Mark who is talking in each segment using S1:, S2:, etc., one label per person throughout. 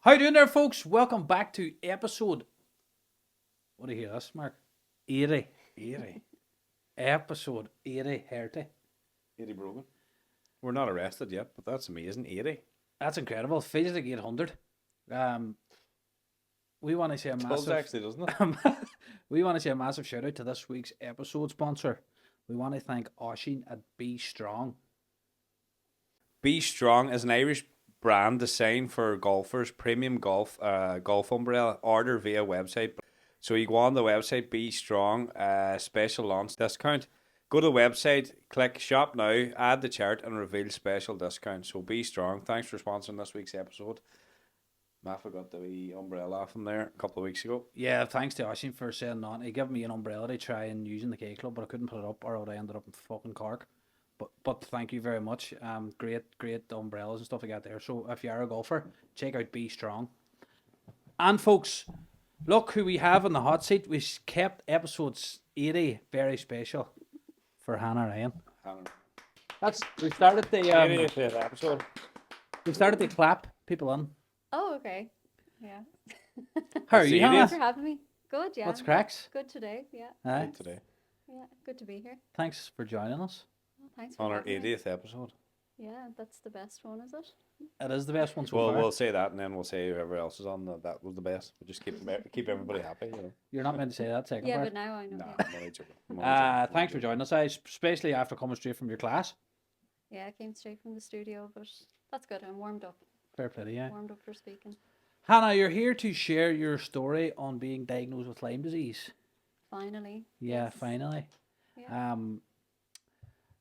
S1: How you doing there, folks? Welcome back to episode... What do you hear this, Mark? 80. Episode 80, 30.
S2: 80 broken. We're not arrested yet, but that's amazing. 80.
S1: That's incredible. Feels like 800. We want to say a massive...
S2: actually, doesn't it?
S1: We want to say a massive shout out to this week's episode sponsor. We want to thank Oshin at Be Strong.
S2: Be Strong is an Irish brand designed for golfers, premium golf umbrella. Order via website. So you go on the website, Be Strong, special launch discount. Go to the website, click shop now, add the chart and reveal special discount. So Be Strong. Thanks for sponsoring this week's episode. I forgot the wee umbrella from there a couple of weeks ago.
S1: Yeah, thanks to Oshin for sending on. He gave me an umbrella to try and use in the K Club, but I couldn't put it up, or I ended up in fucking Cork. But thank you very much. Great umbrellas and stuff like that there. So if you are a golfer, check out Be Strong. And folks, look who we have in the hot seat. We kept episodes 80 very special for Hannah Ryan. We started the
S2: 80th episode.
S1: We started to clap people in.
S3: Oh, okay. Yeah.
S1: How are you,
S2: That's
S1: Hannah?
S3: Thanks for having me. Good, yeah.
S1: What's cracks?
S3: Good today, yeah.
S1: Aye.
S2: Today.
S3: Yeah, good to be here.
S1: Thanks for joining us.
S3: Well, thanks for
S2: On our
S3: having me.
S2: 80th episode.
S3: Yeah, that's the best one, is it?
S1: It is the best one so
S2: Well,
S1: far.
S2: we'll say that and then we'll say whoever else is on that was the best. We'll just keep everybody happy, you know.
S1: You're not meant to say that second
S3: Yeah,
S1: part.
S3: but now I know.
S2: Nah,
S3: Yeah.
S2: I'm only joking. I'm only joking.
S1: Thanks for joining us, especially after coming straight from your class.
S3: Yeah, I came straight from the studio, but that's good. I'm warmed up.
S1: Fair play, yeah.
S3: Warmed up for speaking.
S1: Hannah, you're here to share your story on being diagnosed with Lyme disease.
S3: Finally.
S1: Yeah,
S3: Yes.
S1: finally.
S3: Yeah.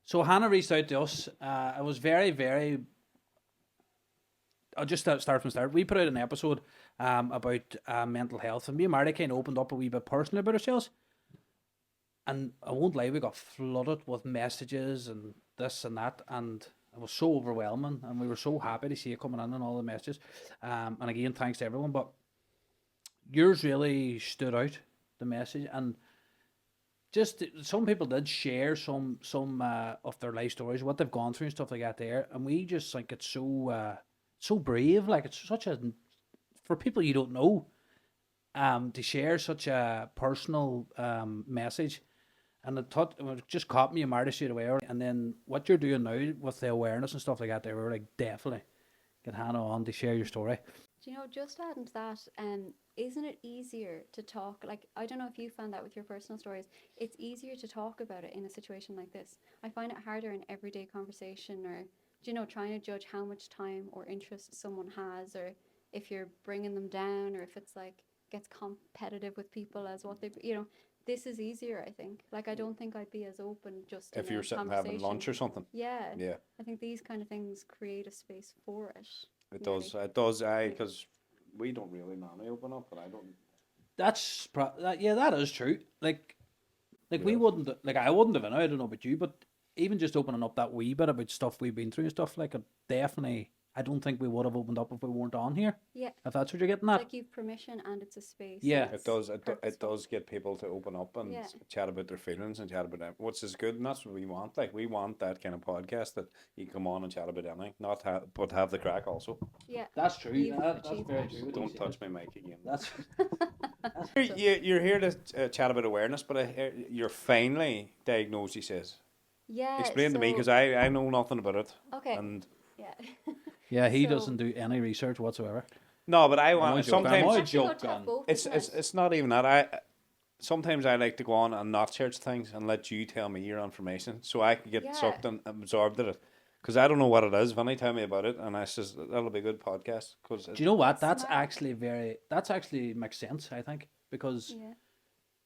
S1: So Hannah reached out to us. It was very, very... I'll just start from the start. We put out an episode about mental health, and me and Marty kind of opened up a wee bit personally about ourselves. And I won't lie, we got flooded with messages and this and that, and it was so overwhelming, and we were so happy to see it coming in and all the messages. And again, thanks to everyone, but yours really stood out, the message, and just some people did share some of their life stories, what they've gone through and stuff like that there, and we just think it's so brave, like it's such a, for people you don't know, to share such a personal message. And it just caught me and Marty straight away. And then what you're doing now with the awareness and stuff like that, they were like, definitely get Hannah on to share your story.
S3: Do you know, just adding to that, isn't it easier to talk, like, I don't know if you found that with your personal stories, it's easier to talk about it in a situation like this. I find it harder in everyday conversation, or, do you know, trying to judge how much time or interest someone has, or if you're bringing them down, or if it's like, gets competitive with people as what they, you know, this is easier, I think. Like, I don't think I'd be as open just
S2: If
S3: in
S2: you're
S3: a
S2: sitting having
S3: conversation.
S2: lunch or something.
S3: Yeah.
S2: Yeah.
S3: I think these kind of things create a space for it.
S2: It
S3: really.
S2: does. It does. Because we don't really normally open up, but I don't.
S1: That's that is true. Like we
S2: Yeah.
S1: wouldn't, like I wouldn't have, I don't know about you, but even just opening up that wee bit about stuff we've been through and stuff, like it definitely, I don't think we would have opened up if we weren't on here.
S3: Yeah.
S1: If that's what you're getting
S3: It's
S1: at.
S3: like you've permission and it's a space.
S1: Yeah.
S3: that's
S2: It does. It
S3: purposeful.
S2: does get people to open up and
S3: Yeah.
S2: chat about their feelings and chat about what's is good, and that's what we want. Like we want that kind of podcast that you can come on and chat about anything, but have the crack also.
S3: Yeah.
S1: That's true.
S3: You've
S1: That's
S3: achieved
S1: very
S3: that.
S1: true.
S2: Don't touch my mic again.
S1: That's
S2: You're here to chat about awareness, but you're finally diagnosed. He says.
S3: Yeah.
S2: Explain to me, because I know nothing about it.
S3: Okay.
S2: And
S3: Yeah.
S1: yeah. He
S3: So-
S1: doesn't do any research whatsoever.
S2: no, but I
S1: I'm
S2: want
S1: only joking. I'm only
S2: sometimes.
S1: joking.
S3: Actually, got to have both,
S2: It's
S3: isn't it?
S2: it's not even that. Sometimes I like to go on and not search things and let you tell me your information so I can get
S3: Yeah.
S2: sucked and absorbed in it. Because I don't know what it is. Vinny tell me about it, and I says that'll be a good podcast. Cause
S1: Do you know what?
S3: That's
S1: That's
S3: smart.
S1: actually makes sense, I think, because
S3: Yeah.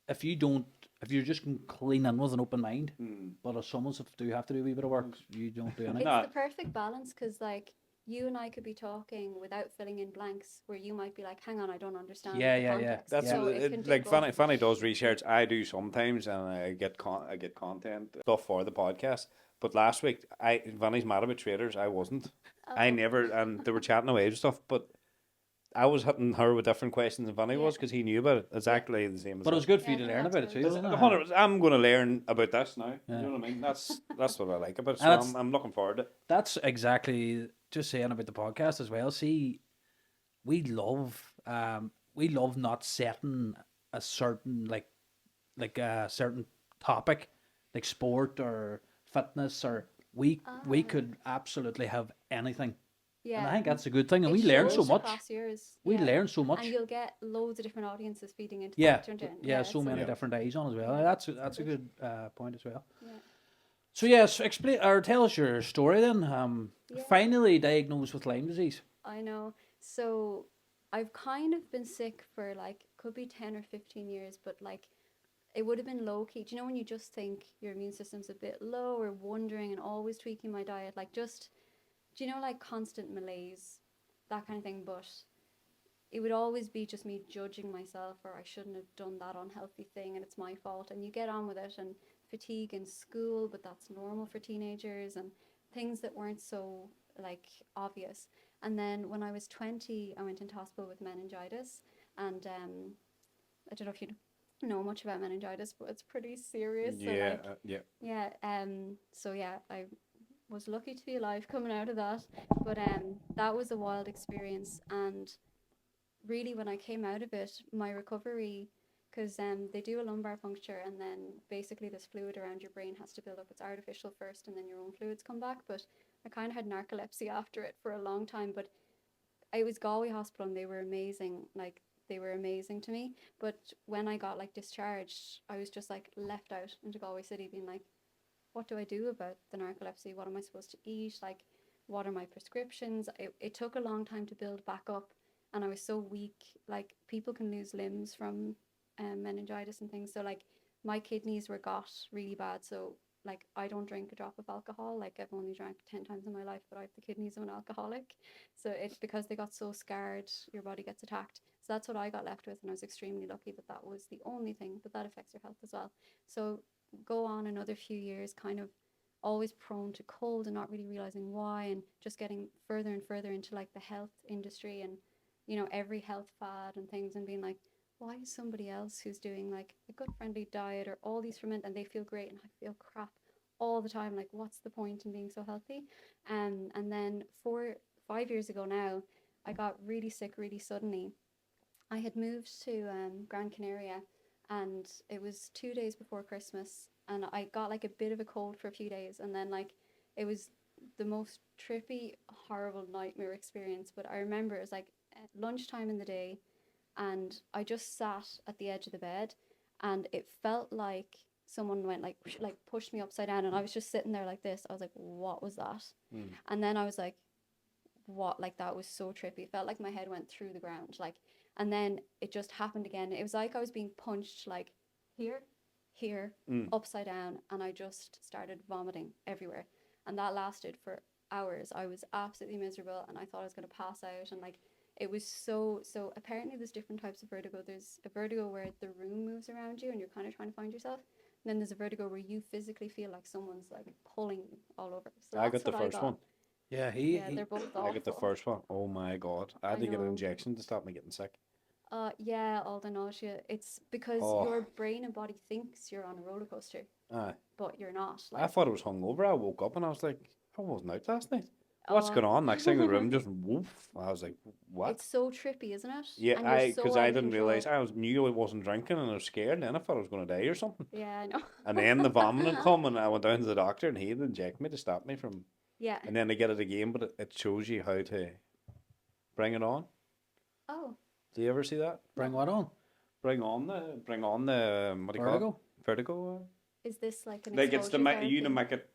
S1: if you're just clean in with an open mind,
S2: Mm.
S1: but if someone's do have to do a wee bit of work, you don't do
S3: It's
S1: anything.
S2: No.
S3: the perfect balance, because like you and I could be talking without filling in blanks, where you might be like, "Hang on, I don't understand."
S1: Yeah,
S3: the
S1: yeah.
S3: context."
S2: That's
S3: So it can do
S2: like
S3: both.
S2: Fanny does research. I do sometimes, and I get content stuff for the podcast. But last week, Vanny's mad about traders. I wasn't. I
S3: Oh.
S2: never, and they were chatting away and stuff. But I was hitting her with different questions than Vanny was,
S3: Yeah.
S2: because he knew about it. Exactly the same as
S1: But it was
S2: us.
S1: good for
S3: Yeah,
S1: you to
S3: I think
S1: learn
S3: that's
S1: about it too,
S3: really
S1: wasn't it?
S2: 100%. I'm going to learn about this now.
S1: Yeah.
S2: You know what I mean? That's what I like about it.
S1: And
S2: So I'm looking forward to it.
S1: That's exactly, just saying about the podcast as well. See, we love not setting a certain like a certain topic, like sport or fitness, or we could absolutely have anything, and I
S3: Yeah.
S1: think that's a good thing, and
S3: It
S1: we learn so
S3: shows
S1: much.
S3: across years.
S1: We
S3: Yeah.
S1: learn so
S3: And
S1: much.
S3: you'll get loads of different audiences feeding into
S1: Yeah,
S3: that, don't you?
S1: yeah, so
S3: it's
S1: many
S2: Yeah.
S1: different eyes on as well.
S3: Yeah.
S1: That's a good point as well.
S3: Yeah.
S1: So yes, explain or tell us your story then.
S3: Yeah.
S1: Finally diagnosed with Lyme disease.
S3: I know. So I've kind of been sick for like could be 10 or 15 years, but like it would have been low key. Do you know when you just think your immune system's a bit low or wondering and always tweaking my diet, like just do you know like constant malaise, that kind of thing, but it would always be just me judging myself or I shouldn't have done that unhealthy thing and it's my fault, and you get on with it, and fatigue in school, but that's normal for teenagers, and things that weren't so like obvious. And then when I was 20 I went into hospital with meningitis, and I don't know if you know much about meningitis, but it's pretty serious. So
S2: Yeah,
S3: like
S2: yeah.
S3: yeah, so yeah, I was lucky to be alive coming out of that, but that was a wild experience. And really when I came out of it, my recovery, because they do a lumbar puncture and then basically this fluid around your brain has to build up. It's artificial first and then your own fluids come back. But I kind of had narcolepsy after it for a long time. But I was Galway Hospital and they were amazing. Like they were amazing to me. But when I got like discharged, I was just like left out into Galway City being like, what do I do about the narcolepsy? What am I supposed to eat? Like, what are my prescriptions? It took a long time to build back up, and I was so weak. Like, people can lose limbs from meningitis and things. So, like, my kidneys were got really bad. So, like, I don't drink a drop of alcohol. Like, I've only drank 10 times in my life, but I have the kidneys of an alcoholic. So, it's because they got so scarred, your body gets attacked. So, that's what I got left with. And I was extremely lucky that that was the only thing, but that affects your health as well. So, go on another few years kind of always prone to cold and not really realizing why, and just getting further and further into like the health industry and every health fad and things, and being like, why is somebody else who's doing like a gut friendly diet or all these ferment and they feel great and I feel crap all the time, like what's the point in being so healthy? And then 5 years ago now I got really sick really suddenly. I had moved to Gran Canaria, and it was 2 days before Christmas, and I got like a bit of a cold for a few days, and then like it was the most trippy, horrible nightmare experience. But I remember it was like at lunchtime in the day, and I just sat at the edge of the bed, and it felt like someone went like pushed me upside down, and I was just sitting there like this. I was like, what was that? And then I was like, what? Like that was so trippy. It felt like my head went through the ground, like. And then it just happened again. It was like I was being punched like here, upside down, and I just started vomiting everywhere. And that lasted for hours. I was absolutely miserable, and I thought I was going to pass out. And like it was so. Apparently, there's different types of vertigo. There's a vertigo where the room moves around you, and you're kind of trying to find yourself. And then there's a vertigo where you physically feel like someone's like pulling you all over. So
S2: I
S3: that's
S2: got the
S3: what
S2: first one.
S1: Yeah,
S3: Yeah, they're both awful.
S2: I got the first one. Oh my god. I had
S3: I
S2: to get an
S3: know.
S2: injection to stop me getting sick.
S3: Yeah, all the nausea. It's because
S2: Oh.
S3: your brain and body thinks you're on a roller coaster,
S2: Aye.
S3: but you're not.
S2: I
S3: Like,
S2: thought I was hungover. I woke up and I was like, I wasn't out last night. What's
S3: oh,
S2: going on? Next thing the room just woof. I was like, what?
S3: it's so trippy, isn't it?
S2: Yeah,
S3: And you're so
S2: because
S3: out
S2: I
S3: of
S2: didn't
S3: control.
S2: realize knew I wasn't drinking and I was scared. And then I thought I was going to die or something.
S3: Yeah, I know.
S2: And then the vomiting come and I went down to the doctor and he had injected me to stop me from.
S3: Yeah.
S2: And then they get it again, but it shows you how to bring it on.
S3: Oh,
S2: Do you ever see that?
S1: bring what on?
S2: Bring on the what do you call it? Vertigo.
S3: is this like an
S2: Like it's the
S3: exposure
S2: you to
S3: therapy?
S2: make it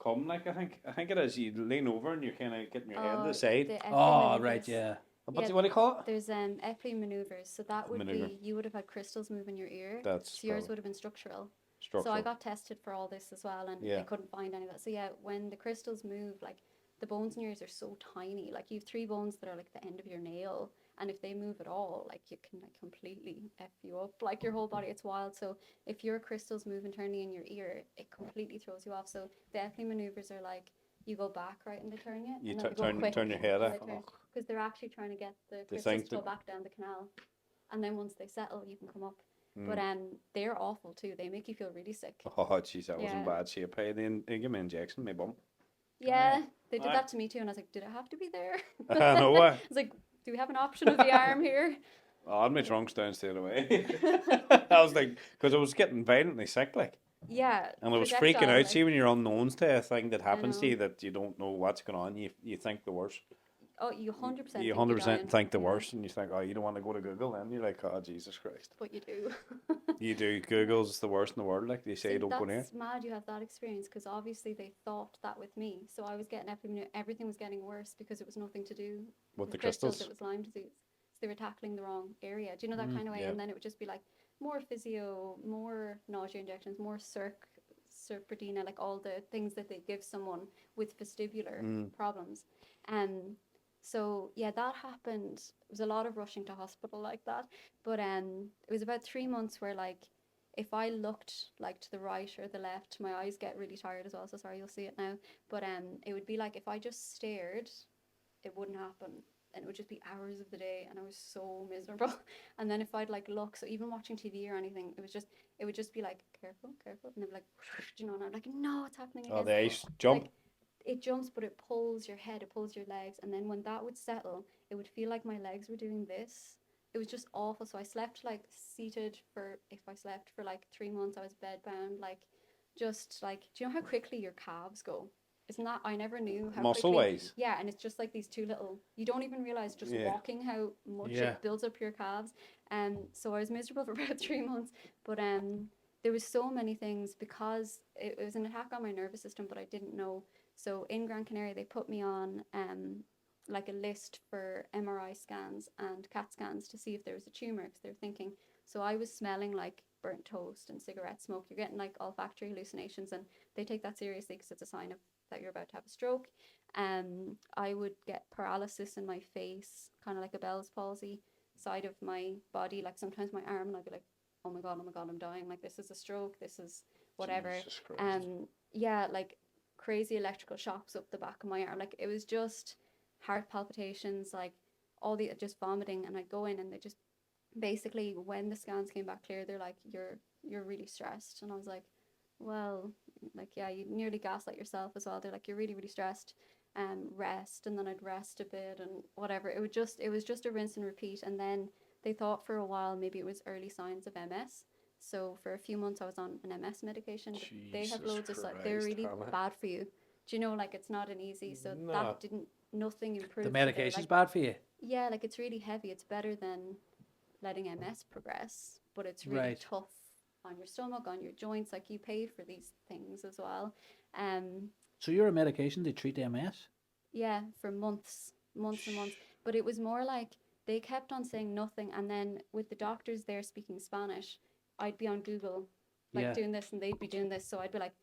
S2: come. Like I think it is. You lean over and you're kind of getting your head to
S3: Oh,
S2: the side.
S3: the Epley
S1: Oh, right,
S3: maneuvers.
S1: yeah.
S2: What
S3: Yeah.
S2: do you call it?
S3: There's Epley maneuvers. So that would
S2: Maneuver.
S3: be you would have had crystals move in your ear.
S2: That's
S3: So yours
S2: probably
S3: would have been structural.
S2: structural.
S3: So I got tested for all this as well, and
S2: Yeah.
S3: they couldn't find any of that. So yeah, when the crystals move, like the bones in your ears are so tiny. Like you have 3 bones that are like the end of your nail, and if they move at all, like you can like completely f you up. Like your whole body, it's wild. So if your crystals move internally in your ear, it completely throws you off. So the Epley maneuvers are like you go back right into turning it.
S2: You
S3: and then they go
S2: turn
S3: quick,
S2: your head
S3: and
S2: off.
S3: because they're actually trying to get the
S2: They
S3: crystals
S2: think
S3: to go
S2: that-
S3: back down the canal, and then once they settle, you can come up.
S2: Mm.
S3: But they're awful too. They make you feel really sick.
S2: Oh jeez, I was in
S3: Yeah.
S2: bad shape. Hey, they give me an injection, my bum.
S3: Yeah, they did
S2: Aye.
S3: that to me too, and I was like, did it have to be there?
S2: I know.
S3: It's like, do we have an option of the arm here?
S2: Oh, I had my trunks down straight away. I was like, because I was getting violently sick, like,
S3: Yeah,
S2: and I was
S3: projectile,
S2: freaking out.
S3: like,
S2: See, when you're unknowns to a thing that
S3: I
S2: happens to
S3: know.
S2: you that you don't know what's going on, you think the worst.
S3: Oh, you 100%
S2: You
S3: think you're
S2: 100%
S3: dying.
S2: think the
S3: Yeah,
S2: worst, and you think, oh, you don't want to go to Google, and you're like, oh, Jesus Christ.
S3: but you do.
S2: You do. Google's the worst in the world. Like they say,
S3: See,
S2: don't go near.
S3: that's mad you have that experience because obviously they thought that with me. So I was getting everything was getting worse because it was nothing to do
S2: With the
S3: crystals.
S2: crystals.
S3: It was Lyme disease. So they were tackling the wrong area. Do you know that kind of way?
S2: yeah.
S3: And then it would just be like more physio, more nausea injections, more serpradina, like all the things that they give someone with vestibular problems. So yeah, that happened. It was a lot of rushing to hospital like that. But it was about 3 months where like if I looked like to the right or the left, my eyes get really tired as well. So sorry, you'll see it now. But it would be like if I just stared, it wouldn't happen. And it would just be hours of the day and I was so miserable. And then if I'd like look, so even watching TV or anything, it would just be like, careful, careful. And they'd be like, you know, and I'm like, no, it's happening again.
S2: Oh, the ice jump.
S3: Like, it jumps, but it pulls your head, it pulls your legs. And then when that would settle, it would feel like my legs were doing this. It was just awful. So I slept like seated if I slept for like 3 months, I was bedbound, like just like, do you know how quickly your calves go? Isn't that, I never knew how
S2: Muscle
S3: quickly.
S2: wise.
S3: Yeah, and it's just like these two little, you don't even realize just
S2: Yeah.
S3: walking how much
S1: Yeah.
S3: it builds up your calves. So I was miserable for about 3 months, but there was so many things because it was an attack on my nervous system, but I didn't know. So in Gran Canaria, they put me on like a list for MRI scans and CAT scans to see if there was a tumor because they were thinking. So I was smelling like burnt toast and cigarette smoke. You're getting like olfactory hallucinations, and they take that seriously because it's a sign of that you're about to have a stroke. I would get paralysis in my face, kind of like a Bell's palsy side of my body. Like sometimes my arm, and I'd be like, oh my god, I'm dying. Like this is a stroke. This is whatever.
S2: Jesus Christ.
S3: Yeah, like crazy electrical shocks up the back of my arm. Like it was just heart palpitations, like all the just vomiting. And I'd go in, and they just basically when the scans came back clear, they're like, you're really stressed. And I was like, well, like yeah, you nearly gaslight yourself as well. They're like, you're really really stressed, rest. And then I'd rest a bit and whatever. It was just a rinse and repeat. And then they thought for a while maybe it was early signs of MS. So for a few months I was on an MS medication. But they have
S2: Jesus
S3: loads of
S2: Christ,
S3: they're really
S2: Hannah.
S3: bad for you. Do you know, like it's not an easy. So
S2: No.
S3: that didn't nothing improved.
S1: The
S3: So they're
S1: medication's
S3: like,
S1: bad for you.
S3: yeah, like it's really heavy. It's better than letting MS progress, but it's really
S1: Right.
S3: tough on your stomach, on your joints. Like you pay for these things as well.
S1: So you're a medication to treat MS?
S3: Yeah, for months and months. But it was more like they kept on saying nothing, and then with the doctors there speaking Spanish, I'd be on Google like
S1: Yeah.
S3: doing this and they'd be doing this. So I'd be like,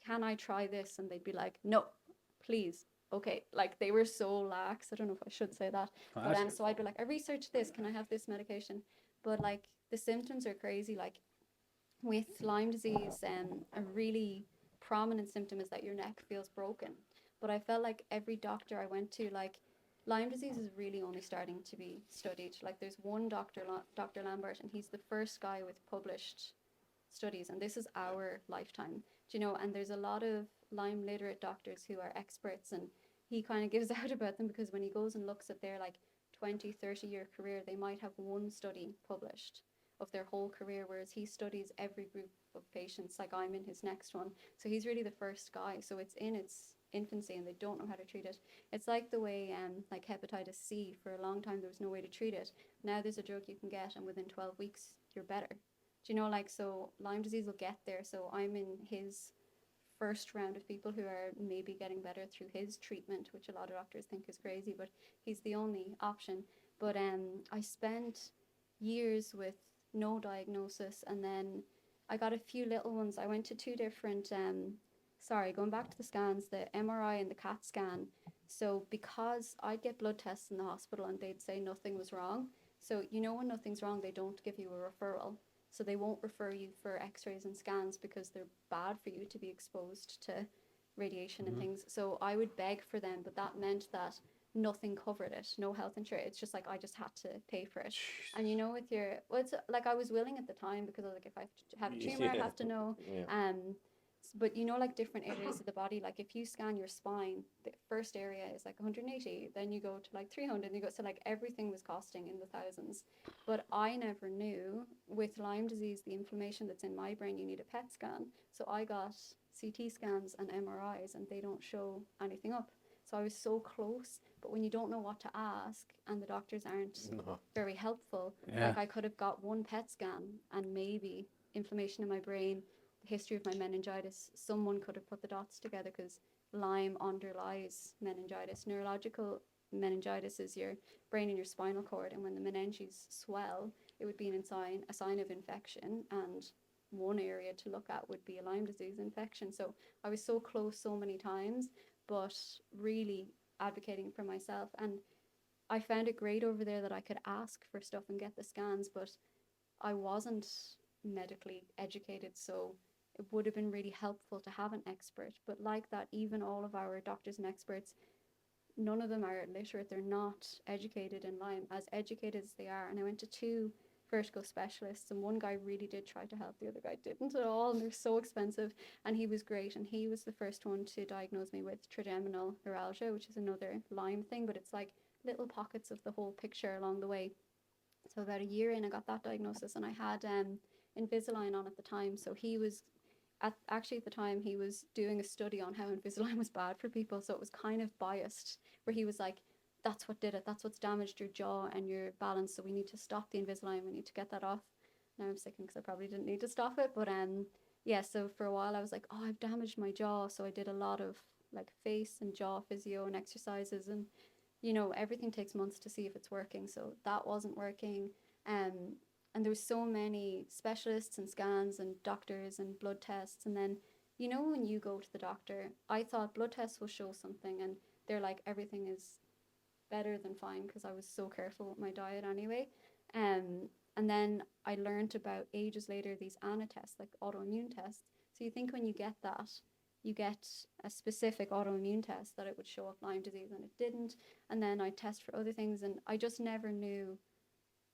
S3: can I try this? And they'd be like, no, please. Okay, like they were so lax. I don't know if I should say that, but
S1: Right.
S3: so I'd be like, I researched this. Can I have this medication? But like the symptoms are crazy. Like with Lyme disease, a really prominent symptom is that your neck feels broken. But I felt like every doctor I went to, like Lyme disease is really only starting to be studied. Like there's one doctor, Dr. Lambert, and he's the first guy with published studies, and this is our lifetime. Do you know? And there's a lot of Lyme literate doctors who are experts, and he kind of gives out about them because when he goes and looks at their like 20-30 year career, they might have one study published of their whole career, whereas he studies every group of patients. Like I'm in his next one, so he's really the first guy. So it's in its infancy and they don't know how to treat it. It's like the way like hepatitis C, for a long time there was no way to treat it. Now there's a drug you can get and within 12 weeks you're better. Do you know, like, so Lyme disease will get there. So I'm in his first round of people who are maybe getting better through his treatment, which a lot of doctors think is crazy, but he's the only option. But I spent years with no diagnosis, and then I got a few little ones. I went to two different going back to the scans, the MRI and the CAT scan. So because I'd get blood tests in the hospital and they'd say nothing was wrong. So you know when nothing's wrong, they don't give you a referral. So they won't refer you for x-rays and scans because they're bad for you to be exposed to radiation and things. So I would beg for them, but that meant that nothing covered it, no health insurance. It's just like I just had to pay for it. And you know, with your, well, it's like I was willing at the time because I was like, if I have a tumor, I have to know.
S2: Yeah.
S3: But you know, like different areas of the body, like if you scan your spine, the first area is like 180, then you go to like 300, and you go, so like everything was costing in the thousands. But I never knew with Lyme disease, the inflammation that's in my brain, you need a PET scan. So I got CT scans and MRIs, and they don't show anything up. So I was so close, but when you don't know what to ask and the doctors aren't very helpful,
S1: Yeah.
S3: like I could have got one PET scan and maybe inflammation in my brain, the history of my meningitis, someone could have put the dots together, because Lyme underlies meningitis. Neurological meningitis is your brain and your spinal cord, and when the meninges swell, it would be a sign of infection, and one area to look at would be a Lyme disease infection. So I was so close so many times, but really advocating for myself. And I found it great over there that I could ask for stuff and get the scans, but I wasn't medically educated, so it would have been really helpful to have an expert. But like that, even all of our doctors and experts, none of them are literate. They're not educated in Lyme, as educated as they are. And I went to two vertigo specialists, and one guy really did try to help, the other guy didn't at all, and they're so expensive. And he was great, and he was the first one to diagnose me with trigeminal neuralgia, which is another Lyme thing, but it's like little pockets of the whole picture along the way. So about a year in, I got that diagnosis, and I had Invisalign on at the time. So he was actually at the time he was doing a study on how Invisalign was bad for people. So it was kind of biased, where he was like, "That's what did it. That's what's damaged your jaw and your balance. So we need to stop the Invisalign. We need to get that off." Now I'm sickening because I probably didn't need to stop it, but yeah. So for a while I was like, "Oh, I've damaged my jaw." So I did a lot of like face and jaw physio and exercises, and everything takes months to see if it's working. So that wasn't working. And there was so many specialists and scans and doctors and blood tests. And then, when you go to the doctor, I thought blood tests will show something, and they're like, everything is better than fine, because I was so careful with my diet anyway. And then I learned about ages later these ANA tests, like autoimmune tests. So you think when you get that, you get a specific autoimmune test that it would show up Lyme disease, and it didn't. And then I test for other things, and I just never knew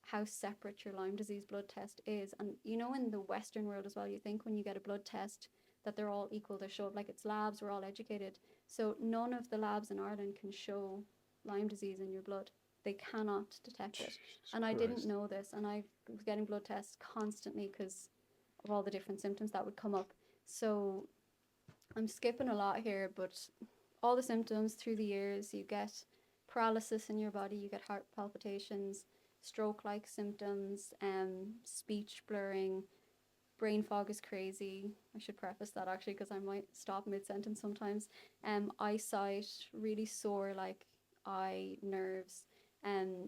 S3: how separate your Lyme disease blood test is. And in the Western world as well, you think when you get a blood test that they're all equal. They show up like it's labs, we're all educated. So none of the labs in Ireland can show Lyme disease in your blood. They cannot detect it. And I didn't know this, and I was getting blood tests constantly because of all the different symptoms that would come up. So I'm skipping a lot here, but all the symptoms through the years, you get paralysis in your body, you get heart palpitations, stroke-like symptoms, speech blurring, brain fog is crazy. I should preface that actually, because I might stop mid-sentence sometimes. Eyesight, really sore, like eye nerves,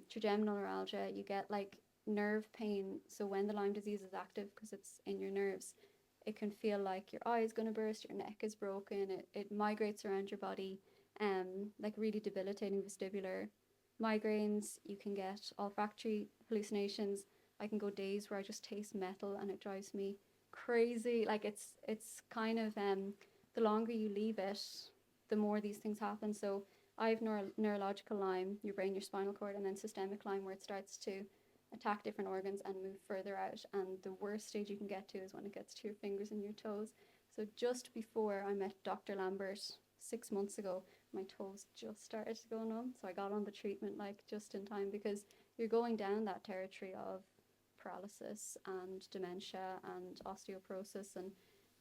S3: trigeminal neuralgia. You get like nerve pain. So when the Lyme disease is active, because it's in your nerves, it can feel like your eye is going to burst, your neck is broken, it migrates around your body, like really debilitating vestibular migraines. You can get olfactory hallucinations. I can go days where I just taste metal and it drives me crazy. Like it's kind of the longer you leave it, the more these things happen. So I have neurological Lyme, your brain, your spinal cord, and then systemic Lyme, where it starts to attack different organs and move further out. And the worst stage you can get to is when it gets to your fingers and your toes. So just before I met Dr. Lambert 6 months ago, my toes just started to go numb. So I got on the treatment like just in time, because you're going down that territory of paralysis and dementia and osteoporosis, and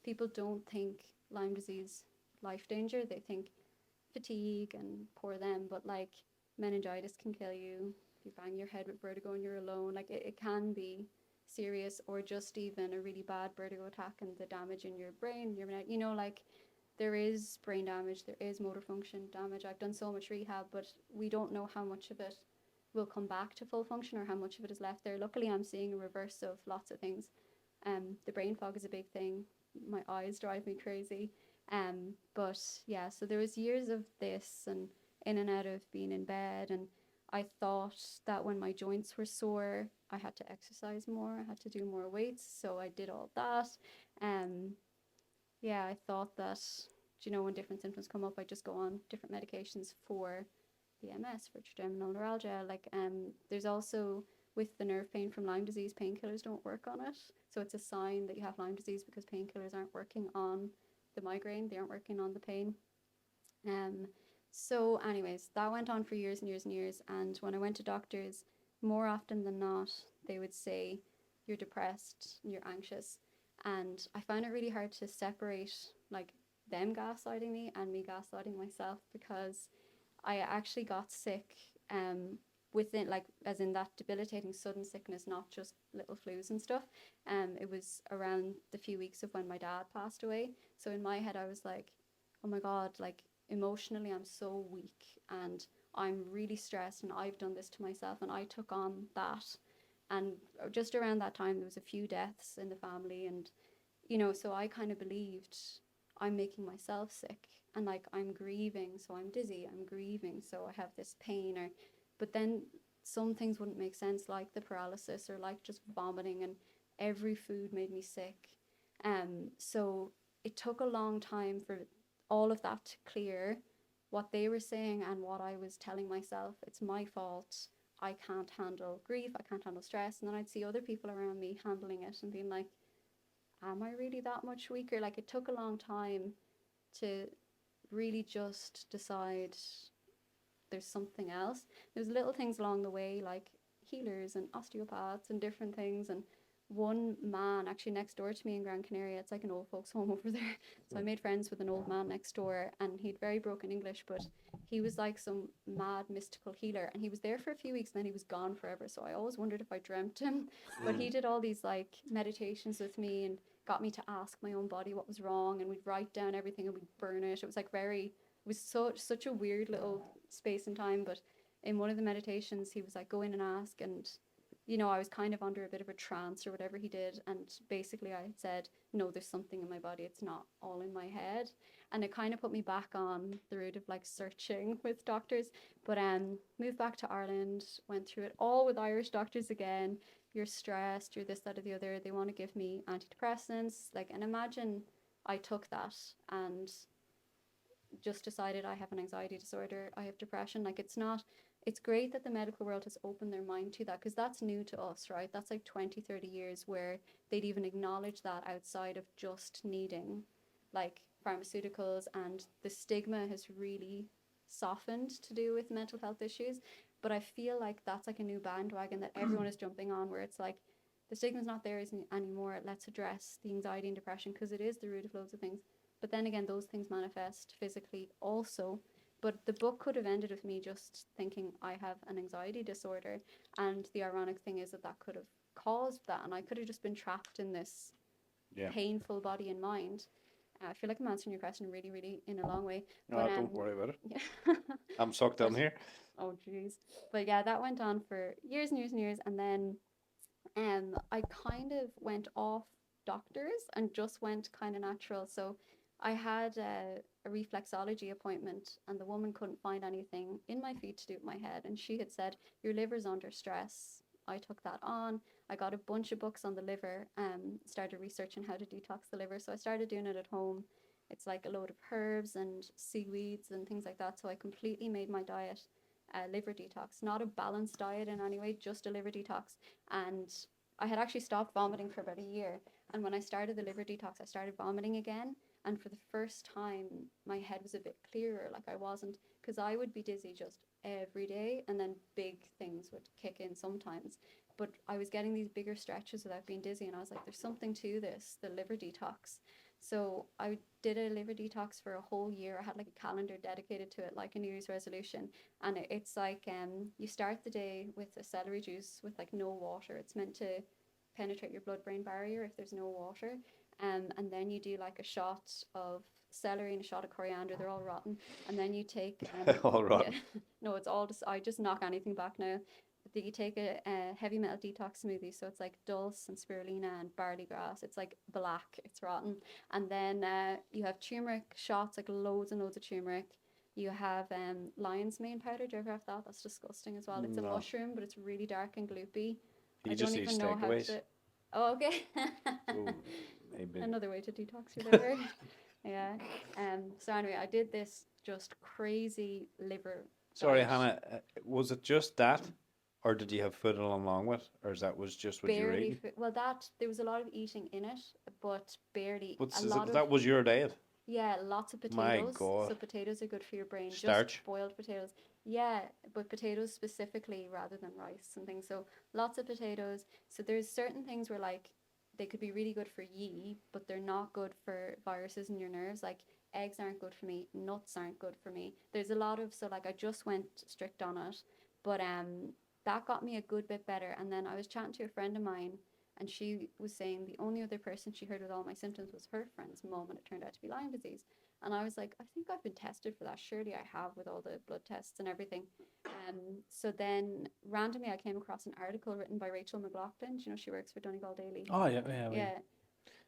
S3: people don't think Lyme disease life danger. They think fatigue and poor them, but like meningitis can kill you. If you bang your head with vertigo and you're alone, like it can be serious, or just even a really bad vertigo attack and the damage in your brain, like there is brain damage, there is motor function damage. I've done so much rehab, but we don't know how much of it will come back to full function or how much of it is left there. Luckily, I'm seeing a reverse of lots of things. The brain fog is a big thing. My eyes drive me crazy. But yeah, so there was years of this and in and out of being in bed, and I thought that when my joints were sore, I had to exercise more, I had to do more weights, so I did all that. Yeah, I thought that, when different symptoms come up, I just go on different medications for the MS, for trigeminal neuralgia. Like, there's also, with the nerve pain from Lyme disease, painkillers don't work on it. So it's a sign that you have Lyme disease, because painkillers aren't working on the migraine. They aren't working on the pain. So anyways, that went on for years and years and years. And when I went to doctors, more often than not, they would say, you're depressed, you're anxious. And I found it really hard to separate like them gaslighting me and me gaslighting myself, because I actually got sick within, like, as in that debilitating sudden sickness, not just little flus and stuff. It was around the few weeks of when my dad passed away. So in my head I was like, oh my God, like emotionally I'm so weak and I'm really stressed and I've done this to myself, and I took on that. And just around that time there was a few deaths in the family, and so I kind of believed I'm making myself sick, and like I'm grieving, so I'm dizzy, I'm grieving, so I have this pain. Or but then some things wouldn't make sense, like the paralysis, or like just vomiting, and every food made me sick. So it took a long time for all of that to clear, what they were saying and what I was telling myself. It's my fault. I can't handle grief, I can't handle stress. And then I'd see other people around me handling it and being like, am I really that much weaker? Like, it took a long time to really just decide there's something else. There's little things along the way, like healers and osteopaths and different things. And one man actually next door to me in Gran Canaria, it's like an old folks home over there. So I made friends with an old man next door, and he'd very broken English, but he was like some mad mystical healer, and he was there for a few weeks and then he was gone forever. So I always wondered if I dreamt him. But he did all these like meditations with me and got me to ask my own body what was wrong, and we'd write down everything and we'd burn it. It was like it was such a weird little space and time. But in one of the meditations he was like, go in and ask. And I was kind of under a bit of a trance or whatever he did, and basically I had said, no, there's something in my body, it's not all in my head. And it kind of put me back on the route of like searching with doctors. But moved back to Ireland, went through it all with Irish doctors again. You're stressed, you're this, that, or the other, they want to give me antidepressants, like, and imagine I took that and just decided I have an anxiety disorder, I have depression. Like, it's great that the medical world has opened their mind to that, because that's new to us, right? That's like 20-30 years where they'd even acknowledge that outside of just needing like pharmaceuticals, and the stigma has really softened to do with mental health issues. But I feel like that's like a new bandwagon that everyone is jumping on, where it's like the stigma's not there anymore. Let's address the anxiety and depression, because it is the root of loads of things. But then again, those things manifest physically also. But the book could have ended with me just thinking I have an anxiety disorder. And the ironic thing is that could have caused that. And I could have just been trapped in this painful body and mind. I feel like I'm answering your question really, really in a long way.
S2: No,
S3: But,
S2: don't worry about it.
S3: Yeah.
S2: I'm sucked in here.
S3: Oh, jeez. But yeah, that went on for years and years and years. And then I kind of went off doctors and just went kind of natural. So I had a reflexology appointment, and the woman couldn't find anything in my feet to do with my head. And she had said, your liver's under stress. I took that on. I got a bunch of books on the liver, started researching how to detox the liver. So I started doing it at home. It's like a load of herbs and seaweeds and things like that. So I completely made my diet a liver detox, not a balanced diet in any way, just a liver detox. And I had actually stopped vomiting for about a year. And when I started the liver detox, I started vomiting again. And for the first time, my head was a bit clearer. Like, I wasn't, because I would be dizzy just every day, and then big things would kick in sometimes. But I was getting these bigger stretches without being dizzy, and I was like, there's something to this, the liver detox. So I did a liver detox for a whole year. I had like a calendar dedicated to it, like a New Year's resolution. And it's like you start the day with a celery juice with like no water. It's meant to penetrate your blood-brain barrier if there's no water. And then you do like a shot of celery and a shot of coriander. They're all rotten. And then you take
S2: All rotten.
S3: yeah, no, it's all just, I just knock anything back now. But you take a heavy metal detox smoothie, so it's like dulse and spirulina and barley grass. It's like black, it's rotten. And then you have turmeric shots, like loads and loads of turmeric. You have lion's mane powder. Do you ever have that? That's disgusting as well. It's a
S2: No.
S3: mushroom, but it's really dark and gloopy.
S2: You
S3: I
S2: just
S3: don't
S2: eat
S3: even know how
S2: takeaways?
S3: to. Oh, okay.
S2: Ooh, maybe.
S3: Another way to detox your liver. Yeah. So anyway, I did this just crazy liver
S2: Sorry,
S3: diet.
S2: Hannah, was it just that, or did you have food along with, or was just what you were
S3: Barely
S2: eating?
S3: well, that there was a lot of eating in it, but barely
S2: But
S3: a lot of
S2: that was your diet.
S3: Yeah, lots of
S2: My
S3: potatoes.
S2: God.
S3: So potatoes are good for your brain.
S2: Starch.
S3: Just boiled potatoes. Yeah, but potatoes specifically rather than rice and things. So lots of potatoes. So there's certain things where like they could be really good for ye, but they're not good for viruses in your nerves. Like eggs aren't good for me, nuts aren't good for me. There's a lot of, so like I just went strict on it, but that got me a good bit better. And then I was chatting to a friend of mine, and she was saying the only other person she heard with all my symptoms was her friend's mom, and it turned out to be Lyme disease. And I was like, I think I've been tested for that. Surely I have, with all the blood tests and everything. So then randomly I came across an article written by Rachel McLaughlin. Do you know she works for Donegal Daily?
S1: Oh yeah, yeah.
S3: Yeah.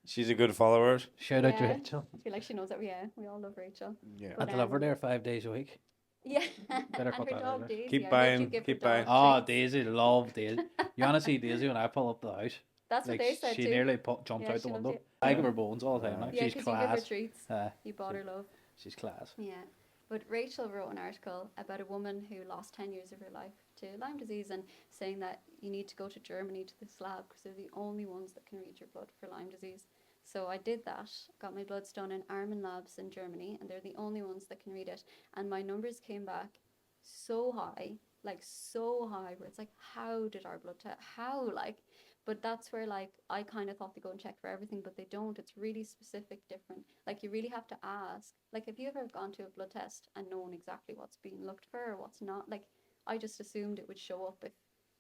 S2: She's a good follower.
S1: Shout out to
S3: Yeah.
S1: Rachel.
S3: I feel like she knows that. Yeah, we all love Rachel.
S2: Yeah.
S3: But,
S1: I love her there 5 days a week.
S3: Yeah.
S1: Better
S3: And
S1: cut
S3: her
S1: that
S3: dog
S1: out.
S3: Daisy.
S2: Keep
S3: I heard
S2: buying,
S3: you give
S2: keep
S3: her dog
S2: buying.
S1: Oh,
S3: treats.
S1: Daisy, love Daisy. You wanna see Daisy when I pull up the house?
S3: That's what
S1: Like
S3: they said
S1: she
S3: too.
S1: nearly jumped
S3: Yeah,
S1: out the
S3: she loves
S1: window.
S3: you.
S1: I give her bones all the time. Like,
S3: Yeah,
S1: she's
S3: because you give her
S1: class.
S3: treats. You bought
S1: she-
S3: her love.
S1: She's class.
S3: Yeah. But Rachel wrote an article about a woman who lost 10 years of her life to Lyme disease, and saying that you need to go to Germany to this lab because they're the only ones that can read your blood for Lyme disease. So I did that, got my bloods done in Armin labs in Germany, and they're the only ones that can read it. And my numbers came back so high, like so high, where it's like, how did our blood test, how, like, but that's where like I kind of thought they go and check for everything, but they don't. It's really specific, different. Like you really have to ask. Like, have you ever gone to a blood test and known exactly what's being looked for or what's not? Like, I just assumed it would show up if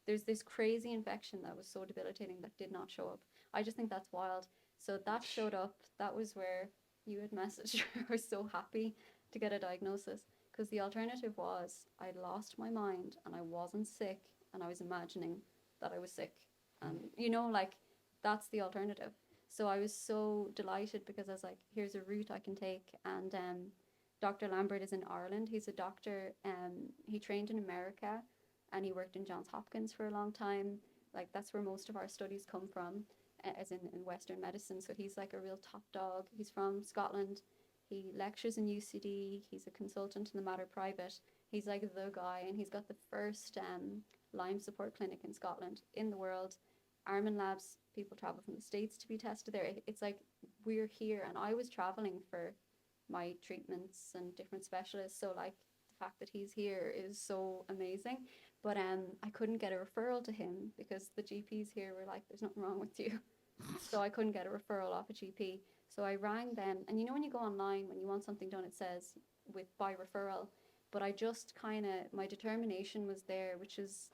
S3: there's this crazy infection that was so debilitating that did not show up. I just think that's wild. So that showed up. That was where you had messaged. I was so happy to get a diagnosis, because the alternative was I'd lost my mind and I wasn't sick, and I was imagining that I was sick. And, you know, like, that's the alternative. So I was so delighted, because I was like, here's a route I can take. And Dr. Lambert is in Ireland. He's a doctor. He trained in America, and he worked in Johns Hopkins for a long time. Like, that's where most of our studies come from, as in Western medicine. So he's like a real top dog. He's from Scotland. He lectures in UCD. He's a consultant in the Mater Private. He's like the guy, and he's got the first Lyme support clinic in Scotland in the world. Armin Labs, people travel from the States to be tested there. It's like we're here, and I was traveling for my treatments and different specialists. So like the fact that he's here is so amazing. But I couldn't get a referral to him because the GPs here were like, there's nothing wrong with you. So I couldn't get a referral off a GP. So I rang them, and you know when you go online, when you want something done, it says with by referral. But I just kind of, my determination was there, which is,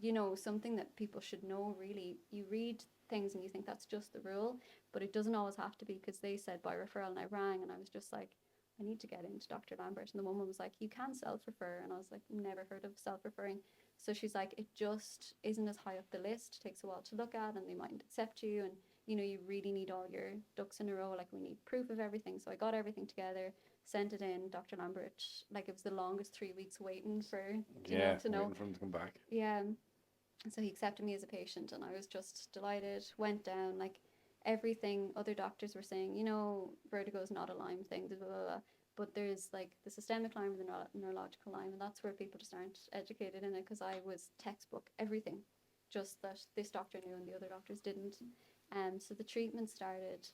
S3: you know, something that people should know really. You read things and you think that's just the rule, but it doesn't always have to be, because they said by referral, and I rang and I was just like, I need to get into Dr. Lambert. And the woman was like, you can self-refer. And I was like, never heard of self-referring. So she's like, it just isn't as high up the list. It takes a while to look at, and they mightn't accept you. And, you know, you really need all your ducks in a row. Like, we need proof of everything. So I got everything together, sent it in. Dr. Lambert, like, it was the longest 3 weeks waiting for, you know, to know.
S2: Waiting for him to come back.
S3: Yeah. So he accepted me as a patient, and I was just delighted. Went down, like, everything other doctors were saying, you know, vertigo is not a Lyme thing, blah, blah, blah. But there's like the systemic Lyme and the neurological Lyme, and that's where people just aren't educated in it, because I was textbook, everything, just that this doctor knew and the other doctors didn't. So the treatment started,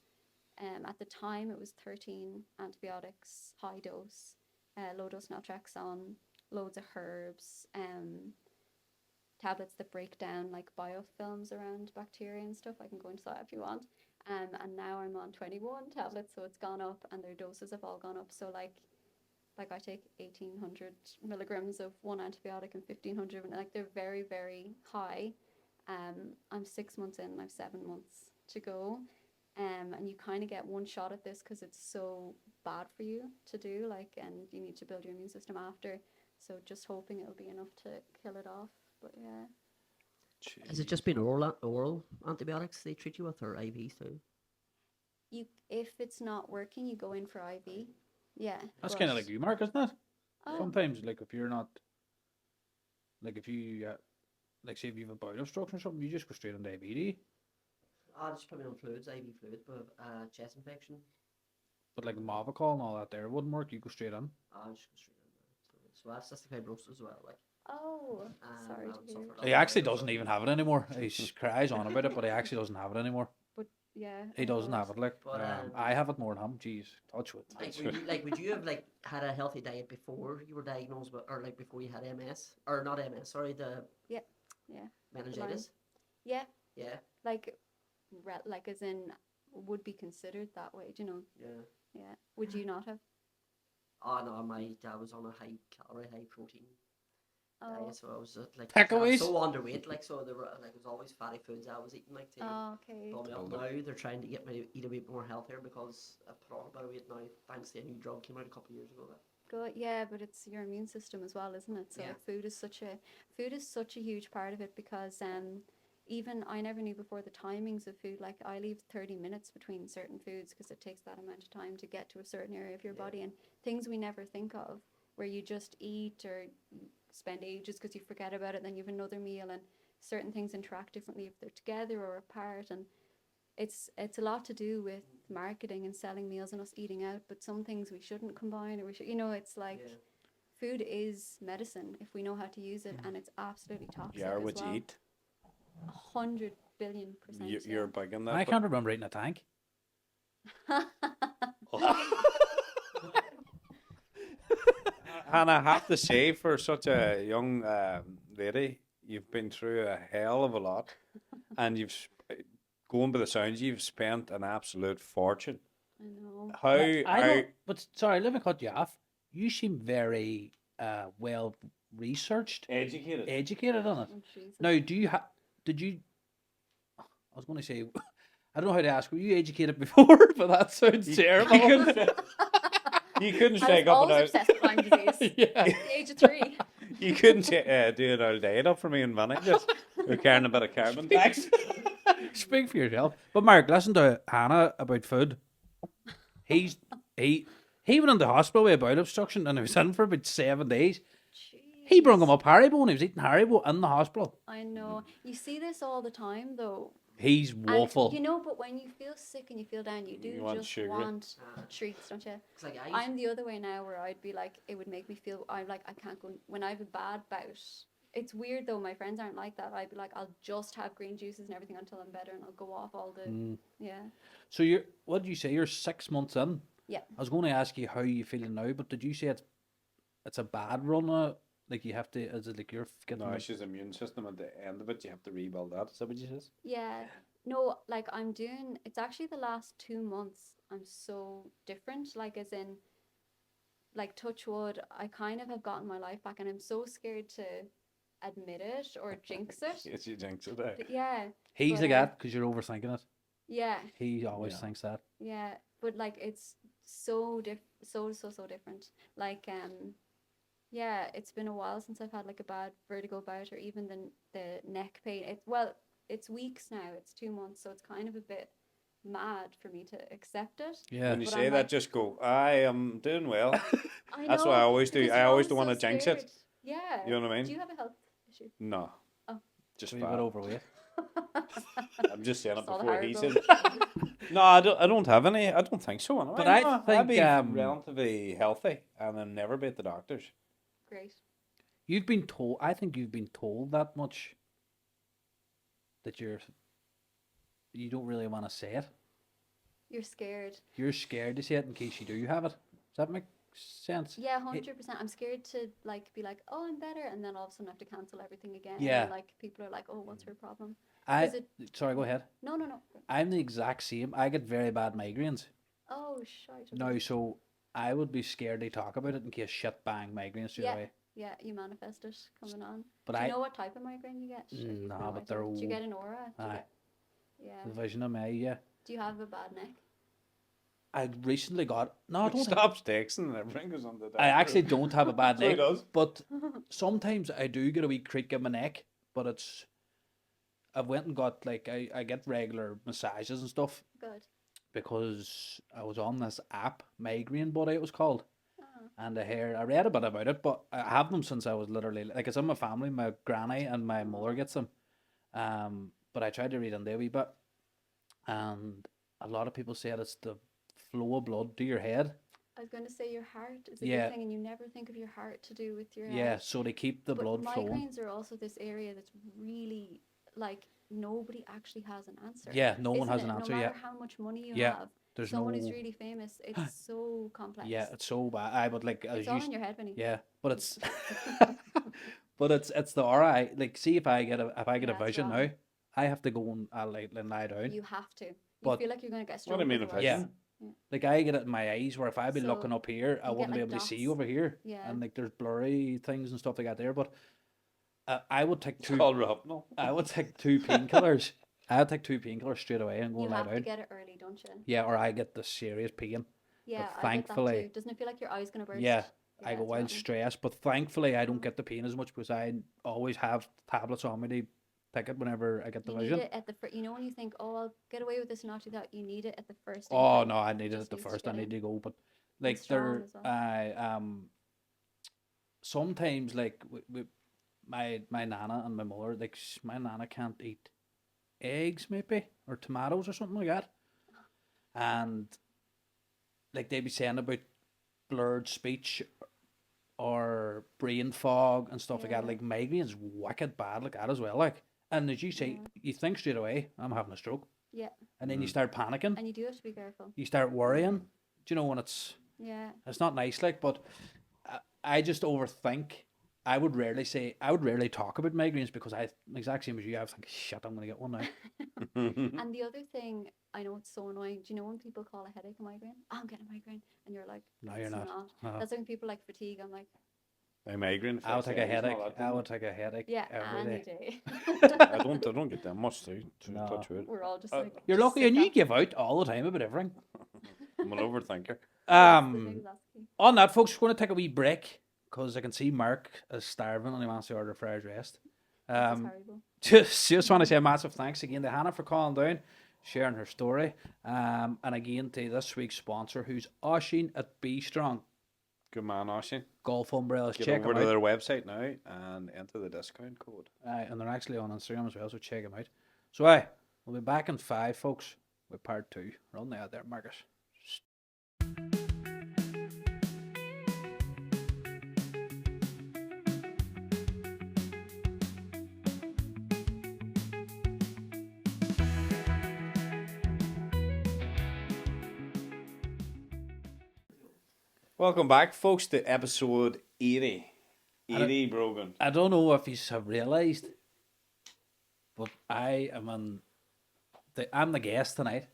S3: at the time it was 13 antibiotics, high dose, low dose naltrexone, loads of herbs, tablets that break down like biofilms around bacteria and stuff. I can go into that if you want. And now I'm on 21 tablets, so it's gone up, and their doses have all gone up. So like I take 1,800 milligrams of one antibiotic and 1,500, like they're very, very high. I'm 6 months in, and I've 7 months to go. And you kind of get one shot at this because it's so bad for you to do, like, and you need to build your immune system after. So just hoping it'll be enough to kill it off. But yeah.
S4: Has it just been oral antibiotics they treat you with, or IVs too?
S3: You, if it's not working, you go in for IV. Yeah.
S1: That's
S3: but-
S1: kind of like you, Mark, isn't it?
S3: Oh.
S1: Sometimes, like, if you're not, like, if you, like, say if you have a bowel obstruction or something, you just go straight on diabetes.
S4: I just put me on fluids, IV fluids, but chest infection.
S1: But like Movicol and all that there wouldn't work. You go straight in.
S4: I just go straight in there. So that's cystic fibrosis as well. Like,
S3: Oh, sorry
S4: I've
S3: to hear.
S4: suffered
S1: He actually doesn't even have it anymore. He cries on about it, but he actually doesn't have it anymore.
S3: But Yeah.
S1: He
S3: oh
S1: doesn't
S3: God.
S1: have it. Like,
S4: But,
S1: I have it more than him. Jeez, touch wood.
S4: would you have like had a healthy diet before you were diagnosed with, or like before you had MS, or not MS? Sorry, the
S3: Yeah. Yeah.
S4: meningitis.
S3: Yeah.
S4: Yeah,
S3: Like, like as in, would be considered that way. Do you know?
S4: yeah.
S3: Yeah. Would you not have?
S4: Oh no, my dad was on a high calorie, high protein
S3: Oh.
S4: diet, so I was like I was
S1: Takeaways?
S4: so underweight, like so there were like it was always fatty foods I was eating like to
S3: Oh, okay.
S4: build me up. Now they're trying to get me to eat a bit more healthier because I've put on a bit of weight now thanks to a new drug came out a couple of years ago.
S3: Good. Yeah, but it's your immune system as well, isn't it? So
S4: Yeah.
S3: food is such a huge part of it because even I never knew before the timings of food. Like I leave 30 minutes between certain foods because it takes that amount of time to get to a certain area of your body, and things we never think of where you just eat or you spend ages because you forget about it, then you have another meal, and certain things interact differently if they're together or apart, and it's a lot to do with marketing and selling meals and us eating out, but some things we shouldn't combine, or we should, it's like food is medicine if we know how to use it, and it's absolutely toxic
S2: Yeah,
S3: as
S2: what
S3: well.
S2: you eat.
S3: 100 billion%.
S2: You're big on that.
S1: I can't remember eating a tank.
S2: And I have to say, for such a young lady, you've been through a hell of a lot, and going by the sounds, you've spent an absolute fortune.
S3: I know.
S2: How
S1: I don't. But sorry, let me cut you off. You seem very well researched, educated on it.
S3: Oh, Jesus.
S1: Now, do you have? Did you? I was going to say, I don't know how to ask. Were you educated before? But that sounds terrible.
S2: You couldn't
S3: I
S2: shake
S3: was
S2: up
S3: always
S2: and
S3: obsessed with Lyme disease.
S1: Yeah.
S3: At the age of 3.
S2: You couldn't do an old diet up for me and Vinny. Just we're carrying a bit of carbon tax.
S1: Speak for yourself. But Mark, listen to Hannah about food. He went into hospital with a bowel obstruction and he was in for about 7 days. He brung him up Haribo and he was eating Haribo in the hospital.
S3: I know. You see this all the time, though.
S1: He's
S3: And
S1: woeful.
S3: but when you feel sick and you feel down, you do
S2: You want
S3: just
S2: sugar.
S3: want treats, don't you?
S4: It's like
S3: I'm the other way now, where I'd be like, it would make me feel, I'm like, I can't go, when I have a bad bout. It's weird though, my friends aren't like that. I'd be like, I'll just have green juices and everything until I'm better, and I'll go off all the, yeah.
S1: So what did you say? You're 6 months in.
S3: Yeah.
S1: I was going to ask you how you feeling now, but did you say it's a bad run? Like you have to, is it like you're getting?
S2: No, she's immune system at the end of it. You have to rebuild that. Is that what you says?
S3: Yeah. No, like it's actually the last 2 months I'm so different, like as in, like touch wood, I kind of have gotten my life back, and I'm so scared to admit it or jinx it.
S2: Yes, you jinx it. Eh?
S3: Yeah.
S1: He's
S3: but,
S1: like that because you're overthinking it.
S3: Yeah.
S1: He always thinks that.
S3: Yeah, but like it's so different. Like yeah, it's been a while since I've had like a bad vertigo bout or even the neck pain. It's weeks now. It's 2 months, so it's kind of a bit mad for me to accept it.
S1: Yeah.
S2: When you
S3: But
S2: say
S3: I'm
S2: that,
S3: like-
S2: just go. I am doing well.
S3: I
S2: That's
S3: know,
S2: what I always do.
S3: because
S2: I
S3: you're
S2: always
S3: all
S2: don't want to
S3: so
S2: jinx
S3: scared.
S2: it.
S3: Yeah.
S2: You know what I mean?
S3: Do you have a health issue?
S2: No.
S3: Oh.
S2: Just
S1: A wee bit
S2: fat.
S1: overweight.
S2: I'm just saying it
S3: Saw the
S2: before he
S3: Haribo.
S2: said it. No, I don't have any. I don't think so. Anyway.
S1: But I
S2: No,
S1: think,
S2: I'd be
S1: um,
S2: relatively healthy and I'll never be at the doctors.
S3: Great.
S1: You've been told. I think you've been told that much. That you don't really want to say it.
S3: You're scared.
S1: You're scared to say it in case you do have it. Does that make sense?
S3: Yeah, 100%. I'm scared to like be like, oh, I'm better, and then all of a sudden I have to cancel everything again.
S1: Yeah.
S3: And, like people are like, oh, what's her problem?
S1: I
S3: Is it?
S1: sorry. Go ahead.
S3: No.
S1: I'm the exact same. I get very bad migraines.
S3: Oh, shite. Okay.
S1: Now, so I would be scared to talk about it in case shit bang migraines straight
S3: Yeah.
S1: away.
S3: Yeah, you manifest it coming on.
S1: But
S3: Do you know what type of migraine you get?
S1: No,
S3: No,
S1: but
S3: I
S1: they're
S3: don't. Do you
S1: all-
S3: get an aura? Do you
S1: Aye.
S3: get- Yeah.
S1: The vision of me, yeah.
S3: Do you have a bad neck?
S1: I recently got no. I don't.
S2: Stop texting and everything goes on the doctor.
S1: I actually don't have a bad
S2: So he
S1: neck,
S2: does.
S1: but sometimes I do get a wee creak in my neck. But I've went and got like I get regular massages and stuff
S3: Good.
S1: because I was on this app, Migraine Buddy it was called,
S3: Oh.
S1: and I read a bit about it, but I have them since I was literally like it's in my family. My granny and my mother gets them, but I tried to read on there a wee bit, and a lot of people say it's the flow of blood to your head.
S3: I was going to say your heart is a
S1: Yeah.
S3: good thing, and you never think of your heart to do with your head.
S1: Yeah, so they keep the
S3: But
S1: blood flowing.
S3: migraines are also this area that's really like nobody actually has an answer.
S1: Yeah, no one
S3: Isn't
S1: has
S3: it?
S1: an answer
S3: No matter
S1: yet.
S3: how much money you
S1: Yeah,
S3: have,
S1: there's
S3: someone who's
S1: no.
S3: really famous, it's so complex.
S1: Yeah, it's so bad. I would like as
S3: It's
S1: you.
S3: all in your head, Vinny.
S1: Yeah, but it's. But it's the RI. Like, see if I get a
S3: Yeah, it's
S1: vision
S3: wrong.
S1: now, I have to go and lie down.
S3: You have to. You
S1: But-
S3: feel like you're going to get a
S2: What do
S3: stroke
S2: you mean a
S3: otherwise.
S1: Yeah.
S2: vision?
S1: Like I get it in my eyes where if I be
S3: So,
S1: looking up here, I
S3: you get,
S1: wouldn't be
S3: like,
S1: able to see
S3: dots.
S1: over here.
S3: Yeah.
S1: And like there's blurry things and stuff like that there. But I would take
S2: It's
S1: two.
S2: called Rohypnol.
S1: I would take two painkillers. I would take two painkillers straight away and go
S3: You
S1: and lie
S3: have to
S1: down.
S3: get it early, don't you?
S1: Yeah, or I get the serious pain.
S3: Yeah, I get that
S1: thankfully-
S3: too. Doesn't it feel like your eye's going to burst?
S1: Yeah, I
S3: Yeah,
S1: go
S3: it's
S1: wild
S3: rotten.
S1: stressed, but thankfully I don't
S3: Mm.
S1: get the pain as much because I always have tablets on me to take it whenever I get the
S3: You need
S1: vision.
S3: it at the first. You know when you think, oh, I'll get away with this and not do that. You need it at the first.
S1: Oh
S3: inkling.
S1: no, I needed it
S3: just
S1: the
S3: needs to
S1: first. I
S3: get
S1: need
S3: in.
S1: to go, but like
S3: strong
S1: there,
S3: as well.
S1: I sometimes like my nana and my mother, like my nana can't eat eggs maybe or tomatoes or something like that, and like they be saying about blurred speech or brain fog and stuff like that.
S3: Yeah.
S1: Like migraines wicked bad like that as well. Like, and as you say,
S3: Yeah.
S1: you think straight away, I'm having a stroke,
S3: Yeah,
S1: and then you
S2: Mm.
S1: start panicking.
S3: and you do have to be careful.
S1: You start worrying. Do you know when it's
S3: Yeah,
S1: not nice, like, but I just overthink. I would rarely talk about migraines because I, exact same as you, I was thinking, shit, I'm going to get one now.
S3: and the other thing, I know it's so annoying. Do you know when people call a headache a migraine? Oh, I'm getting a migraine, and you're like,
S1: No,
S3: "It's
S1: you're not. No.
S3: That's like when people like fatigue. I'm like,
S2: A migraine.
S1: I would take a
S2: affects the eyes and all
S1: headache.
S2: that,
S1: I
S2: don't
S1: would take a headache
S3: yeah,
S1: every
S3: any
S1: day.
S3: day.
S2: I don't get that much to
S1: No.
S2: touch wood.
S3: We're all just
S2: Uh,
S3: like,
S1: You're
S3: just
S1: lucky,
S3: sick
S1: and you
S3: of-
S1: give out all the time about everything.
S2: I'm an overthinker.
S3: That's the thing, that's the key.
S1: On that, folks, we're going to take a wee break because I can see Mark is starving and he wants to order fried rice.
S3: This is horrible.
S1: Just want to say a massive thanks again to Hannah for calling down, sharing her story, and again to this week's sponsor, who's Oshin at Be Strong
S2: Good man, Oshin.
S1: Golf Umbrellas.
S2: Get
S1: Check
S2: over
S1: them
S2: to
S1: out.
S2: their website now and enter the discount code.
S1: And they're actually on Instagram as well, so check them out. So, we'll be back in 5, folks, with part 2. Run out there, Marcus.
S2: Welcome back, folks, to episode 80.
S1: don't-
S2: 80, Brogan.
S1: I don't know if you have realised, but I am I'm the guest tonight.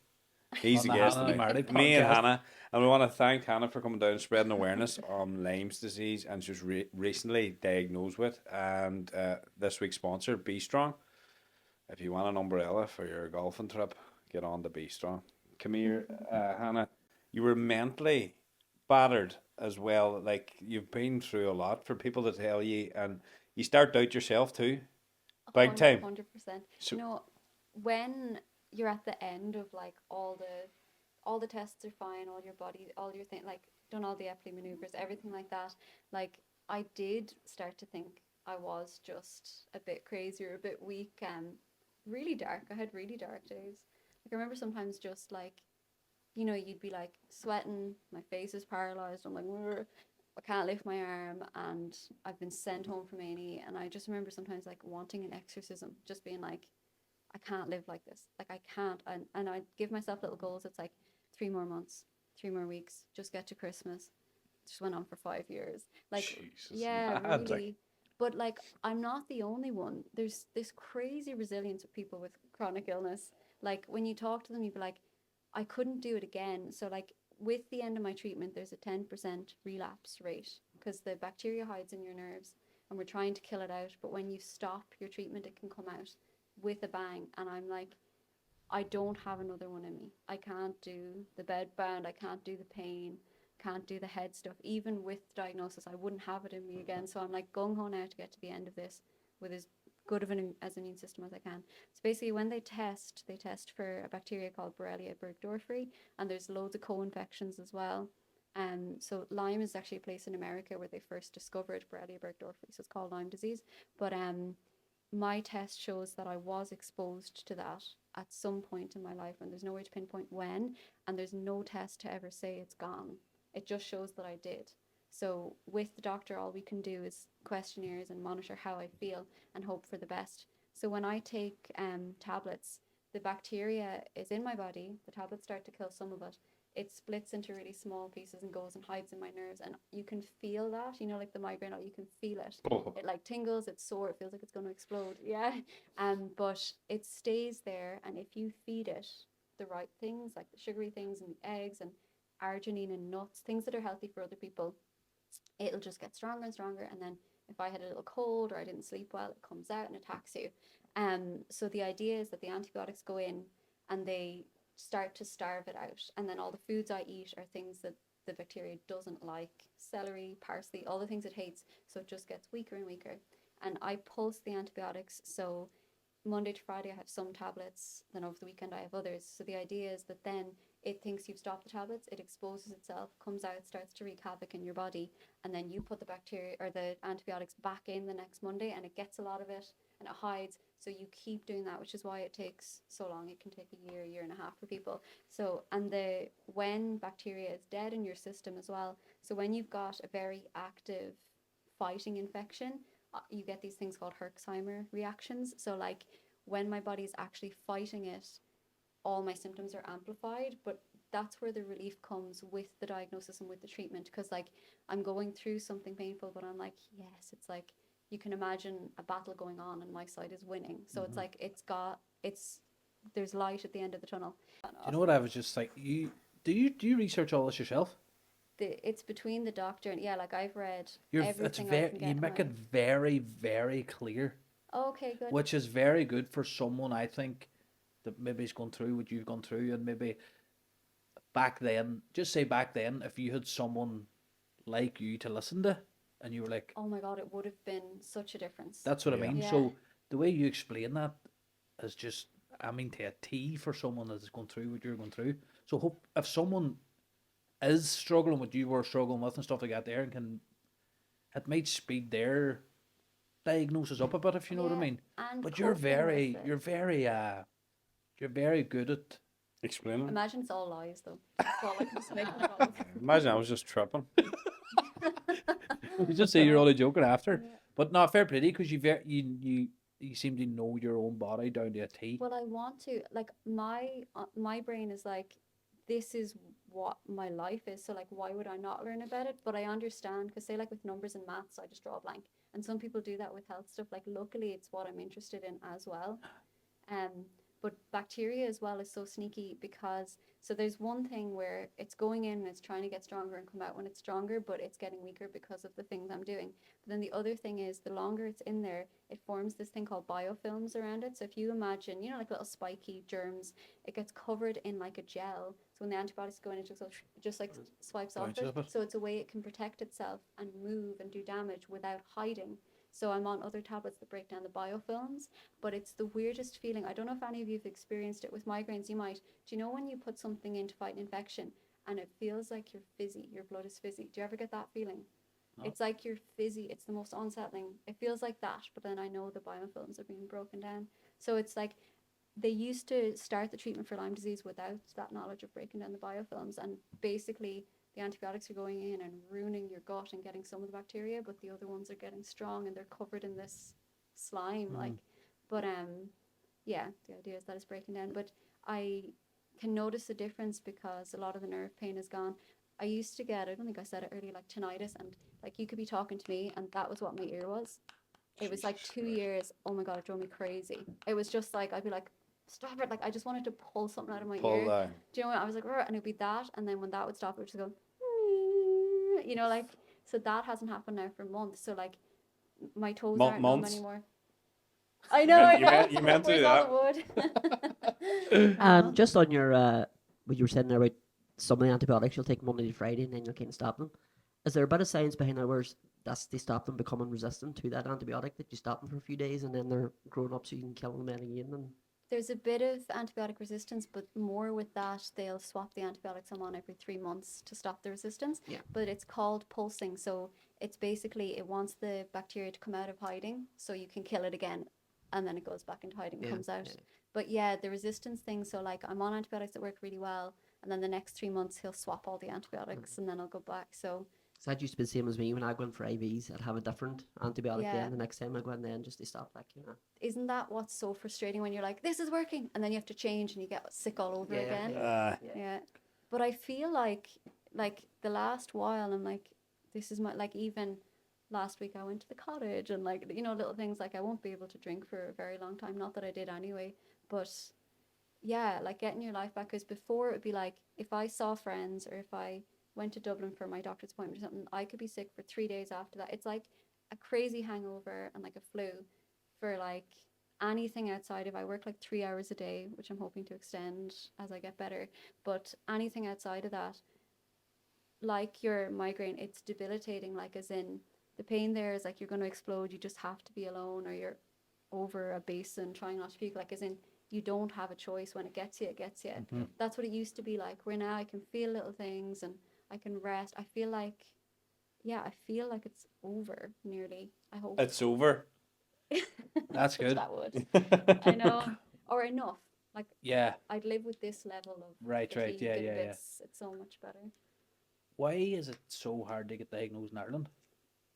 S2: He's
S1: On
S2: the
S1: the
S2: guest
S1: Hannah and
S2: tonight.
S1: Marty
S2: Me and
S1: podcast.
S2: Hannah. And we want to thank Hannah for coming down and spreading awareness on Lyme's disease and she's recently diagnosed with. And this week's sponsor, Be Strong. If you want an umbrella for your golfing trip, get on to Be Strong. Come here, Hannah. You were mentally battered as well. Like, you've been through a lot for people to tell you, and you start out yourself too. Big time.
S3: 100%.
S2: So-
S3: You know, when you're at the end of like all the tests are fine, all your body, all your thing, like done all the Epley maneuvers, everything like that. Like I did start to think I was just a bit crazy or a bit weak and really dark. I had really dark days. Like I remember sometimes just like, you know, you'd be like sweating, my face is paralyzed. I'm like, "Ugh." I can't lift my arm, and I've been sent home from A&E, and I just remember sometimes like wanting an exorcism, just being like, I can't live like this. Like I can't. And I give myself little goals. It's like 3 more months, 3 more weeks, just get to Christmas. Just went on for 5 years. Like,
S2: Jesus,
S3: yeah,
S2: mad, like.
S3: really. But like, I'm not the only one. There's this crazy resilience of people with chronic illness. Like when you talk to them, you'd be like, I couldn't do it again. So like with the end of my treatment, there's a 10% relapse rate because the bacteria hides in your nerves and we're trying to kill it out. But when you stop your treatment, it can come out with a bang. And I'm like, I don't have another one in me. I can't do the bed bound. I can't do the pain. Can't do the head stuff. Even with diagnosis, I wouldn't have it in me again. So I'm like gung-ho now to get to the end of this with as good of an immune system as I can. So basically when they test for a bacteria called Borrelia burgdorferi, and there's loads of co-infections as well. So Lyme is actually a place in America where they first discovered Borrelia burgdorferi, so it's called Lyme disease. But my test shows that I was exposed to that at some point in my life, and there's no way to pinpoint when, and there's no test to ever say it's gone. It just shows that I did. So with the doctor, all we can do is questionnaires and monitor how I feel and hope for the best. So when I take tablets, the bacteria is in my body. The tablets start to kill some of it. It splits into really small pieces and goes and hides in my nerves, and you can feel that. You know, like the migraine, you can feel it.
S2: Oh.
S3: It like tingles. It's sore. It feels like it's going to explode. Yeah. But it stays there, and if you feed it the right things, like the sugary things and the eggs and arginine and nuts, things that are healthy for other people, it'll just get stronger and stronger. And then if I had a little cold or I didn't sleep well, it comes out and attacks you. So the idea is that the antibiotics go in and they start to starve it out. And then all the foods I eat are things that the bacteria doesn't like: celery, parsley, all the things it hates. So it just gets weaker and weaker. And I pulse the antibiotics. So Monday to Friday, I have some tablets. Then over the weekend, I have others. So the idea is that then it thinks you've stopped the tablets, it exposes itself, comes out, starts to wreak havoc in your body, and then you put the bacteria or the antibiotics back in the next Monday, and it gets a lot of it and it hides. So you keep doing that, which is why it takes so long. It can take a year and a half for people. So, and when bacteria is dead in your system as well. So when you've got a very active fighting infection, you get these things called Herxheimer reactions. So like when my body's actually fighting it, all my symptoms are amplified, but that's where the relief comes with the diagnosis and with the treatment. Because like I'm going through something painful, but I'm like, yes, it's like you can imagine a battle going on and my side is winning. So it's like there's light at the end of the tunnel.
S1: Do you know what I was just like? Do you research all this yourself?
S3: It's between the doctor and like I've read
S1: It's
S3: everything I
S1: very
S3: can get.
S1: you make it very, very clear,
S3: Okay, good.
S1: which is very good for someone, I think, that maybe is going through what you've gone through, and maybe back then, just say back then, if you had someone like you to listen to, and you were like,
S3: Oh my God, it would have been such a difference.
S1: that's what I
S2: Yeah.
S1: mean.
S3: Yeah.
S1: So the way you explain that is just, I mean, to a T for someone that's going through what you're going through. So hope if someone is struggling what you were struggling with and stuff like that, there, and it might speed their diagnosis up a bit, if you know what I
S3: Yeah,
S1: mean.
S3: and
S1: But you're
S3: coping
S1: very,
S3: with it.
S1: you're very good at.
S2: Explaining.
S3: Imagine it's all lies though. It's all like just making it up.
S2: Imagine I was just tripping.
S1: You just say you're only joking after,
S3: Yeah.
S1: but not fair play because you seem to know your own body down to a T.
S3: Well, I want to like my brain is like, this is what my life is. So like, why would I not learn about it? But I understand because say like with numbers and maths, I just draw a blank, and some people do that with health stuff. Like luckily, it's what I'm interested in as well. But bacteria as well is so sneaky because so there's one thing where it's going in and it's trying to get stronger and come out when it's stronger, but it's getting weaker because of the things I'm doing. But then the other thing is the longer it's in there, it forms this thing called biofilms around it. So if you imagine, you know, like little spiky germs, it gets covered in like a gel. So when the antibiotics go in, it just like swipes off
S1: Bounces
S3: it.
S1: off it.
S3: So it's a way it can protect itself and move and do damage without hiding. So I'm on other tablets that break down the biofilms, but it's the weirdest feeling. I don't know if any of you have experienced it with migraines. You might. Do you know when you put something in to fight an infection and it feels like you're fizzy, your blood is fizzy? Do you ever get that feeling?
S1: No.
S3: It's like you're fizzy. It's the most unsettling. It feels like that, but then I know the biofilms are being broken down. So it's like they used to start the treatment for Lyme disease without that knowledge of breaking down the biofilms, and basically the antibiotics are going in and ruining your gut and getting some of the bacteria, but the other ones are getting strong and they're covered in this slime. But yeah, the idea is that it's breaking down. But I can notice a difference because a lot of the nerve pain is gone. I used to get, I don't think I said it earlier, like tinnitus, and like you could be talking to me and that was what my ear was. It was like 2 years. Oh my God, it drove me crazy. It was just like, I'd be like, stop it. Like, I just wanted to pull something out of my
S2: Pull
S3: ear.
S2: down.
S3: Do you know what? I was like, "Rrr," and it'd be that. And then when that would stop, it would just go, you know, like, so that hasn't happened now for months. So, like, my toes aren't numb
S2: Months?
S3: anymore. I know, I know.
S2: You meant to do
S3: Where's
S2: that.
S3: all the wood?
S4: Just on your what you were saying there about some of the antibiotics you'll take Monday to Friday and then you'll kind of stop them. Is there a bit of science behind that where they stop them becoming resistant to that antibiotic, that you stop them for a few days and then they're growing up so you can kill them then again? And
S3: There's a bit of antibiotic resistance, but more with that, they'll swap the antibiotics I'm on every 3 months to stop the resistance.
S4: Yeah.
S3: But it's called pulsing. So it's basically, it wants the bacteria to come out of hiding so you can kill it again. And then it goes back into hiding,
S4: Yeah,
S3: comes out.
S4: yeah.
S3: But yeah, the resistance thing. So like I'm on antibiotics that work really well. And then the next 3 months, he'll swap all the antibiotics and then I'll go back. So
S4: So that used to be the same as me when I went for IVs. I'd have a different antibiotic
S3: Yeah.
S4: then the next time I go in then just to stop that, you know.
S3: Isn't that what's so frustrating when you're like, this is working, and then you have to change and you get sick all over again? Yeah. But I feel like the last while I'm like, this is my, like, even last week I went to the cottage and, like, you know, little things like I won't be able to drink for a very long time. Not that I did anyway, but yeah, like getting your life back. Because before it would be like, if I saw friends or if I went to Dublin for my doctor's appointment or something, I could be sick for 3 days after that. It's like a crazy hangover and like a flu for like anything outside. If I work like 3 hours a day, which I'm hoping to extend as I get better, but anything outside of that, like your migraine, it's debilitating. Like, as in, the pain there is like you're going to explode. You just have to be alone, or you're over a basin trying not to puke. Like, as in, you don't have a choice. When it gets you, it gets you. That's what it used to be like. Where now I can feel little things and I can rest. I feel like, yeah, I feel like it's over nearly. I hope.
S2: It's over.
S1: That's good.
S3: That would. I know. Or enough. Like,
S1: Yeah.
S3: I'd live with this level of
S1: Right.
S3: fatigue,
S1: Yeah.
S3: and
S1: Yeah. Yeah.
S3: it's so much better.
S1: Why is it so hard to get diagnosed in Ireland?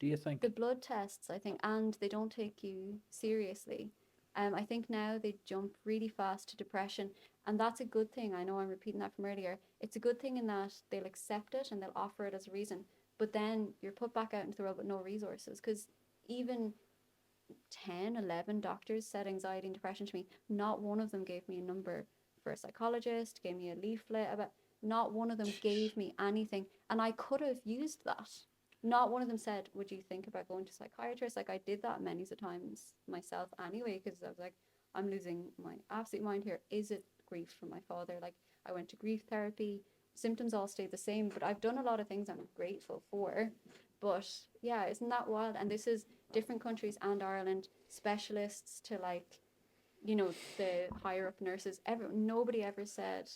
S1: Do you think?
S3: The blood tests, I think, and they don't take you seriously. I think now they jump really fast to depression, and that's a good thing. I know I'm repeating that from earlier. It's a good thing in that they'll accept it and they'll offer it as a reason, but then you're put back out into the world with no resources. Because even 10, 11 doctors said anxiety and depression to me. Not one of them gave me a number for a psychologist, gave me a leaflet about. Not one of them gave me anything, and I could have used that. Not one of them said, would you think about going to a psychiatrist? Like, I did that many times myself anyway, because I was like, I'm losing my absolute mind here. Is it grief from my father? Like, I went to grief therapy. Symptoms all stayed the same, but I've done a lot of things I'm grateful for. But yeah, isn't that wild? And this is different countries and Ireland, specialists to, like, you know, the higher up nurses. Nobody ever said,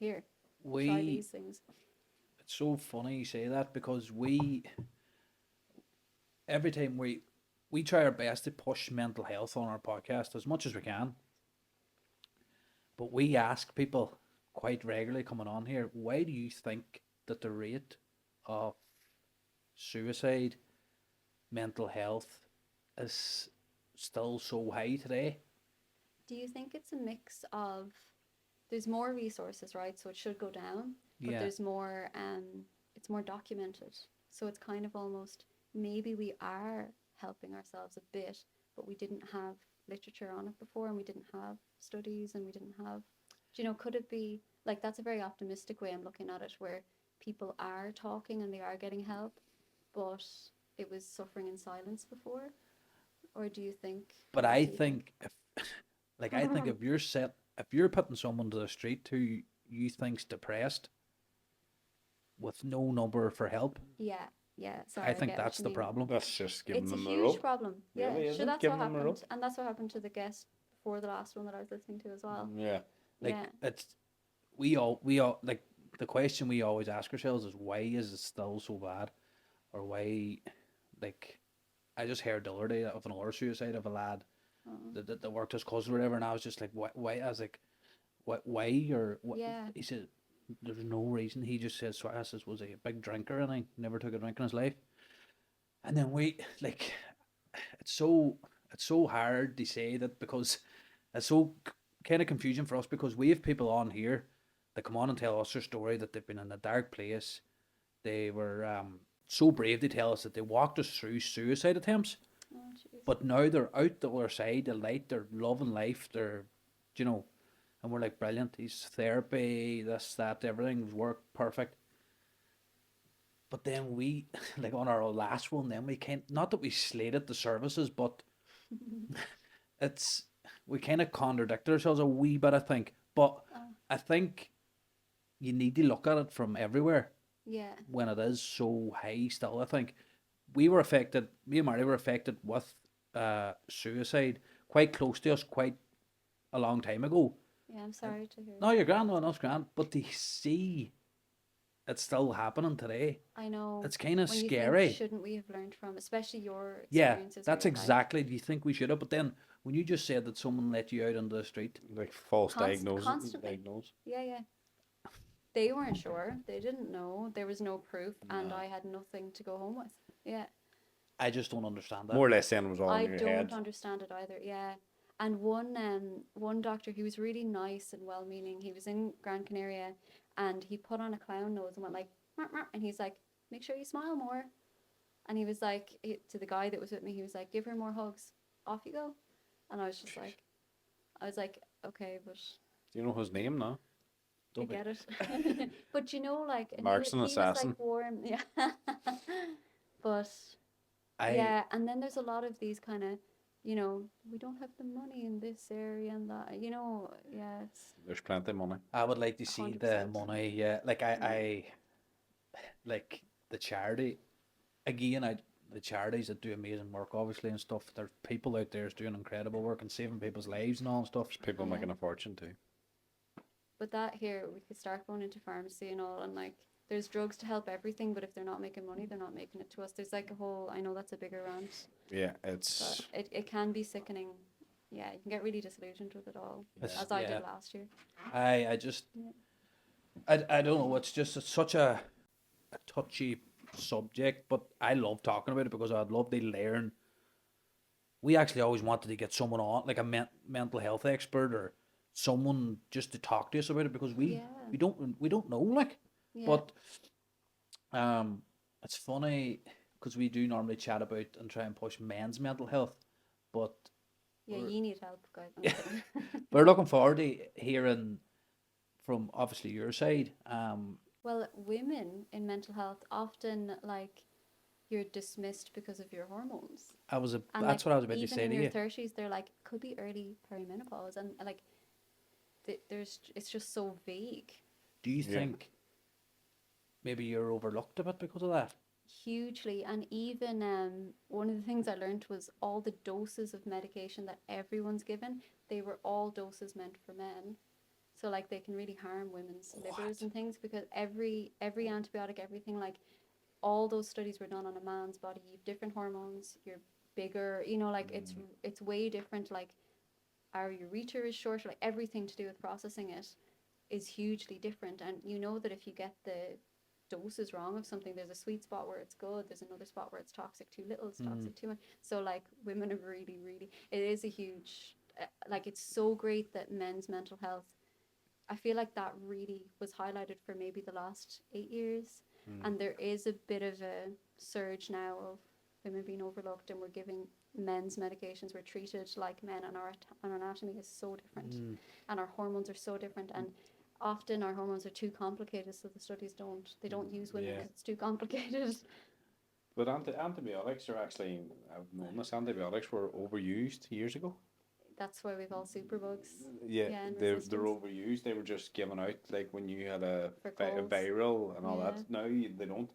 S3: here, try these things.
S1: It's so funny you say that, because every time we try our best to push mental health on our podcast as much as we can, but we ask people quite regularly coming on here, why do you think that the rate of suicide, mental health is still so high today?
S3: Do you think it's a mix of, there's more resources, right? So it should go down, but
S1: Yeah.
S3: there's more, it's more documented. So it's kind of almost, maybe we are helping ourselves a bit, but we didn't have literature on it before, and we didn't have studies, and we didn't have, do you know, could it be, like, that's a very optimistic way I'm looking at it, where people are talking and they are getting help, but it was suffering in silence before? Or do you think?
S1: But
S3: what
S1: I
S3: do you
S1: think if if you're putting someone to the street who you think's depressed with no number for help,
S3: Yeah, sorry,
S1: I think
S3: get what
S1: that's
S3: you
S1: the
S3: mean.
S1: problem.
S2: That's just giving
S3: It's a
S2: them a
S3: huge
S2: rope.
S3: problem. Yeah,
S2: Really,
S3: sure,
S2: isn't it?
S3: that's
S2: Giving
S3: what
S2: them a
S3: happened,
S2: rope.
S3: and that's what happened to the guest before the last one that I was listening to as well.
S2: Yeah.
S1: Like,
S3: Yeah,
S1: it's we all like, the question we always ask ourselves is, why is it still so bad, or why? Like, I just heard the other day of another suicide of a lad that worked his cousin or whatever, and I was just like, why? I was like, why, or what?
S3: yeah,
S1: He said there's no reason. He just said Suarez was a big drinker and he never took a drink in his life. And then like, it's so hard to say that, because it's so kind of confusing for us, because we have people on here that come on and tell us their story, that they've been in a dark place. They were so brave to tell us that they walked us through suicide attempts,
S3: oh jeez.
S1: but now they're out the other side, the light, they're loving life, they're, you know, and we're like, brilliant, he's therapy, this, that, everything's worked perfect. But then we, like on our last one, then we can't, not that we slated the services, but it's, we kind of contradict ourselves a wee bit, I think. But I think you need to look at it from everywhere
S3: Yeah,
S1: when it is so high still. I think we were affected, me and Mary were affected with suicide quite close to us quite a long time ago.
S3: yeah, I'm sorry to hear.
S1: No, you're grand, no, that's grand. But to see it's still happening today,
S3: I know.
S1: it's kind of
S3: When you
S1: scary.
S3: think, shouldn't we have learned from, especially your
S1: Yeah,
S3: experiences?
S1: that's
S3: where you're like,
S1: exactly. Do you think we should have? But then when you just said that someone let you out onto the street,
S2: Like false
S3: constantly.
S2: diagnose.
S3: Yeah, yeah. they weren't sure. They didn't know. There was no proof, and
S2: No.
S3: I had nothing to go home with. Yeah.
S1: I just don't understand that.
S2: More or less saying it was all
S3: I
S2: in your
S3: don't
S2: head.
S3: understand it either. Yeah. And one doctor, he was really nice and well-meaning. He was in Gran Canaria, and he put on a clown nose and went like, "Meow, meow," and he's like, "Make sure you smile more." And he was like, to the guy that was with me, he was like, "Give her more hugs. Off you go." And I was just like, okay, but
S2: Do you know his name now?
S3: I
S1: Don't be-
S3: get it. But you know, like, and
S2: Marksman
S3: he was
S2: assassin.
S3: like warm, yeah. But
S1: I
S3: yeah, and then there's a lot of these kind of, we don't have the money in this area and that, yeah, it's
S2: There's plenty of money.
S1: I would like to see the
S3: 100%.
S1: money. Yeah, like I like the charity. Again, the charities that do amazing work, obviously, and stuff. There's people out there doing incredible work and saving people's lives and all and stuff.
S2: People
S3: Yeah.
S2: making a fortune too.
S3: But that here, we could start going into pharmacy and all, and like, there's drugs to help everything, but if they're not making money, they're not making it to us. There's like a whole, I know that's a bigger rant,
S2: Yeah,
S3: but
S2: it's
S3: it can be sickening. Yeah, you can get really disillusioned with it all,
S1: It's-
S3: as I
S1: yeah.
S3: did last year.
S1: I just
S3: Yeah.
S1: I don't know. It's just such a touchy subject, but I love talking about it because I'd love to learn. We actually always wanted to get someone on, like a mental health expert or someone just to talk to us about it because
S3: Yeah.
S1: we don't know, like.
S3: Yeah.
S1: But it's funny because we do normally chat about and try and push men's mental health, but
S3: Yeah,
S1: we're-
S3: you need help, guys. I'm kidding.
S1: we're looking forward to hearing from obviously your side.
S3: Well, women in mental health often, like, you're dismissed because of your hormones.
S1: And
S3: And
S1: that's
S3: like,
S1: what I was about to
S3: even
S1: say
S3: in
S1: to
S3: your
S1: you.
S3: 30s, they're like, could be early perimenopause, and like, it's just so vague.
S1: Do you
S2: Yeah.
S1: think maybe you're overlooked a bit because of that?
S3: Hugely. And even one of the things I learned was all the doses of medication that everyone's given, they were all doses meant for men. So like, they can really harm women's livers and things, because every antibiotic, everything, like, all those studies were done on a man's body. You've different hormones, you're bigger, like, it's way different. Like, our ureter is shorter, like, everything to do with processing it is hugely different. And you know that if you get the doses wrong of something, there's a sweet spot where it's good, there's another spot where it's toxic too little, it's toxic too much. So like, women are really, really, it is a huge, like, it's so great that men's mental health, I feel like that really was highlighted for maybe the last 8 years. And there is a bit of a surge now of women being overlooked, and we're giving men's medications, we're treated like men, and our anatomy is so different, and our hormones are so different, and often our hormones are too complicated, so the studies don't use women
S2: Yeah.
S3: because it's too complicated.
S2: But antibiotics are actually, I've known this, antibiotics were overused years ago.
S3: That's why we've all superbugs.
S2: Yeah,
S3: Yeah, and
S2: they're
S3: resistance.
S2: overused. They were just given out like when you had a
S3: For colds.
S2: viral and all
S3: Yeah.
S2: that. Now they don't.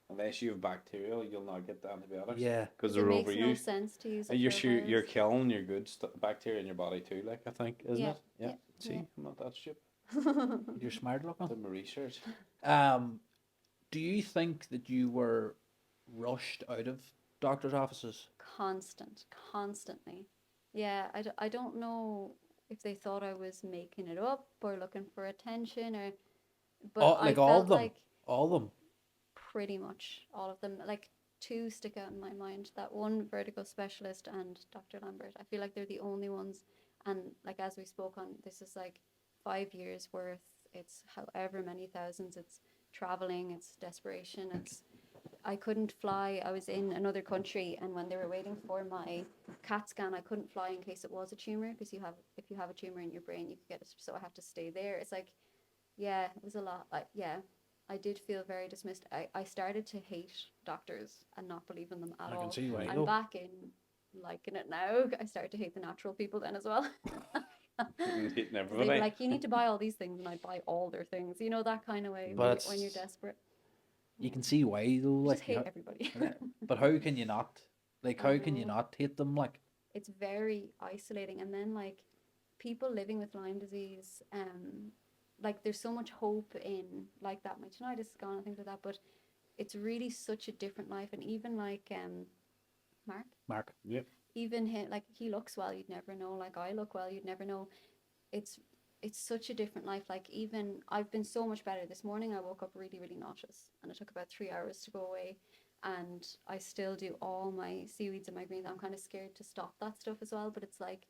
S2: Unless you have bacterial, you'll not get the antibiotics.
S1: Yeah.
S2: because
S3: It
S2: they're
S3: makes no
S2: overused.
S3: sense to use it
S2: And you're
S3: for a
S2: sure you're
S3: virus.
S2: killing your good bacteria in your body too. Like I think, isn't
S3: Yeah,
S2: it? Yeah.
S3: yeah,
S2: See,
S3: yeah.
S2: I'm not that stupid.
S1: You're smart looking.
S2: Did my research.
S1: Do you think that you were rushed out of doctors' offices?
S3: Constantly. Yeah, I don't know if they thought I was making it up or looking for attention, or, but
S1: All,
S3: I
S1: like
S3: felt
S1: all of them.
S3: like
S1: All of them.
S3: pretty much all of them. Like, two stick out in my mind. That one vertigo specialist and Dr. Lambert. I feel like they're the only ones. And like, as we spoke on, this is like 5 years worth. It's however many thousands. It's traveling. It's desperation. I couldn't fly. I was in another country, and when they were waiting for my CAT scan, I couldn't fly in case it was a tumor, because if you have a tumor in your brain, you could get it. So I had to stay there. It's like, yeah, it was a lot. I did feel very dismissed. I started to hate doctors and not believe in them at
S1: I
S3: all.
S1: can see why.
S3: I'm back in liking it now. I started to hate the natural people then as well.
S2: Hitting
S3: They were
S2: everybody.
S3: like, you need to buy all these things, and I'd buy all their things. You know, that kind of way,
S1: But
S3: when you're desperate.
S1: You can see why though.
S3: You
S1: Like,
S3: just hate everybody.
S1: but how can you not? Like, how can you
S3: know.
S1: not hate them? Like,
S3: It's very isolating. And then, like, people living with Lyme disease, like, there's so much hope in, like, that my tinnitus is gone and things like that, but it's really such a different life. And even like Mark,
S2: Yep.
S3: even him, like, he looks well, you'd never know. Like, I look well, you'd never know. It's it's such a different life. Like, even I've been so much better. This morning I woke up really, really nauseous, and it took about 3 hours to go away. And I still do all my seaweeds and my greens. I'm kind of scared to stop that stuff as well, but it's like,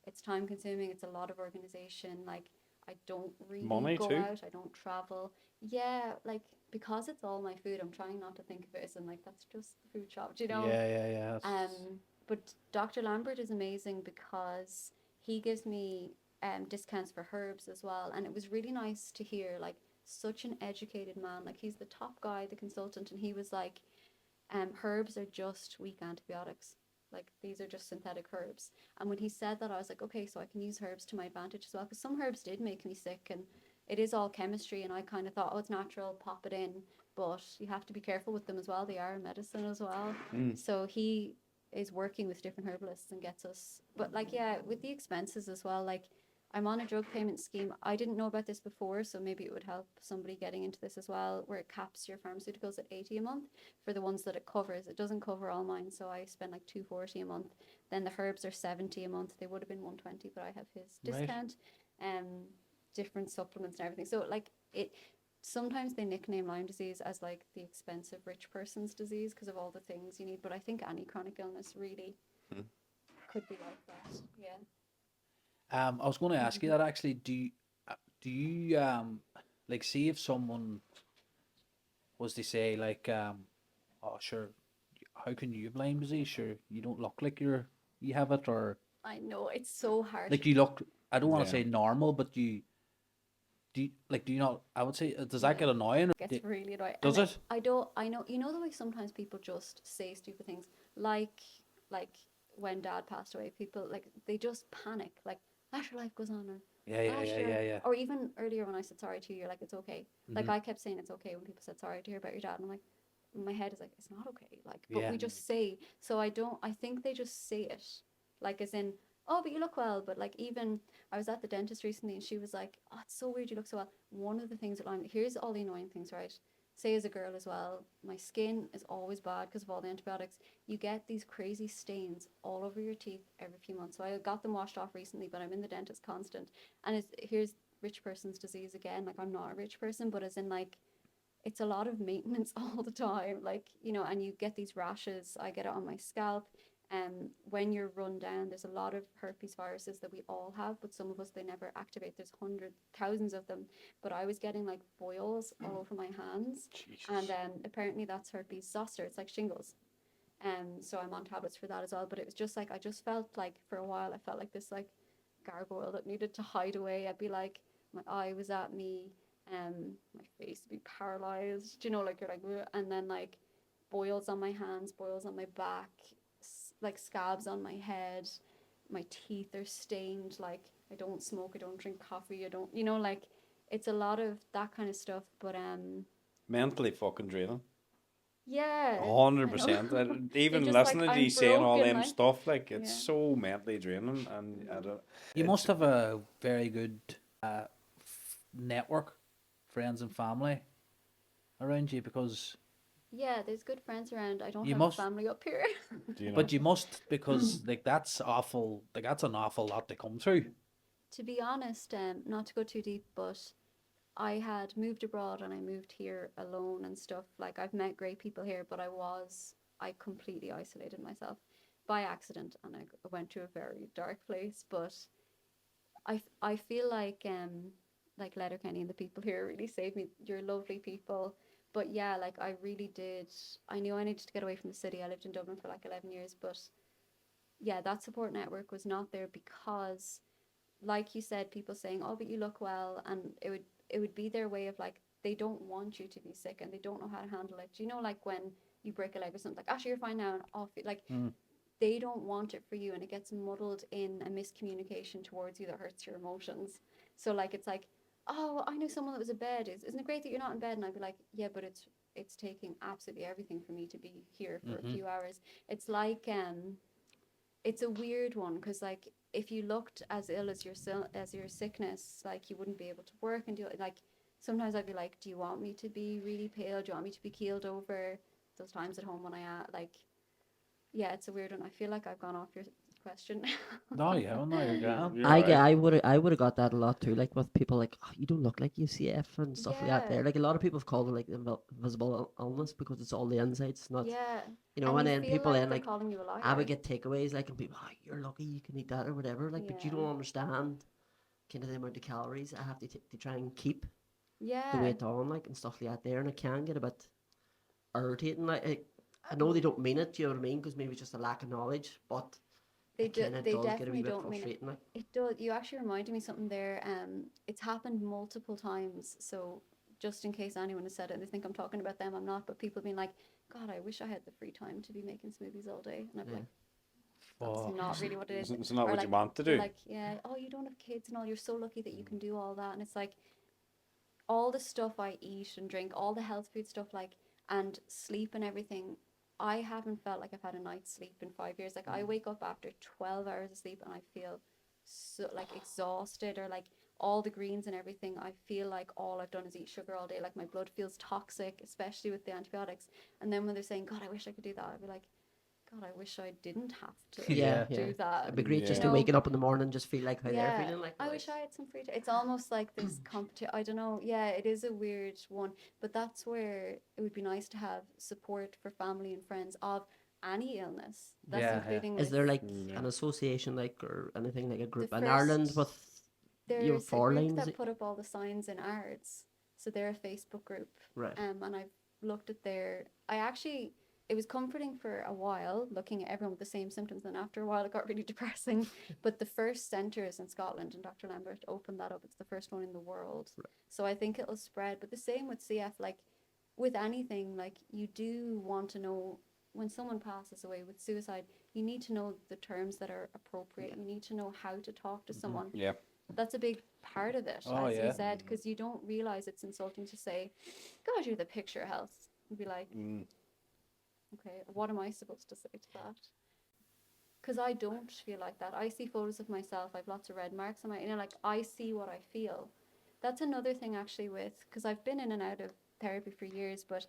S3: it's time consuming. It's a lot of organization. Like, I don't really
S2: Money
S3: go
S2: too.
S3: out. I don't travel. Yeah, like, because it's all my food, I'm trying not to think of it as in like, that's just the food shop, do you know?
S1: Yeah.
S3: But Dr. Lambert is amazing because he gives me discounts for herbs as well. And it was really nice to hear, like, such an educated man. Like, he's the top guy, the consultant, and he was like, herbs are just weak antibiotics. Like, these are just synthetic herbs. And when he said that, I was like, okay, so I can use herbs to my advantage as well. Because some herbs did make me sick, and it is all chemistry. And I kind of thought, oh, it's natural, pop it in. But you have to be careful with them as well. They are medicine as well. So he is working with different herbalists and gets us. But like, yeah, with the expenses as well, like, I'm on a drug payment scheme. I didn't know about this before, so maybe it would help somebody getting into this as well, where it caps your pharmaceuticals at 80 a month for the ones that it covers. It doesn't cover all mine, so I spend like 240 a month. Then the herbs are 70 a month. They would have been 120, but I have his
S1: Right.
S3: discount. Different supplements and everything. So like, it sometimes they nickname Lyme disease as like the expensive rich person's disease because of all the things you need, but I think any chronic illness really could be like that. Yeah.
S1: I was going to ask you that actually. Do you like, see if someone was to say like, oh sure, how can you have Lyme disease? Sure, you don't look like you have it, or
S3: I know, it's so hard.
S1: like you look. I don't want
S2: Yeah.
S1: to say normal, but do you not? I would say, does that get annoying?
S3: It gets really annoying.
S1: Does
S3: And
S1: it?
S3: I don't. I know. You know the way sometimes people just say stupid things, like when Dad passed away. People like they just panic. Like, after life goes on, or
S1: Yeah.
S3: or even earlier when I said sorry to you, you're like, it's okay. Like, I kept saying it's okay when people said sorry to hear about your dad, and I'm like, my head is like, it's not okay. Like, but
S1: Yeah.
S3: we just say. So I don't. I think they just say it, like, as in, oh, but you look well. But like, even I was at the dentist recently, and she was like, oh, it's so weird you look so well. One of the things that here's all the annoying things, right? Say, as a girl as well, my skin is always bad because of all the antibiotics. You get these crazy stains all over your teeth every few months. So I got them washed off recently, but I'm in the dentist constant. And here's rich person's disease again. Like, I'm not a rich person, but as in, like, it's a lot of maintenance all the time. Like, you know, and you get these rashes. I get it on my scalp. When you're run down, there's a lot of herpes viruses that we all have, but some of us, they never activate. There's hundreds, thousands of them. But I was getting like boils all over my hands.
S1: Jesus.
S3: And apparently that's herpes zoster. It's like shingles. So I'm on tablets for that as well. But it was just like, I just felt like for a while, I felt like this like gargoyle that needed to hide away. I'd be like, my eye was at me, my face would be paralyzed, you know, like you're like, "Ugh," and then like boils on my hands, boils on my back, like scabs on my head, my teeth are stained. Like, I don't smoke, I don't drink coffee, I don't, you know, like, it's a lot of that kind of stuff. But
S2: Mentally fucking draining.
S3: yeah,
S2: 100%.
S3: I know.
S2: Even
S3: You're just
S2: listening
S3: like,
S2: to you
S3: I'm
S2: saying all
S3: broken,
S2: them
S3: like,
S2: stuff, like, it's
S3: yeah.
S2: so mentally draining. And I don't.
S1: You
S2: it's-
S1: must have a very good network, friends and family around you, because
S3: Yeah, there's good friends around. I don't
S1: you
S3: have
S1: must,
S3: family up here.
S2: Do you know?
S1: but you must, because like that's awful. Like, that's an awful lot to come through.
S3: To be honest, not to go too deep, but I had moved abroad and I moved here alone and stuff. Like, I've met great people here, but I completely isolated myself by accident, and I went to a very dark place. But I feel like Letterkenny and the people here really saved me. You're lovely people. But yeah, like, I really did. I knew I needed to get away from the city. I lived in Dublin for like 11 years, but yeah, that support network was not there because, like you said, people saying, "Oh, but you look well," and it would be their way of like, they don't want you to be sick and they don't know how to handle it. You know, like when you break a leg or something, like, "Actually, you're fine now," and off. Like, they don't want it for you, and it gets muddled in a miscommunication towards you that hurts your emotions. So like, it's like, "Oh, I knew someone that was in bed. Isn't it great that you're not in bed?" And I'd be like, "Yeah, but it's taking absolutely everything for me to be here for a few hours." It's like it's a weird one because, like, if you looked as ill as your sickness, like, you wouldn't be able to work and do it. Like, sometimes I'd be like, do you want me to be really pale? Do you want me to be keeled over? Those times at home when like, yeah, it's a weird one. I feel like I've gone off your question.
S1: No, yeah, well, no, you're grand.
S2: You're
S4: I
S2: right.
S4: get, I would have got that a lot too, like with people like, oh, you don't look like UCF and stuff like that.
S3: Yeah.
S4: There, like a lot of people have called it like invisible illness because it's all the insides, not
S3: Yeah.
S4: and
S3: you
S4: then
S3: feel
S4: people
S3: like
S4: then
S3: they're
S4: like
S3: calling you a liar.
S4: I would get takeaways like and people, oh, you're lucky you can eat that or whatever, like, but you
S3: Yeah.
S4: don't understand kind of the amount of calories I have to try and keep the
S3: Yeah.
S4: weight on, like, and stuff like that there, and it can get a bit irritating. Like, I know they don't mean it, you know what I mean, because maybe it's just a lack of knowledge, but
S3: They
S4: it
S3: do.
S4: kind of
S3: They
S4: does get a
S3: definitely
S4: wee bit
S3: don't mean it.
S4: frustrating. Like,
S3: It does. You actually reminded me something there. It's happened multiple times. So just in case anyone has said it and they think I'm talking about them, I'm not. But people being like, God, I wish I had the free time to be making smoothies all day. And I'm
S4: yeah.
S3: like, that's
S1: Fuck.
S3: not really what it is.
S2: It's not
S3: Or
S2: what
S3: like,
S2: you want to
S3: they're
S2: do.
S3: like, yeah, oh, you don't have kids and all. You're so lucky that you can do all that. And it's like, all the stuff I eat and drink, all the health food stuff, like, and sleep and everything, I haven't felt like I've had a night's sleep in 5 years. Like, I wake up after 12 hours of sleep and I feel so, like, exhausted, or like all the greens and everything. I feel like all I've done is eat sugar all day. Like, my blood feels toxic, especially with the antibiotics. And then when they're saying, God, I wish I could do that, I'd be like, God, I wish I didn't have to
S4: Yeah,
S3: do that.
S4: It'd be great just
S2: Yeah.
S4: to
S3: No.
S4: waking up in the morning and just feel like how they're
S3: Yeah,
S4: feeling. Like,
S3: I wish I had some free time. It's almost like this competition. I don't know. Yeah, it is a weird one, but that's where it would be nice to have support for family and friends of any illness. That's
S1: Yeah, yeah.
S3: including
S4: Is
S3: with
S4: there like
S2: Yeah.
S4: an association, like, or anything like a group in
S3: first-
S4: Ireland with your
S3: there's a
S4: four
S3: group
S4: lines?
S3: that put up all the signs in ours. So they're a Facebook group.
S4: Right.
S3: And I've looked at it was comforting for a while looking at everyone with the same symptoms, and after a while it got really depressing. But the first centre is in Scotland, and Dr. Lambert opened that up. It's the first one in the world.
S4: Right.
S3: So I think it'll spread. But the same with CF, like with anything, like you do want to know when someone passes away with suicide, you need to know the terms that are appropriate. You need to know how to talk to someone.
S2: Yeah.
S3: That's a big part of it,
S1: Oh,
S3: as
S1: yeah.
S3: you said, because you don't realize it's insulting to say, God, you're the picture of health. And be like, okay, what am I supposed to say to that? Because I don't feel like that. I see photos of myself. I have lots of red marks on my, like, I see what I feel. That's another thing actually because I've been in and out of therapy for years, but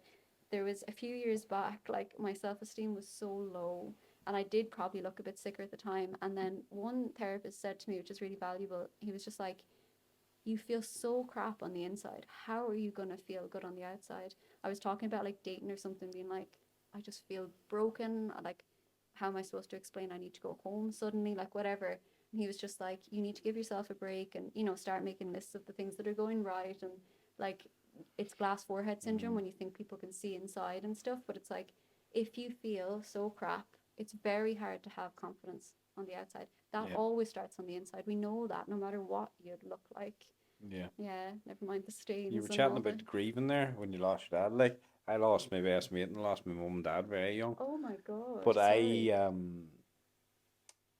S3: there was a few years back, like my self-esteem was so low, and I did probably look a bit sicker at the time. And then one therapist said to me, which is really valuable, he was just like, you feel so crap on the inside. How are you going to feel good on the outside? I was talking about like dating or something, being like, I just feel broken. Like, how am I supposed to explain I need to go home suddenly? Like, whatever. And he was just like, you need to give yourself a break and, start making lists of the things that are going right. And like, it's glass forehead syndrome when you think people can see inside and stuff. But it's like, if you feel so crap, it's very hard to have confidence on the outside. That
S2: Yeah.
S3: always starts on the inside. We know that no matter what you'd look like.
S2: Yeah.
S3: Yeah, never mind the stains.
S2: You were
S3: and
S2: chatting
S3: all
S2: about
S3: the-
S2: grieving there when you lost your dad. Like, I lost my best mate and lost my mum and dad very young.
S3: Oh my god.
S2: But
S3: sorry.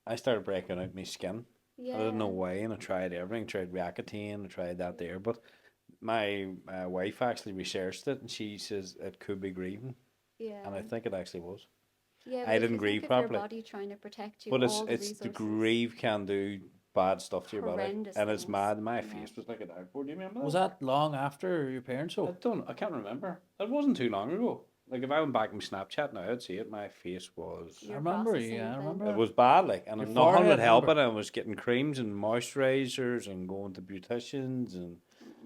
S2: I started breaking out my skin.
S3: Yeah.
S2: I didn't know why, and I tried everything. Tried Accutane, I tried that there. But my wife actually researched it, and she says it could be grieving,
S3: Yeah.
S2: and I think it actually was.
S3: Yeah, but
S2: I
S3: if
S2: didn't
S3: you
S2: grieve
S3: think of
S2: properly.
S3: your body trying to protect you,
S2: But
S3: all the
S2: it's the
S3: resources.
S2: grief can do bad stuff to your body,
S3: Horrendous
S2: and it's
S3: things.
S2: mad. My
S3: Yeah.
S2: face was like a dartboard. Do you remember
S1: Was that long after your parents?
S2: I can't remember. It wasn't too long ago. Like if I went back in my Snapchat now, I'd see it. My face was.
S3: You're
S1: I remember,
S3: processing
S1: yeah, I
S3: things.
S1: remember.
S2: It was bad, like, and
S1: Your
S2: nothing
S1: forehead,
S2: would help it.
S1: remember?
S2: I was getting creams and moisturizers and going to beauticians, and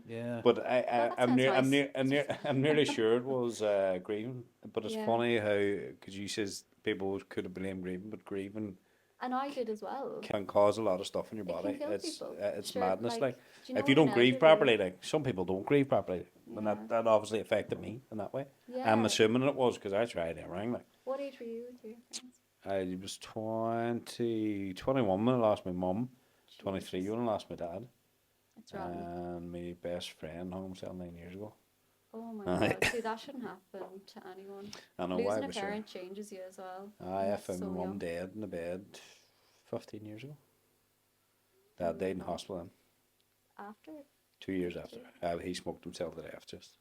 S1: Yeah.
S2: but
S3: that
S2: I'm
S3: sounds nice.
S2: I'm nearly sure it was grieving. But it's
S3: Yeah.
S2: funny how because you says people could have blamed grieving, but grieving
S3: And I did as well.
S2: can cause a lot of stuff in your
S3: It can
S2: body.
S3: kill
S2: It's
S3: people.
S2: it's
S3: Sure,
S2: madness. Like
S3: do you know
S2: if you
S3: when
S2: don't
S3: an
S2: grieve
S3: elderly-
S2: properly, like some people don't grieve properly, and
S3: Yeah.
S2: that obviously affected me in that way.
S3: Yeah.
S2: I'm assuming it was because I tried everything. Like
S3: What age were you with your parents?
S2: I was 21 when I lost my mum, 23
S3: Jesus,
S2: when I lost my dad,
S3: It's rotten.
S2: and my best friend hung himself 9 years ago.
S3: Oh my
S2: Aye.
S3: god. See, that shouldn't happen to anyone.
S2: I know why
S3: Losing
S2: I
S3: a
S2: was sure.
S3: parent changes you as well.
S2: I
S3: and that's
S2: found
S3: so
S2: my mum
S3: young.
S2: dead in the bed 15 years ago. Dad died in hospital then,
S3: After?
S2: 2 years after. He smoked himself to death just.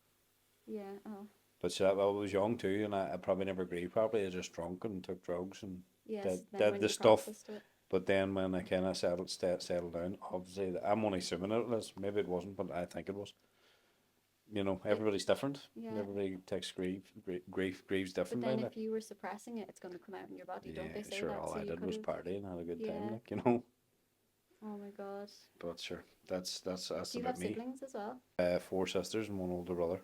S3: Yeah. Oh.
S2: But see, I was young too, and I probably never grieved properly. I just drunk and took drugs, and
S3: Yes.
S2: That-
S3: then
S2: that
S3: when
S2: the
S3: you
S2: stuff-
S3: processed it.
S2: but then when I kind of settled down, obviously I'm only assuming it was. Maybe it wasn't, but I think it was. you know, everybody's different.
S3: Yeah.
S2: Everybody takes grieves
S3: But
S2: differently.
S3: then
S2: Like.
S3: if you were suppressing it, it's going to come out in your body, don't they
S2: Yeah,
S3: say
S2: sure.
S3: that?
S2: All
S3: So
S2: I
S3: you
S2: did
S3: could
S2: was
S3: have.
S2: party and had a good time,
S3: Yeah.
S2: like, you know.
S3: Oh my God.
S2: But sure, that's
S3: Do you
S2: about
S3: have
S2: me.
S3: siblings as well?
S2: 4 sisters and 1 older brother.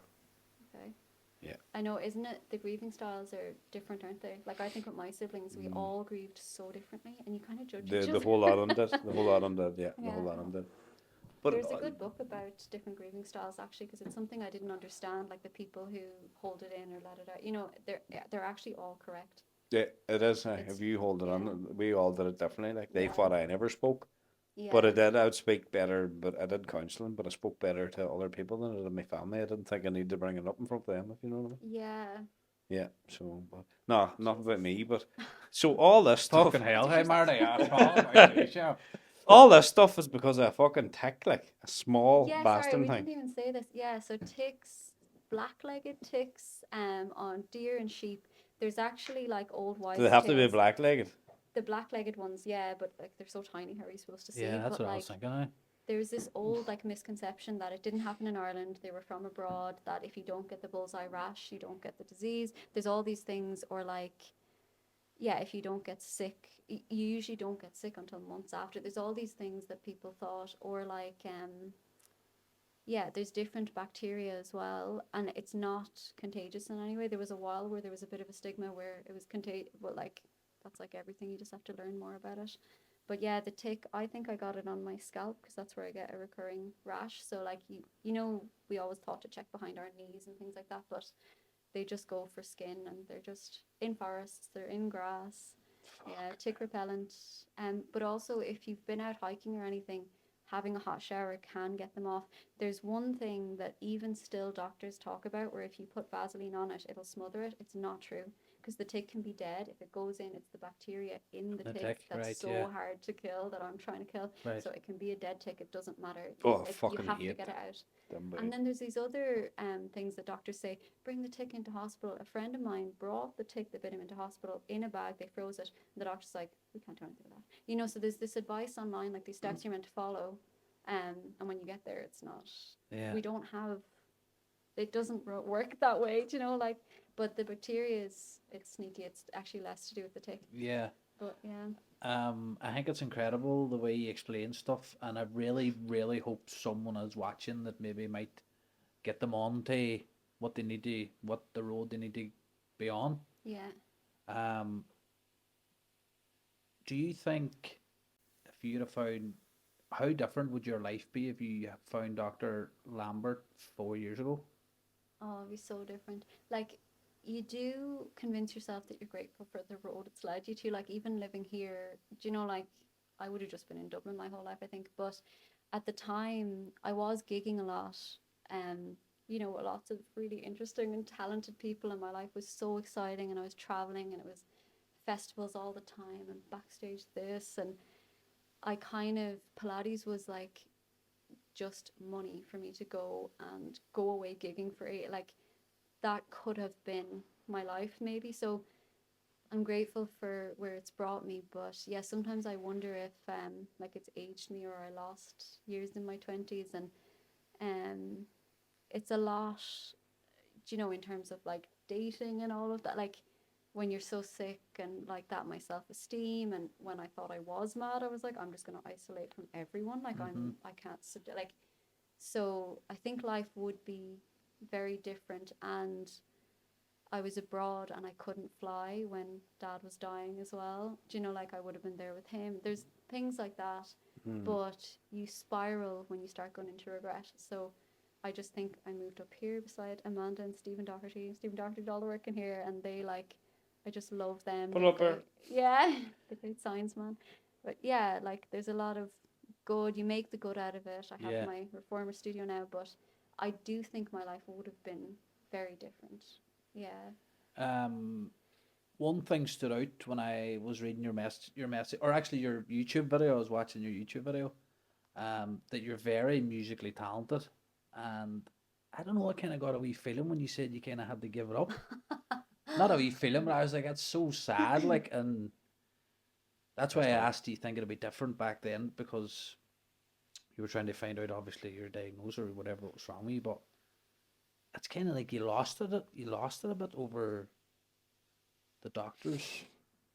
S3: Okay.
S2: Yeah.
S3: I know, isn't it? The grieving styles are different, aren't they? Like I think with my siblings, we all grieved so differently, and you kind of judge each
S2: The
S3: other.
S2: whole lot of them did. The whole lot of them did. Yeah, the
S3: Yeah.
S2: whole lot of them did. But
S3: There's a good book about different grieving styles actually, because it's something I didn't understand. Like the people who hold it in or let it out, you know, they're actually all correct.
S2: yeah, it is.
S3: It's-
S2: If you hold it
S3: yeah.
S2: on, we all did it differently. Like they
S3: Yeah.
S2: thought I never spoke,
S3: Yeah.
S2: but I did. I would speak better. But I did counselling, but I spoke better to other people than I did my family. I didn't think I needed to bring it up in front of them. If you know what I mean.
S3: Yeah.
S2: Yeah. So, but no, not about me. But so all this stuff.
S1: Fucking hell, hey, Marty.
S2: All this stuff is because of a fucking tick, like a small
S3: Yeah, sorry,
S2: bastard
S3: we
S2: thing.
S3: didn't even say this. Yeah, so ticks, black-legged ticks, on deer and sheep. There's actually like old wives'
S2: Do they have to be
S3: tales.
S2: black-legged?
S3: The black-legged ones, yeah, but like they're so tiny, how are you supposed to see?
S1: Yeah, that's
S3: But
S1: what I
S3: like
S1: was thinking. Eh?
S3: there's this old like misconception that it didn't happen in Ireland. They were from abroad. That if you don't get the bullseye rash, you don't get the disease. There's all these things, or like, yeah, if you don't get sick, you usually don't get sick until months after. There's all these things that people thought, or like, yeah, there's different bacteria as well, and it's not contagious in any way. There was a while where there was a bit of a stigma where it was contagious, but like, that's like everything. You just have to learn more about it. But yeah, the tick, I think I got it on my scalp because that's where I get a recurring rash. So like you know, we always thought to check behind our knees and things like that, but they just go for skin, and they're just in forests, they're in grass. Yeah, tick repellent. But also if you've been out hiking or anything, having a hot shower can get them off. There's one thing that even still doctors talk about where if you put Vaseline on it, it'll smother it. It's not true, because the tick can be dead. If it goes in, it's the bacteria in the
S1: The
S3: tick
S1: tick,
S3: that's
S1: right,
S3: so
S1: yeah.
S3: hard to kill that I'm trying to kill.
S1: Right.
S3: So it can be a dead tick. It doesn't matter.
S2: Oh,
S3: You
S2: fucking
S3: have to
S2: hate
S3: get it out.
S2: them
S3: And then there's these other things that doctors say, bring the tick into hospital. A friend of mine brought the tick that bit him into hospital in a bag. They froze it. And the doctor's like, we can't do anything with that. You know, so there's this advice online, like these steps you're meant to follow. And when you get there, it's not.
S1: Yeah.
S3: We don't have. It doesn't work that way, do you know? Like, but the bacteria it's sneaky. It's actually less to do with the tick.
S1: Yeah.
S3: But yeah.
S1: I think it's incredible the way you explain stuff, and I really, really hope someone is watching that maybe might get them on to what the road they need to be on.
S3: Yeah.
S1: Do you think if you'd have found, how different would your life be if you had found Dr. Lambert 4 years ago?
S3: Oh, it'd be so different. Like, you do convince yourself that you're grateful for the road it's led you to. Like, even living here, do you know, like, I would have just been in Dublin my whole life, I think. But at the time, I was gigging a lot. You know, lots of really interesting and talented people, and my life was so exciting. And I was traveling, and it was festivals all the time, and backstage this. And I kind of, Pilates was like just money for me to go and go away gigging for it. Like, that could have been my life maybe. So I'm grateful for where it's brought me, but yeah, sometimes I wonder if like it's aged me, or I lost years in my 20s. And it's a lot, you know, in terms of like dating and all of that, like when you're so sick and like that, my self-esteem. And when I thought I was mad, I was like, I'm just going to isolate from everyone, like I can't like. So I think life would be very different. And I was abroad and I couldn't fly when Dad was dying as well. Do you know, like I would have been there with him. There's things like that, but you spiral when you start going into regret. So I just think I moved up here beside Amanda and Stephen Doherty. Stephen Doherty did all the work in here, and they like, I just love them.
S2: Put it up there.
S3: Yeah, the great science man. But yeah, like there's a lot of good. You make the good out of it. I have
S1: Yeah.
S3: my reformer studio now, but I do think my life would have been very different. Yeah.
S1: One thing stood out when I was reading your message, or actually your YouTube video. I was watching your YouTube video. That you're very musically talented, and I don't know, I kind of got a wee feeling when you said you kind of had to give it up. Not a wee feeling, but I was like, that's so sad. Like, and that's why I asked, do you think it'd be different back then, because you were trying to find out, obviously, your diagnosis or whatever was wrong with you, but it's kind of like you lost it a bit over the doctors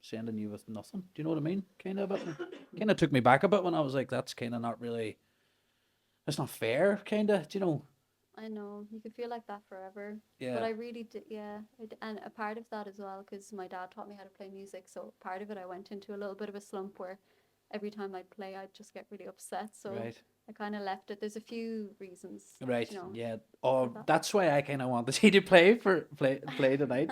S1: sending you with nothing. Do you know what I mean? Kind of a bit. Kind of took me back a bit when I was like, that's kind of not really. It's not fair. Kind of. Do you know?
S3: I know you could feel like that forever.
S1: Yeah.
S3: But I really did, yeah. And a part of that as well, because my dad taught me how to play music. So part of it, I went into a little bit of a slump where every time I'd play, I'd just get really upset. So
S1: Right.
S3: I kind of left it. There's a few reasons.
S1: Right.
S3: You know,
S1: Yeah. Oh,
S3: that.
S1: that's why I kind of wanted you to play tonight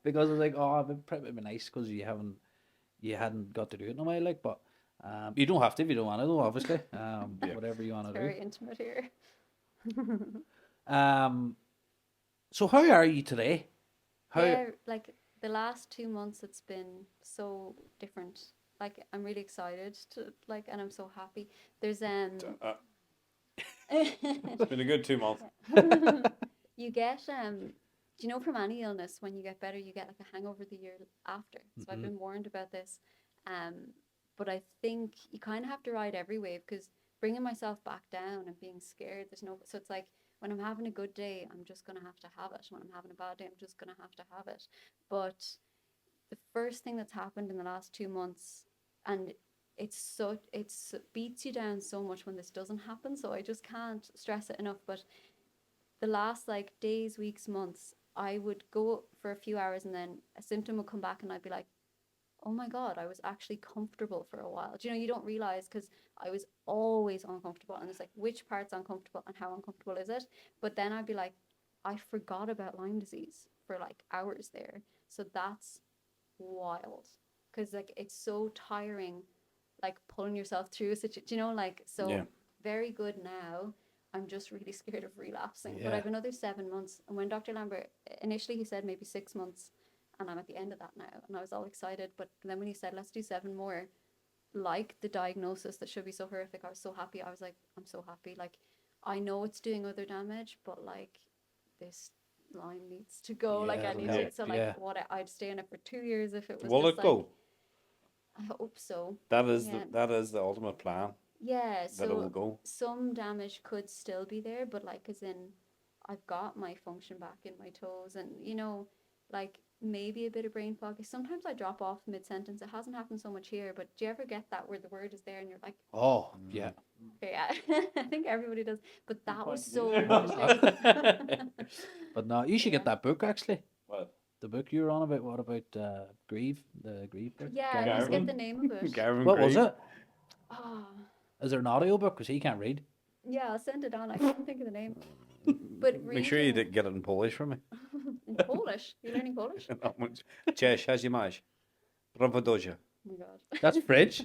S1: because I was like, oh, it'd probably be nice because you hadn't got to do it in a while, like, but you don't have to if you don't want to, though, obviously. Whatever you want
S3: It's
S1: to
S3: very
S1: do.
S3: intimate here.
S1: So how are you today?
S3: Yeah, like the last 2 months, it's been so different. Like I'm really excited to and I'm so happy. There's
S2: It's been a good 2 months.
S3: you get do you know from any illness when you get better you get like a hangover the year after. So I've been warned about this. But I think you kind of have to ride every wave because bringing myself back down and being scared, so it's like when I'm having a good day, I'm just going to have to have it. When I'm having a bad day, I'm just going to have it. But the first thing that's happened in the last 2 months, and it's beats you down so much when this doesn't happen. So I just can't stress it enough. But the last like days, weeks, months, I would go for a few hours and then a symptom would come back and I'd be like, oh my God, I was actually comfortable for a while. Do you know, you don't realize because I was always uncomfortable. And it's like, which part's uncomfortable and how uncomfortable is it? But then I'd be like, I forgot about Lyme disease for like hours there. So that's wild because like it's so tiring, like pulling yourself through a situation, you know, like, so
S2: Yeah.
S3: very good now. I'm just really scared of relapsing. But
S1: Yeah.
S3: I have another 7 months. And when Dr. Lambert, initially he said maybe 6 months. And I'm at the end of that now. And I was all excited. But then when he said, let's do 7 more, like the diagnosis that should be so horrific, I was so happy. I was like, I'm so happy. Like, I know it's doing other damage, but like, this Lyme needs to go. Like,
S1: Yeah,
S3: I need
S1: it'll
S3: to. So, like,
S1: yeah.
S3: I'd stay in it for 2 years if it was.
S2: Will
S3: just
S2: it
S3: like,
S2: go?
S3: I hope so.
S2: That is
S3: Yeah.
S2: that is the ultimate plan.
S3: Yeah.
S2: That it will
S3: So,
S2: go.
S3: some damage could still be there, but like, as in, I've got my function back in my toes, and you know, like maybe a bit of brain fog. Sometimes I drop off mid sentence. It hasn't happened so much here, but do you ever get that where the word is there and you're like,
S1: Oh, yeah.
S3: okay, yeah, I think everybody does. But that was so.
S1: But no, you should get
S3: Yeah.
S1: that book actually.
S2: What?
S1: The book you were on about. What about Grieve? The Grieve book.
S3: Yeah, I
S2: Garvin.
S3: just get the name of it.
S2: Gavin
S1: What was
S2: Grieve.
S1: it?
S3: Oh,
S1: Is there an audio book? Because he can't read.
S3: yeah, I'll send it on. I can't think of the name. But
S2: Make sure you
S3: reading-
S2: get it in Polish for me.
S3: in Polish. You learning Polish?
S2: Cześć, how's masz? Prawodoja.
S3: Oh my God.
S1: That's French.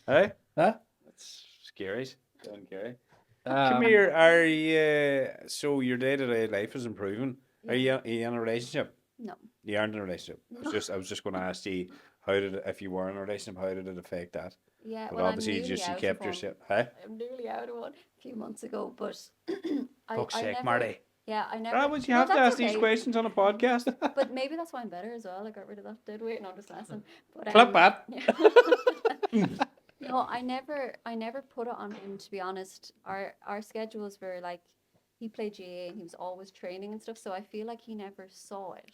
S2: Hey?
S1: Huh?
S2: That's scary. Don't carry.
S1: Um,
S2: Come here, are you, so your day-to-day life is improving? Are you in a relationship?
S3: No.
S2: You aren't in a relationship. I was just going to ask you, if you were in a relationship, how did it affect that?
S3: Yeah,
S2: But
S3: well,
S2: obviously,
S3: I'm newly
S2: you
S3: out
S2: kept
S3: of
S2: yourself.
S3: one.
S2: Hey?
S3: I'm nearly out of one a few months ago, but
S1: Fuck's
S3: I
S1: sake,
S3: never,
S1: Marty.
S3: Yeah, I never.
S2: Ah, would you
S3: no,
S2: have to
S3: that's
S2: ask these
S3: okay.
S2: questions on a podcast?
S3: But maybe that's why I'm better as well. I got rid of that dead weight. No, I'm just messing. But,
S2: Flip that.
S3: No, I never put it on him, to be honest. Our schedules were like, he played GA and he was always training and stuff. So I feel like he never saw it.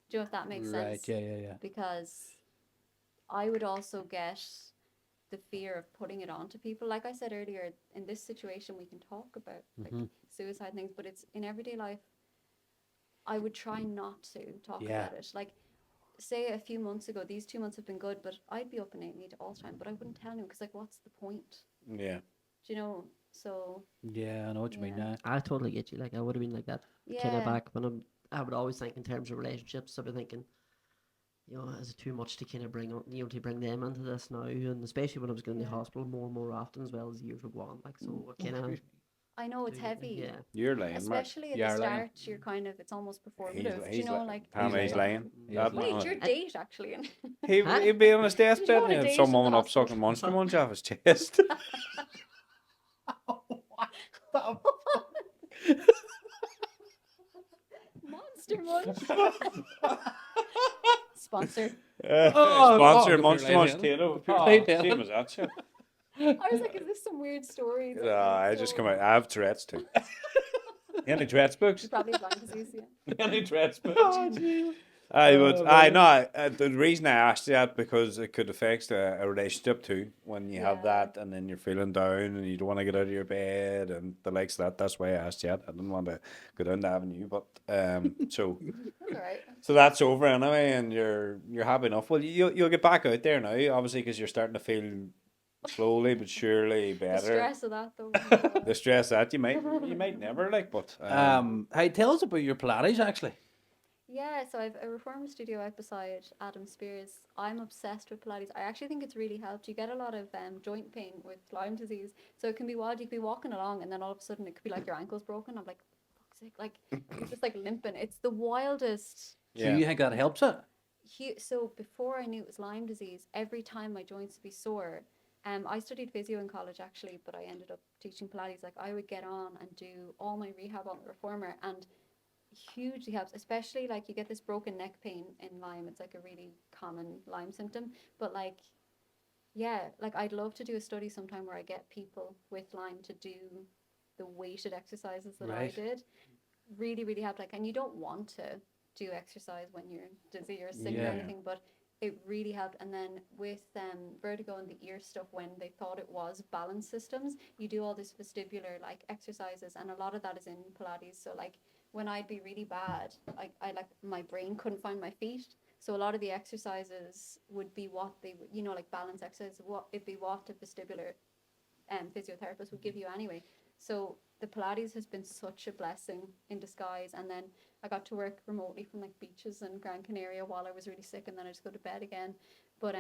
S3: Do you know if that makes
S1: Right.
S3: sense?
S1: Yeah.
S3: Because I would also get the fear of putting it on to people. Like I said earlier, in this situation, we can talk about like suicide things, but it's in everyday life. I would try not to talk
S1: Yeah.
S3: about it. Like, say a few months ago, these 2 months have been good, but I'd be up and eating all the time, but I wouldn't tell him because, like, what's the point?
S2: Yeah.
S3: Do you know? So
S1: Yeah, I know what you mean
S3: Yeah.
S1: now.
S4: I totally get you. Like I would have been like that kind
S3: yeah,
S4: of back when I would always think in terms of relationships. I'd be thinking, you know, is it too much to kind of bring on, to bring them into this now? And especially when I was going to the
S3: Yeah.
S4: hospital more and more often as well as the years would go on. Like so, kind of.
S3: I know it's heavy.
S4: Yeah.
S2: You're lying, Mark.
S3: Especially at
S1: You
S3: the
S1: are lying.
S3: start, you're kind of, it's almost
S2: He's,
S3: performative. Do you know, like,
S2: Pamela, he's lying.
S1: He
S2: That
S1: is
S2: man-
S3: wait, your date actually.
S2: He'd be on his deathbed
S3: You know,
S2: and
S3: on a
S2: he had
S3: date
S2: some
S3: in the
S2: woman up
S3: hospital.
S2: sucking monster munch off his chest.
S3: Monster Munch. Sponsor.
S2: Sponsor
S1: oh,
S2: Monster
S1: if you're
S2: Munch
S1: lying.
S2: Tato.
S1: If you're
S2: Oh,
S1: lying,
S2: same as that shit.
S3: I was like, is this some weird story?
S2: I just come out. I have Tourette's too. Any dreads books?
S3: You probably have Lyme disease, yeah.
S2: Any dreads books? The reason I asked you that because it could affect a relationship too when you have
S3: Yeah.
S2: that and then you're feeling down and you don't want to get out of your bed and the likes of that. That's why I asked you that. I didn't want to go down the avenue, but so
S3: That's all right.
S2: so that's over anyway, and you're happy enough. Well, you'll get back out there now, obviously, because you're starting to feel slowly but surely
S3: The
S2: better.
S3: stress of that, though.
S2: The stress that you might never like, but
S1: Hey, tell us about your Pilates actually.
S3: Yeah, so I've a reformer studio out beside Adam Spears. I'm obsessed with Pilates. I actually think it's really helped. You get a lot of joint pain with Lyme disease, so it can be wild. You could be walking along, and then all of a sudden it could be like your ankle's broken. I'm like, fuck's sake, like you're just like limping. It's the wildest.
S1: So you think that helps it?
S3: So before I knew it was Lyme disease, every time my joints would be sore. I studied physio in college actually, but I ended up teaching Pilates. Like I would get on and do all my rehab on the reformer, and hugely helps, especially like you get this broken neck pain in Lyme. It's like a really common Lyme symptom, but like like I'd love to do a study sometime where I get people with Lyme to do the weighted exercises that I
S1: Right.
S3: did. Really helped. Like, and you don't want to do exercise when you're dizzy or sick or
S1: Yeah.
S3: anything, but it really helped. And then with vertigo and the ear stuff, when they thought it was balance systems, you do all this vestibular like exercises, and a lot of that is in Pilates. So like when I'd be really bad, I like my brain couldn't find my feet. So a lot of the exercises would be what they would, like balance exercises, it'd be what a vestibular physiotherapist would give you anyway. So the Pilates has been such a blessing in disguise. And then I got to work remotely from like beaches in Gran Canaria while I was really sick, and then I just go to bed again. But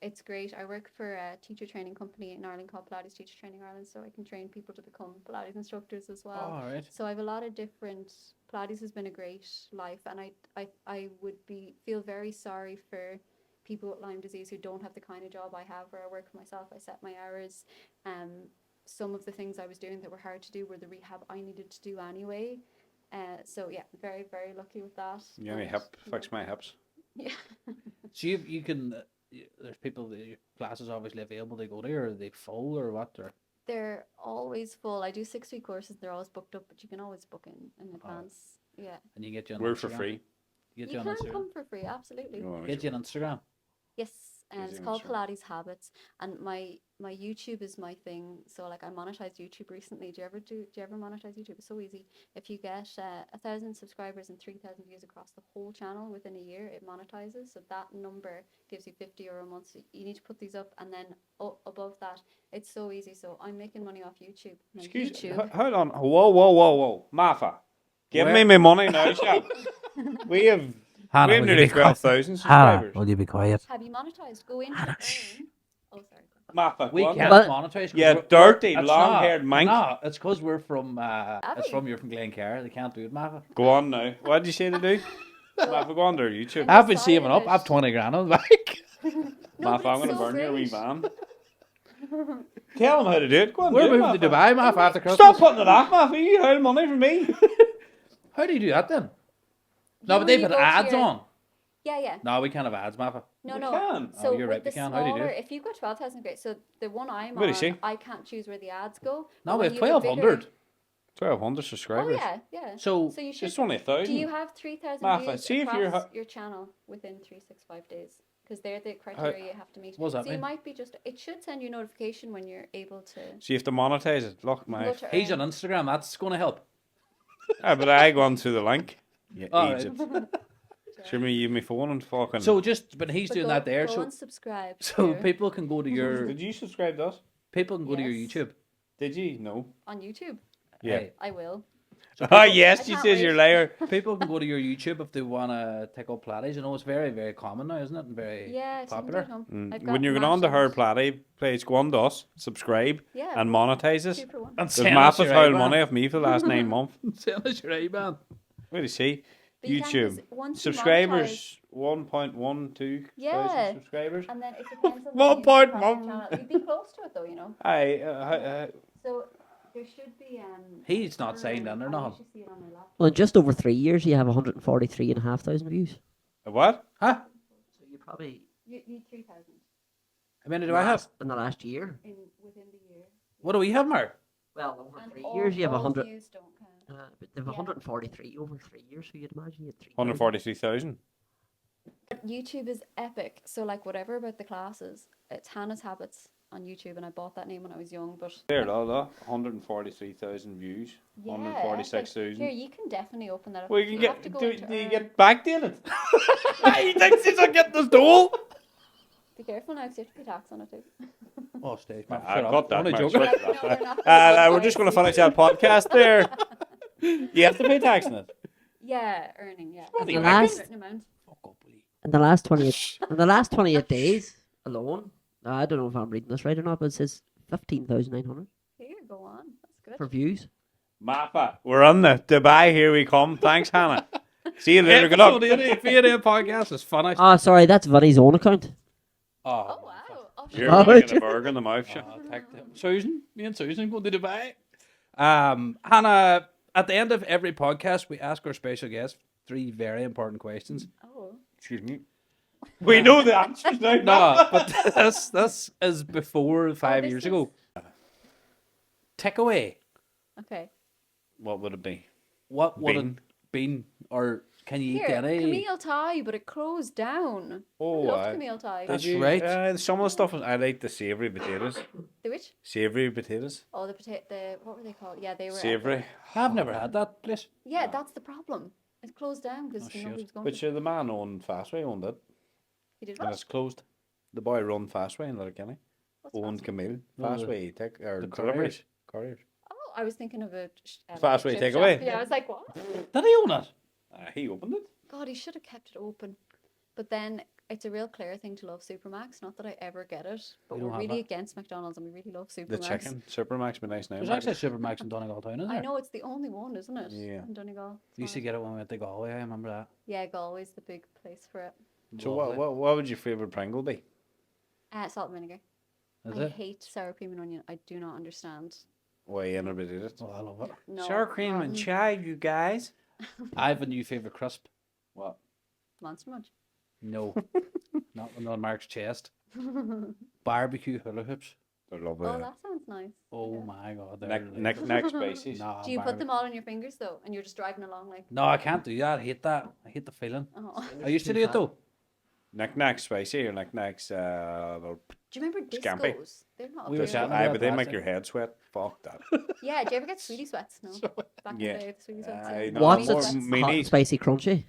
S3: it's great. I work for a teacher training company in Ireland called Pilates Teacher Training Ireland, so I can train people to become Pilates instructors as well.
S1: All right.
S3: So I have a lot of different. Pilates has been a great life, and I would feel very sorry for people with Lyme disease who don't have the kind of job I have, where I work for myself. I set my hours. Some of the things I was doing that were hard to do were the rehab I needed to do anyway. So yeah, very very lucky with that.
S2: yeah, my
S3: And,
S2: hip, fix my hips.
S3: Yeah.
S1: So you can. There's people that your classes obviously available to go to, or are they full or what? Or
S3: They're always full. I do 6-week courses. They're always booked up, but you can always book in advance. Yeah.
S1: and you get you on
S2: We're
S1: Instagram.
S2: for free.
S1: You get
S3: You
S1: you
S3: can
S1: on Instagram.
S3: come for free, absolutely.
S1: Get you on Instagram.
S3: Yes, and
S2: Easy
S3: it's
S2: on
S3: called
S2: Instagram.
S3: Pilates Habits, and my YouTube is my thing. So like I monetized YouTube recently. Do you ever monetize YouTube? It's so easy. If you get 1,000 subscribers and 3,000 views across the whole channel within a year, it monetizes. So that number gives you €50 a month. So you need to put these up, and then above that, it's so easy. So I'm making money off YouTube. Now,
S2: Excuse
S3: YouTube.
S2: hold on. Whoa. Martha. Give me my money now, chap. We have
S1: Hannah,
S2: we have
S1: will you
S2: nearly
S1: be quiet?
S2: 12,000 subscribers.
S1: Will you be quiet?
S3: Have you monetized? Go into earn. Oh, sorry.
S2: Martha,
S1: We
S2: go on.
S1: can't
S4: But-
S1: monetize. 'Cause
S2: Yeah,
S1: we're-
S2: dirty,
S1: that's
S2: long-haired
S1: not-
S2: mank.
S1: No, it's because we're from. It's
S3: we?
S1: from you're from Glencarre. They can't do it, Martha.
S2: Go on now. What did you say to do? Martha, go on to YouTube.
S3: And
S1: I've been
S3: decided
S1: saving up.
S3: it.
S1: I've 20 grand on the bank.
S3: No,
S2: Martha,
S3: but
S2: I'm
S3: it's
S2: going to
S3: so
S2: burn your wee
S3: great.
S2: van. Tell them how to do it. Go on,
S1: We're
S2: do it,
S1: moving to
S2: Martha.
S1: Dubai, Martha, after Christmas.
S2: Stop putting it off, Martha. You hide money from me.
S1: How do you do that then?
S3: You
S1: No,
S3: know
S1: but they
S3: when you
S1: put
S3: go to
S1: ads
S3: your-
S1: on.
S3: Yeah.
S1: No, we can't have ads, Martha.
S3: No,
S2: We
S3: no.
S2: can.
S3: So
S1: Oh, you're
S3: with
S1: right,
S3: the
S1: we can. How do you do
S3: smaller,
S1: it?
S3: if you've got 12,000, great. So the one I'm
S2: What
S3: on,
S2: is she?
S3: I can't choose where the ads go.
S1: No,
S3: but
S1: we
S3: when
S1: have
S3: you a
S1: 1,200.
S3: bigger-
S2: 1,200
S3: Oh
S2: subscribers.
S3: yeah.
S1: So
S3: So you should.
S2: It's only 1,000.
S3: Do you have 3,000
S2: Martha,
S3: views
S2: see if you're
S3: across
S2: ha-
S3: your channel within 365 days? Because they're the criteria you have to meet.
S1: What does that
S3: so
S1: mean?
S3: you might be just. It should send you a notification when you're able to.
S2: So you have to monetize it. Look,
S3: Go
S2: my.
S3: to
S1: he's
S3: earn.
S1: on Instagram. That's going to help.
S2: But I go on to the link. Yeah,
S1: All right.
S2: Egypt. Show me you my phone and fucking.
S1: So just, but he's
S3: But
S1: doing
S3: go,
S1: that there.
S3: Go
S1: So
S3: and subscribe.
S1: so
S3: to-
S1: people can go to your
S2: Did you subscribe to us?
S1: people can go to your
S3: Yes.
S1: YouTube.
S2: Did you? No.
S3: on YouTube.
S2: Yeah.
S1: Hey,
S3: I will.
S2: Oh yes,
S3: I
S2: she
S3: can't
S2: says
S3: wait.
S2: you're a liar.
S1: people can go to your YouTube if they want to take up Pilates. You know, it's very, very common now, isn't it? And very
S3: Yeah, so you can do
S1: popular.
S3: it at home. I've got
S2: When you're going on to her
S3: matches.
S2: Platy page, go on to us, subscribe,
S3: Yeah,
S2: and
S3: well,
S2: monetize us.
S3: 2 for 1.
S1: And
S2: There's
S1: send us
S2: massive
S1: your
S2: foul
S1: IBAN.
S2: money off me for the last 9 months.
S1: Send us your IBAN.
S2: Where do you see?
S3: But you can, 'cause
S2: YouTube.
S3: once you
S2: Subscribers, 1.12
S3: Yeah.
S2: thousand subscribers.
S3: And then it depends on the
S2: One
S3: views
S2: point
S3: across the
S2: one.
S3: channel. You'd be close to it though, you know. So there should be
S1: He's not saying that, they're
S3: I
S1: not.
S3: usually see it on my laptop.
S4: Well, in just over 3 years, you have 143,500 views.
S2: What?
S1: Huh?
S4: So you probably
S3: You need 3,000
S1: How many do I have?
S4: in the last year.
S3: within the year.
S1: What do we have, Mark?
S4: Well, over
S3: And
S4: 3
S3: all-
S4: years, you have
S3: all
S4: 100.
S3: views don't count.
S4: But they've
S3: Yeah.
S4: 143 over 3 years, so you'd imagine you had 3,000.
S2: 143,000.
S3: But YouTube is epic. So like whatever about the classes, it's Hannah's Habits on YouTube, and I bought that name when I was young. But
S2: There, that 143,000 views.
S3: yeah, epic.
S2: 146,000.
S3: Here, you can definitely open that up.
S2: Well, you
S3: You
S2: can
S3: have to
S2: get.
S3: go
S2: Do,
S3: into
S2: do you
S3: earn.
S2: get backdated? He thinks he's on getting his dole.
S3: Be careful now, because you have to pay tax on it too.
S1: Oh, stage man.
S2: I
S1: Shut up.
S2: got that.
S1: Only
S2: man.
S1: joking.
S2: Shut
S3: No,
S2: up.
S3: we're not gonna
S2: We're just going to finish that podcast there. You have to pay tax on it.
S3: Yeah, earning. Yeah,
S2: What do
S4: you
S3: a
S4: reckon?
S3: certain amount.
S1: Fuck up, will you?
S4: In the last 28 days alone, I don't know if I'm reading this right or not, but it says 15,900
S3: Here, go on. That's good.
S4: for views.
S2: Mappa, we're on the Dubai. Here we come. Thanks, Hannah. See you later. Good luck.
S1: Episode 80 V&M podcast is finished.
S4: Oh, sorry, that's Vinny's own account.
S3: Oh wow. Oh,
S2: You're
S4: Oh,
S2: going to
S4: yeah.
S2: get a burger in the mouth. shit.
S1: Susan, me and Susan going to Dubai. Hannah, at the end of every podcast, we ask our special guest 3 very important questions.
S3: oh.
S2: Excuse me. We know the answers now.
S1: No, but this is before 5
S3: this
S1: years
S3: is-
S1: ago. Takeaway.
S3: Okay.
S2: What would it be?
S1: What would
S2: Bean.
S1: it been, or can you
S3: Here,
S1: eat any?
S3: Camille Thai, but it closed down.
S2: Oh,
S3: I love
S2: aye.
S3: Camille Thai.
S1: That's
S2: Did you?
S1: right.
S2: Some of the stuff I like the savoury potatoes.
S3: The which?
S2: Savoury potatoes.
S3: Oh, the what were they called? Yeah, they were.
S2: Savoury.
S3: epic.
S1: I've never had that place.
S3: Yeah, that's the problem. It closed down because
S1: Oh, shit.
S3: nobody was going.
S2: Which
S3: to.
S2: the man owned Fastway owned it,
S3: He did
S2: and
S3: what?
S2: it's closed. The boy run Fastway in Letterkenny.
S3: What's
S2: Owned
S3: fast?
S2: Camille.
S1: No, the-
S2: Fastway take or
S1: the
S2: deliveries. Couriers.
S3: Oh, I was thinking of a
S2: Fast way
S3: chip shop.
S2: takeaway.
S3: Yeah, I was like, what?
S1: Did he own it?
S2: He opened it.
S3: God, he should have kept it open. But then it's a real Claire thing to love Supermax. Not that I ever get it, but
S1: We
S3: we're
S1: don't have
S3: really
S1: it.
S3: against McDonald's and we really love Supermax.
S2: The chicken. Supermax be nice now.
S1: There's
S2: Mark.
S1: actually a Supermax in Donegal Town, isn't there?
S3: I know it's the only one, isn't it?
S2: Yeah.
S3: In Donegal. It's
S1: We used to
S3: mad.
S1: get it when we went to Galway. I remember that.
S3: Yeah, Galway's the big place for it.
S2: So
S1: Lovely.
S2: what would your favourite Pringle be?
S3: Salt and vinegar.
S1: Is
S3: I
S1: it?
S3: hate sour cream and onion. I do not understand.
S2: Why anybody did it?
S1: Oh, I love it.
S3: No.
S2: Sour cream and chive, you guys.
S1: I have a new favourite crisp.
S2: What?
S3: Monster Munch.
S1: No, not on Mark's chest. Barbecue hula hoops.
S2: They're lovely.
S3: Oh, that sounds nice.
S1: Oh
S3: Yeah.
S1: my god. they're
S2: Neck
S1: really-
S2: spices.
S1: Nah,
S3: Do you put
S1: barbe-
S3: them all on your fingers though, and you're just driving along like?
S1: No, I can't do that. I hate that. I hate the feeling.
S3: Oh.
S1: I used to do it though.
S2: Knick-knacks spicy or knick-knacks
S3: Do you remember
S2: Scampi.
S3: discos? They're not.
S1: We
S3: up
S1: were
S3: here
S1: chatting
S3: anymore.
S1: about
S2: but they
S1: last
S2: make
S1: time.
S2: your head sweat. Fuck that.
S3: Yeah, do you ever get sweetie sweats? No. Back
S2: Yeah.
S3: in the day, the sweetie sweats.
S2: Aye,
S3: yeah.
S2: no,
S4: What's
S2: more
S4: it? Hot
S2: mini-
S4: and spicy crunchy?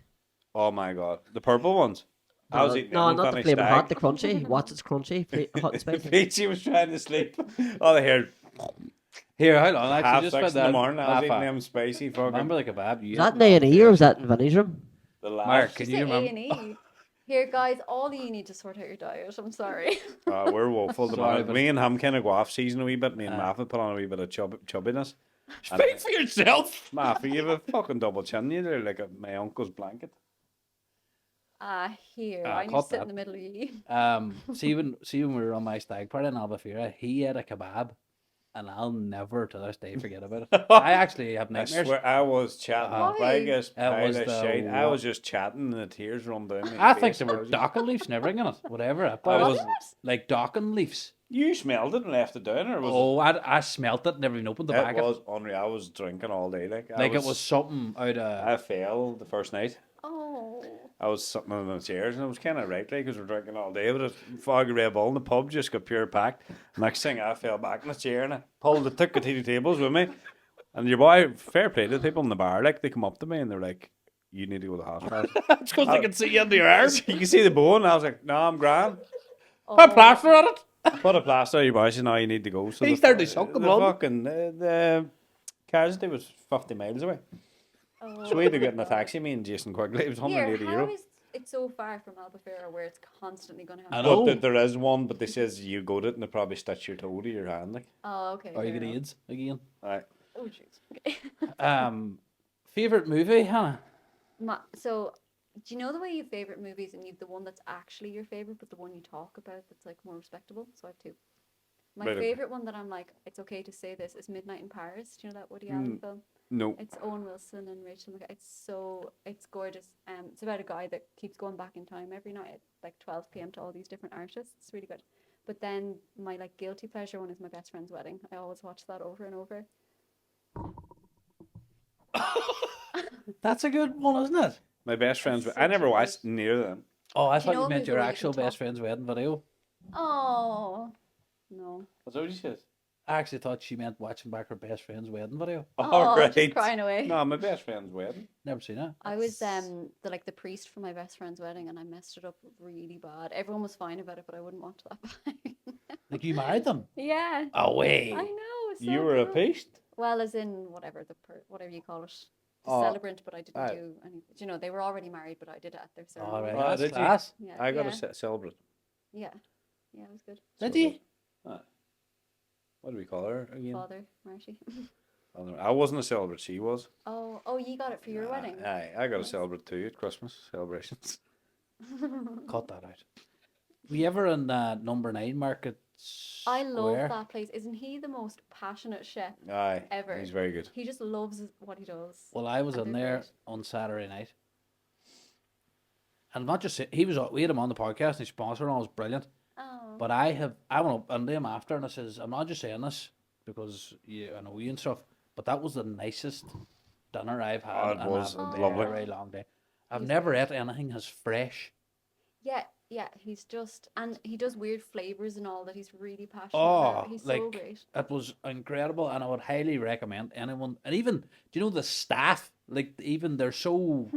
S2: Oh my god. The purple ones. I was eating
S4: no,
S2: them
S4: not the
S2: Fanny
S4: flavor
S2: Stag.
S4: hot, the crunchy. What's its crunchy? Hot and spicy.
S2: Peachy was trying to sleep. Oh, they heard
S1: Here, hold on.
S2: half
S1: Actually, just
S2: 6
S1: put
S2: in the
S1: that.
S2: morning. I was eating
S1: Rafa,
S2: them spicy fucking.
S1: remember the kebab? You
S4: Was that in A&E or was that in Vinny's room?
S2: the last.
S1: Mark,
S3: Did
S1: can
S3: you
S1: you
S3: say
S1: remember?
S3: A&E? Here, guys, all of you need to sort out your diet. I'm sorry.
S2: We're woeful. The
S1: Sorry,
S2: moment.
S1: but-
S2: Me and him kind of go off season a wee bit. Me and
S1: Aye.
S2: Maff put on a wee bit of chubbiness.
S1: Speak for yourself.
S2: Maff, you have a fucking double chin. You're like my uncle's blanket.
S3: Here,
S1: Ah,
S3: I need to
S1: cut
S3: sit
S1: that.
S3: in the middle of you.
S1: See when we were on my stag party in Albufeira, he had a kebab, and I'll never to this day forget about it. I actually have
S2: I
S1: nightmares.
S2: swear, I was chatting.
S3: Why?
S2: Biggest
S1: That
S2: pile
S1: was
S2: of
S1: the
S2: shite. I
S1: wo-
S2: was just chatting, and the tears run down my
S1: I think
S2: face.
S1: there were
S2: was just-
S1: docking leaves and everything in it. Whatever. It
S2: I
S1: was
S2: was-
S1: like docking leaves.
S2: You smelled it and left it down, or was
S1: Oh, I smelt it, never even opened the
S2: it?
S1: bag.
S2: It was unreal. I was drinking all day. Like
S1: It was something out of.
S2: I fell the first night.
S3: Oh.
S2: I was sitting on the chairs and I was kind of right, like, because we're drinking all day. But a foggy Red Bull in the pub just got pure packed. Next thing, I fell back in the chair and I took the two tables with me. And your boy, fair play to the people in the bar, like, they come up to me and they're like, "You need to go to the hospital."
S1: It's because they can see you under your arms.
S2: You can see the bone. I was like, "No, I'm grand."
S1: Put plaster on it.
S2: Put a plaster on your boy. She said, "No, you need to go." So
S1: He
S2: the-
S1: started sucking blood.
S2: Fucking the casualty was 50 miles away.
S3: Oh.
S2: So we had to get in a taxi. Me and Jason Quigley. It was
S3: Here,
S2: €180.
S3: how is it so far from Albufeira where it's constantly going to
S1: I
S3: happen?
S1: know.
S2: But there is one, but they says you go to it and they probably stitch your toe to your hand. Like,
S3: Oh, okay.
S1: Or you
S3: fair
S1: get
S3: enough.
S1: AIDS again.
S2: aye.
S3: Oh, jeez. Okay.
S1: Favorite movie, Hannah?
S3: So, do you know the way you have favorite movies and you have the one that's actually your favorite, but the one you talk about that's like more respectable? So I have two. My
S2: Right, okay.
S3: favorite one that I'm like, it's okay to say this, is Midnight in Paris. Do you know that Woody Allen film?
S2: No.
S3: It's Owen Wilson and Rachel McAdams. It's gorgeous. It's about a guy that keeps going back in time every night at like 12 p.m. to all these different artists. It's really good. But then my like guilty pleasure one is My Best Friend's Wedding. I always watch that over and over.
S1: That's a good one, isn't it?
S2: My best friend's.
S3: That's
S2: I never
S3: such a
S2: watched
S3: good-
S2: near them.
S1: Oh, I
S3: Do you
S1: thought
S3: know
S1: you
S3: a
S1: meant
S3: movie
S1: your
S3: where you
S1: actual
S3: can
S1: best
S3: talk-
S1: friend's wedding video.
S3: Oh, no.
S2: Was that what you said?
S1: I actually thought she meant watching back her best friend's wedding video.
S3: Oh,
S2: right.
S3: just crying away.
S2: No, my best friend's wedding.
S1: Never seen it.
S3: I was the priest for my best friend's wedding, and I messed it up really bad. Everyone was fine about it, but I wouldn't want that back.
S1: Like you married them?
S3: Yeah,
S1: Away.
S3: I know. It's
S2: You
S3: so
S2: were a
S3: cool.
S2: priest?
S3: Well, as in whatever whatever you call it, the
S2: Oh,
S3: celebrant. But I didn't
S2: aye.
S3: do any. You know, they were already married, but I did it at their
S1: All
S3: ceremony.
S1: right,
S2: Oh,
S1: that's
S2: did you?
S1: class.
S3: Yeah,
S2: I got
S3: yeah,
S2: to celebrate.
S3: yeah, yeah. It was good.
S1: Did
S2: So
S1: you?
S2: good. Aye. What do we call her again?
S3: Father Marty.
S2: I wasn't a celebrant, she was.
S3: Oh, you got it for your wedding.
S2: Aye, I got to
S3: Nice.
S2: celebrate too at Christmas celebrations.
S1: Cut that out. Were you ever in number 9 Market
S3: I love
S1: Square?
S3: that place. Isn't he the most passionate chef
S2: Aye,
S3: ever?
S2: he's very good.
S3: He just loves what he does.
S1: Well, I was
S3: And
S1: in
S3: they're
S1: there
S3: great.
S1: on Saturday night. And not just he was we had him on the podcast and he sponsored and it was brilliant.
S3: Oh.
S1: But I went up and him after and I says, I'm not just saying this because I know you and stuff, but that was the nicest dinner I've had
S2: Oh, it
S1: in
S2: was
S1: a
S2: lovely.
S1: very long day. I've
S3: He's
S1: never
S3: great.
S1: ate anything as fresh.
S3: Yeah, he's just, and he does weird flavors and all that he's really passionate
S1: Oh,
S3: about. He's so
S1: like
S3: great.
S1: it was incredible, and I would highly recommend anyone. And even, do you know the staff? Like even they're so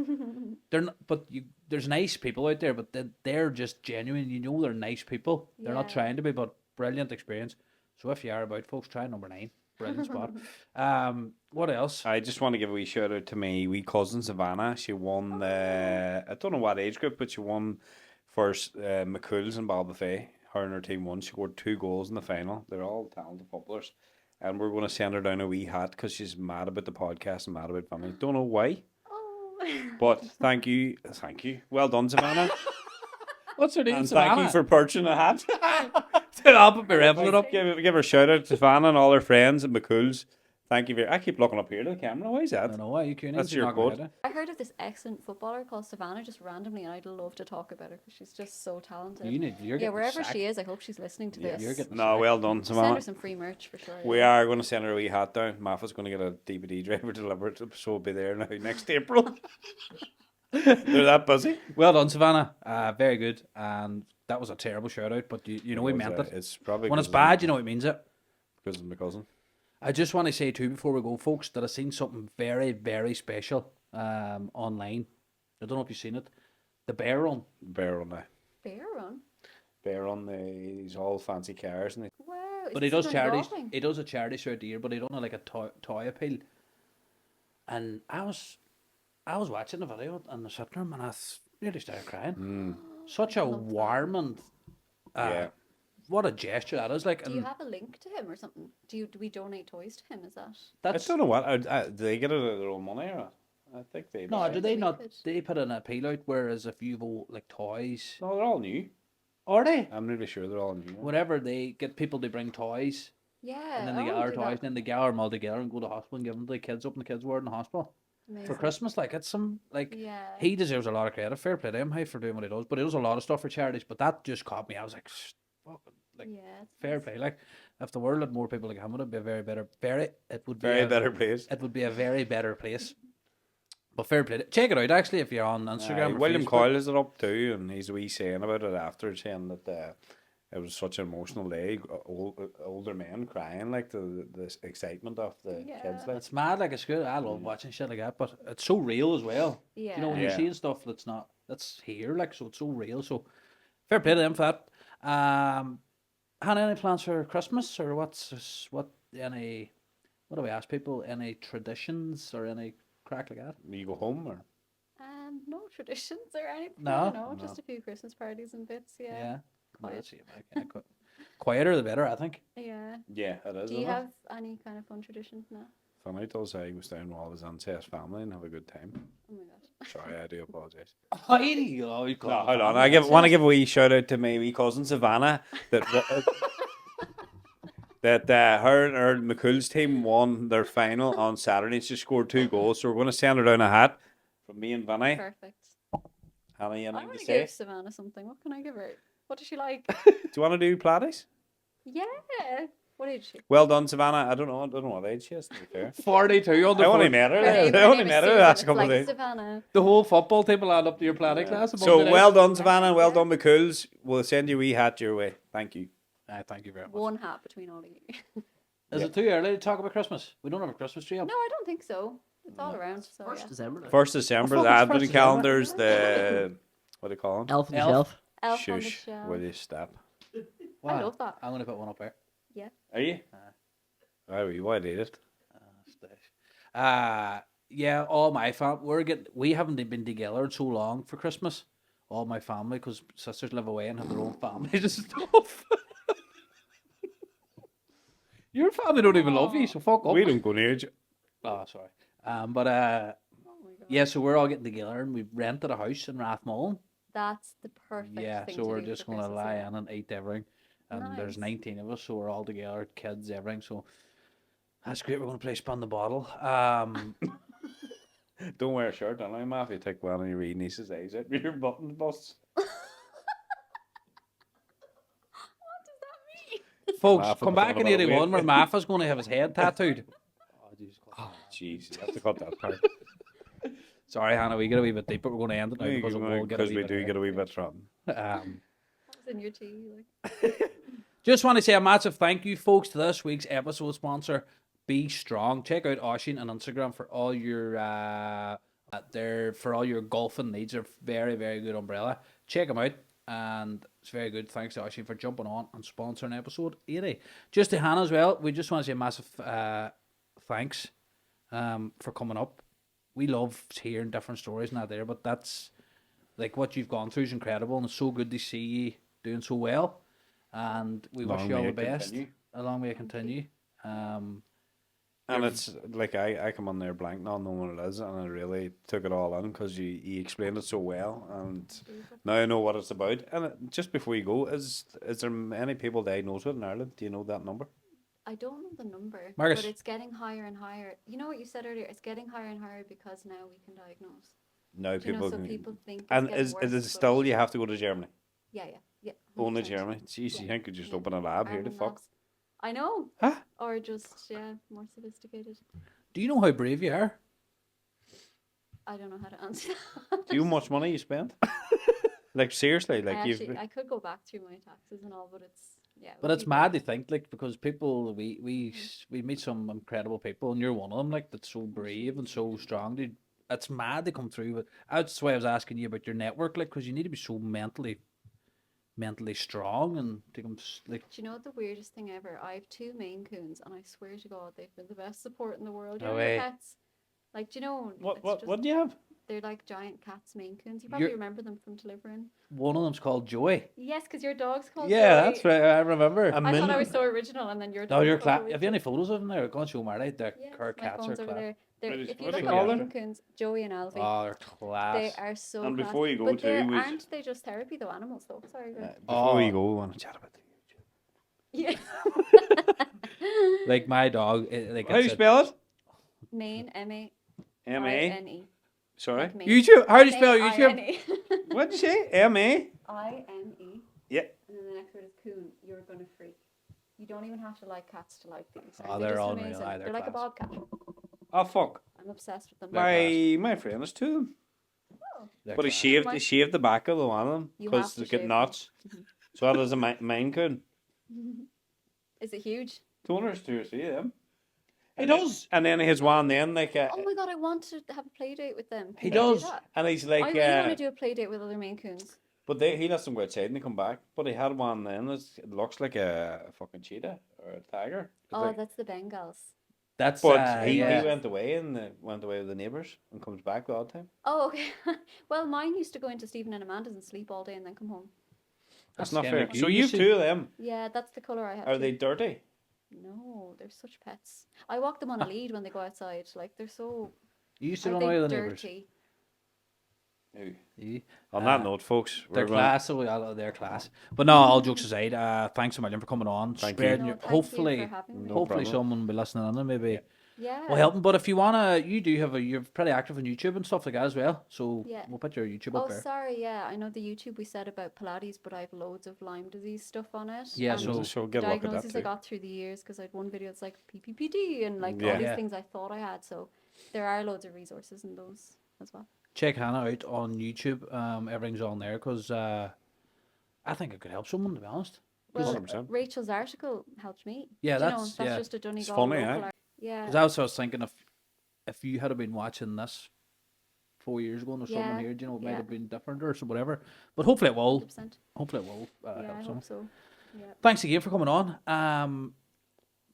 S1: they're not, but there's nice people out there, but they're just genuine. You know, they're nice people. They're not
S3: Yeah.
S1: trying to be, but brilliant experience. So if you are about, folks, try number 9. Brilliant spot. What else?
S2: I just want to give a wee shout out to my wee cousin Savannah. She won the, I don't know what age group, but she won first McCool's in Balbuffet. Her and her team won. She scored 2 goals in the final. They're all talented footballers. And we're going to send her down a wee hat because she's mad about the podcast and mad about family. Don't know why,
S3: Oh.
S2: but thank you. Well done, Savannah.
S1: What's her name?
S2: And thank you for purchasing a hat.
S1: I'll put my envelope up.
S2: Give her a shout out to Savannah and all her friends at McCool's. Thank you very. I keep looking up here to the camera. Why is
S1: I
S2: that?
S1: don't know why you couldn't.
S2: That's your code.
S3: I heard of this excellent footballer called Savannah just randomly, and I'd love to talk about her because she's just so talented.
S1: You're
S3: Yeah,
S1: getting
S3: wherever
S1: sacked.
S3: she is, I hope she's listening to this.
S1: You're getting
S2: No, well done,
S3: Send her
S2: Savannah.
S3: some free merch for sure.
S2: We
S3: yeah.
S2: are going to send her a wee hat down. Maffa's going to get a DVD driver delivered, so we'll be there now next April. They're that busy.
S1: Well done, Savannah. Very good. And that was a terrible shout out, but you know we meant it.
S2: It's probably
S1: When it's
S2: 'cause of
S1: bad, you know it means it.
S2: because of my cousin.
S1: I just want to say too before we go, folks, that I've seen something very, very special online. I don't know if you've seen it. The bear run.
S2: Bear on now.
S3: Bear run.
S2: Bear on these all fancy cars and
S3: Wow. is
S1: But he
S3: this
S1: does
S3: in
S1: charities.
S3: Dundalk?
S1: He does a charity throughout the year, but he don't have like a toy appeal. And I was watching the video and I sat there and I nearly started crying. Such a
S3: Love that.
S1: warming.
S2: yeah.
S1: What a gesture that is like.
S3: Do you
S1: And
S3: have a link to him or something? Do we donate toys to him? Is that?
S2: I
S1: that's
S2: don't know what. Do they get it out of their own money or what? I think they.
S1: no.
S2: buy
S1: Do
S2: it.
S1: they
S3: We
S1: not?
S3: could-
S1: They put an appeal out. Whereas if you've like toys,
S2: No, they're all new.
S1: are they?
S2: I'm nearly sure they're all new.
S1: Whenever they get people to bring toys,
S3: Yeah.
S1: and then
S3: I
S1: they get
S3: wanna
S1: our
S3: do
S1: toys,
S3: that.
S1: and then they gather them all together and go to the hospital and give them to the kids up in the kids' ward in the hospital for
S3: Amazing.
S1: Christmas. Like it's some like
S3: Yeah.
S1: he deserves a lot of credit. Fair play to him, hey, for doing what he does. But he does a lot of stuff for charities. But that just caught me. I was like, fucking, like
S3: Yeah. it's
S1: fair
S3: nice.
S1: play. Like if the world had more people like him, it would be a very better. It would be
S2: Very
S1: a,
S2: better place.
S1: It would be a very better place. But fair play. Check it out actually if you're on Instagram. Or
S2: William
S1: Facebook.
S2: Coyle is it up too, and he's a wee saying about it after, saying that it was such an emotional day. Older men crying, like the excitement of the
S3: Yeah.
S2: kids. Like.
S1: It's mad, like it's good. I love watching shit like that, but it's so real as well.
S3: Yeah.
S1: You know, when
S2: Yeah.
S1: you're seeing stuff that's here, like so it's so real. So fair play to them for that. Hannah, any plans for Christmas or what do we ask people? Any traditions or any crack like that?
S2: You go home or
S3: No traditions or anything.
S1: No?
S3: No, just a few Christmas parties and bits. Yeah.
S1: Yeah.
S3: Quiet.
S1: Let's see, quieter the better, I think.
S3: Yeah.
S2: yeah, it is.
S3: Do you
S2: isn't it?
S3: have any kind of fun traditions now?
S2: Funny does he goes down with all his ancestors' family and have a good time.
S3: Oh my god.
S2: Sorry, I do apologise.
S1: Heidi,
S2: No, hold on. I want to give a wee shout out to my wee cousin Savannah that her and her McCool's team won their final on Saturday. She scored 2 goals, so we're going to send her down a hat from me and Vinny.
S3: Perfect.
S2: Hannah, you
S3: I
S2: anything
S3: want
S2: to
S3: to
S2: say?
S3: give Savannah something. What can I give her? What does she like?
S2: Do you want to do Pilates?
S3: Yeah. What age is she?
S2: Well done, Savannah. I don't know what age she is, to be fair.
S1: 42 on the
S2: I only
S1: phone.
S2: met her.
S3: Her name,
S2: I
S3: her
S2: only
S3: name is
S2: met her
S3: Susan.
S2: last
S3: It's
S2: couple of
S3: like
S2: days.
S3: Savannah.
S1: The whole football team will add up to your planning class.
S2: So well done, Savannah.
S3: Yeah,
S2: Well
S3: yeah.
S2: done, McCools. We'll send you a wee hat your way. Thank you.
S1: Thank you very much.
S3: One hat between all of you.
S1: Is it too early to talk about Christmas? We don't have a Christmas tree up.
S3: No, I don't think so. It's all around. So
S4: First
S3: yeah.
S4: December. Now.
S2: 1st December,
S1: Oh,
S2: the
S1: fuck, it's
S2: Advent
S1: 1st December.
S2: calendars, the what do you call them?
S4: Elf on the
S1: Elf.
S4: shelf.
S3: Elf on the
S2: Shush.
S3: shelf.
S2: Will you stop?
S3: I love that.
S1: I'm going to put one up there.
S3: Yeah.
S2: Are you? Why were you? Why did it?
S1: Yeah, all my we haven't been together so long for Christmas. All my family, because sisters live away and have their own families and stuff. Your family don't even love you, so fuck up.
S2: We don't go near you.
S1: Oh, sorry.
S3: Oh my god.
S1: Yeah, so we're all getting together and we've rented a house in Rathmullen.
S3: That's the perfect
S1: Yeah,
S3: thing
S1: so
S3: to
S1: we're
S3: do
S1: just
S3: for
S1: going to
S3: Christmas,
S1: lie
S3: yeah.
S1: in and eat everything. And there's
S3: Nice.
S1: 19 of us, so we're all together, kids, everything. So that's great. We're going to play Spin the Bottle.
S2: Don't wear a shirt, don't I, Matt? If you take one of your wee niece's eyes out with your buttons busts.
S3: What does that mean?
S1: Folks,
S2: Math
S1: come
S2: was
S1: back
S2: on
S1: in
S2: about
S1: 81
S2: weight.
S1: where Mafa's going to have his head tattooed.
S2: Oh, jeez, you have to cut that part.
S1: Sorry, Hannah, we get a wee bit deeper. We're going to end it now because it will get a
S2: Because
S1: wee
S2: we
S1: bit
S2: do
S1: higher.
S2: get a wee bit rotten.
S3: That was in your tea. Like.
S1: Just want to say a massive thank you, folks, to this week's episode sponsor, Be Strong. Check out Oshin on Instagram for all your golfing needs. They're very, very good umbrella. Check them out, and it's very good. Thanks to Oshin for jumping on and sponsoring episode 80. Just to Hannah as well, we just want to say a massive thanks for coming up. We love hearing different stories and that there, but that's like what you've gone through is incredible, and it's so good to see you doing so well. And we wish you all the best. A long way to continue.
S2: And it's like I come on there blank, not knowing what it is, and I really took it all in because you explained it so well, and now I know what it's about. And just before you go, is there any people diagnosed with it in Ireland? Do you know that number?
S3: I don't know the number,
S1: Marcus.
S3: but it's getting higher and higher. You know what you said earlier? It's getting higher and higher because now we can diagnose.
S2: No,
S3: Do you know,
S2: people
S3: so
S2: can.
S3: people think. It's
S2: And
S3: getting
S2: is
S3: worse,
S2: it
S3: but-
S2: still you have to go to Germany?
S3: Yeah.
S2: Only
S3: 100%.
S2: Germany? Jeez, you
S3: Yeah,
S2: think you could just
S3: yeah.
S2: open a lab here to
S3: Ireland
S2: fuck?
S3: labs. I know.
S2: Huh?
S3: Or just more sophisticated.
S1: Do you know how brave you are?
S3: I don't know how to answer that.
S2: Do you know how much money you spend? Like seriously, like
S3: I could go back through my taxes and all, but it's it
S1: But
S3: would
S1: it's
S3: be
S1: mad
S3: bad.
S1: to think, like, because people, we meet some incredible people, and you're one of them, like, that's so brave and so strong. Dude, it's mad to come through. But that's why I was asking you about your network, like, because you need to be so mentally strong and to come, like,
S3: Do you know what the weirdest thing ever? I have 2 Maine Coons, and I swear to God, they've been the best support in the world. You
S1: No
S3: know
S1: way.
S3: your pets? Like, do you know? it's
S2: what
S3: just-
S2: do you have?
S3: They're like giant cats, Maine Coons. You probably
S1: You're-
S3: remember them from delivering.
S1: one of them's called Joy.
S3: Yes, because your dog's called
S1: Yeah,
S3: Joey.
S1: that's right. I remember.
S3: I thought I was so original, and then your dog.
S1: No, you're class. Have you any photos of them there? Go and show them, right? The
S3: Yes,
S1: her
S3: my
S1: cats are
S3: phone's over
S1: class.
S3: there. They're,
S2: What is-
S3: if you
S2: what do
S3: look
S2: you
S3: up
S2: call
S3: Maine
S2: them?
S3: Coons, Joey and Alfie,
S1: Oh, they're class.
S3: they are so.
S2: And
S3: class.
S2: before you go
S3: But
S2: too,
S3: they-
S2: we-
S3: aren't they just therapy though? Animals though. Sorry. Go ahead.
S2: Before you
S1: Oh.
S2: go, we want to chat about the
S3: Yeah.
S1: Like my dog, like
S2: How do you
S1: it's a-
S2: spell it?
S3: Maine,
S2: M-A?
S3: M-A-I-N-E.
S2: Sorry?
S3: Like Maine.
S1: YouTube. How do you spell YouTube?
S3: M-A-I-N-E.
S2: What'd you say? M-A?
S3: I-N-E.
S2: Yeah.
S3: And then the next word is coon. You're gonna freak. You don't even have to like cats to like these.
S1: Oh,
S3: They're
S1: they're
S3: just
S1: unreal.
S3: amazing.
S1: Aye,
S3: They're
S1: they're
S3: like a
S1: class.
S3: bobcat.
S2: Oh, fuck.
S3: I'm obsessed with them.
S2: My friend has 2 of them.
S1: they're
S2: But he
S1: class.
S2: shaved,
S3: My-
S2: he shaved the back of the one of them
S3: You
S2: because
S3: have to
S2: they get
S3: shave
S2: knots. So that is a Maine Coon.
S3: Is it huge?
S2: Toners 2 or 3 of them.
S1: He does.
S2: And then he has one then, like,
S3: Oh my god, I want to have a play date with them.
S1: He
S3: Can you do
S1: does.
S3: that?
S2: and he's
S3: I
S2: like,
S3: really want to do a play date with other Maine Coons.
S2: but he lets them go outside and they come back. But he had one then that looks like a fucking cheetah or a tiger. It's
S3: Oh,
S2: like-
S3: that's the Bengals.
S1: That's
S2: but he
S1: yeah.
S2: went away and went away with the neighbours and comes back all the time.
S3: Oh, okay. Well, mine used to go into Stephen and Amanda's and sleep all day and then come home.
S2: That's not
S1: kinda
S2: fair.
S1: like
S2: So
S1: you
S2: you've
S1: see-
S2: 2 of them.
S3: Yeah, that's the colour I have.
S2: Are
S3: too.
S2: they dirty?
S3: No, they're such pets. I walk them on a lead when they go outside. Like, they're so...
S1: You used to
S3: Are
S1: run
S3: they
S1: away with the neighbours.
S3: dirty?
S1: Yeah.
S2: On that note, folks,
S1: They're
S2: we're going.
S1: class, so they're class. But no, all jokes aside, thanks a million for coming on.
S2: Thank
S1: spreading
S2: you.
S1: your,
S3: No, thank you for
S1: hopefully,
S3: having me.
S2: No
S1: hopefully
S2: problem.
S1: someone will be listening in and maybe
S3: Yeah.
S1: we'll help them. But if you wanna, you're pretty active on YouTube and stuff like that as well. So
S3: Yeah.
S1: we'll put your YouTube
S3: Oh,
S1: up there.
S3: sorry. Yeah, I know the YouTube we said about Pilates, but I have loads of Lyme disease stuff on it.
S1: Yeah,
S3: and
S1: so
S2: get a look at that
S3: diagnoses I
S2: too.
S3: got through the years because I had one video that's like PPPD and like
S2: Yeah.
S3: all these
S1: Yeah.
S3: things I thought I had. So there are loads of resources in those as well.
S1: check Hannah out on YouTube. Everything's on there because I think it could help someone, to be honest.
S3: Well,
S2: 100%.
S3: Rachel's article helped me.
S1: Yeah,
S3: Do you know,
S1: that's-
S3: that's
S1: yeah.
S3: just a Donegal
S2: funny,
S3: local
S2: eh?
S3: art- Yeah.
S1: Because I was thinking if you had been watching this 4 years ago and there's someone
S3: Yeah,
S1: here, you know, it might
S3: yeah.
S1: have been different or so whatever. But hopefully it will.
S3: 100%.
S1: Hopefully it will
S3: Yeah, I
S1: help
S3: hope
S1: someone.
S3: so. Yeah.
S1: Thanks again for coming on.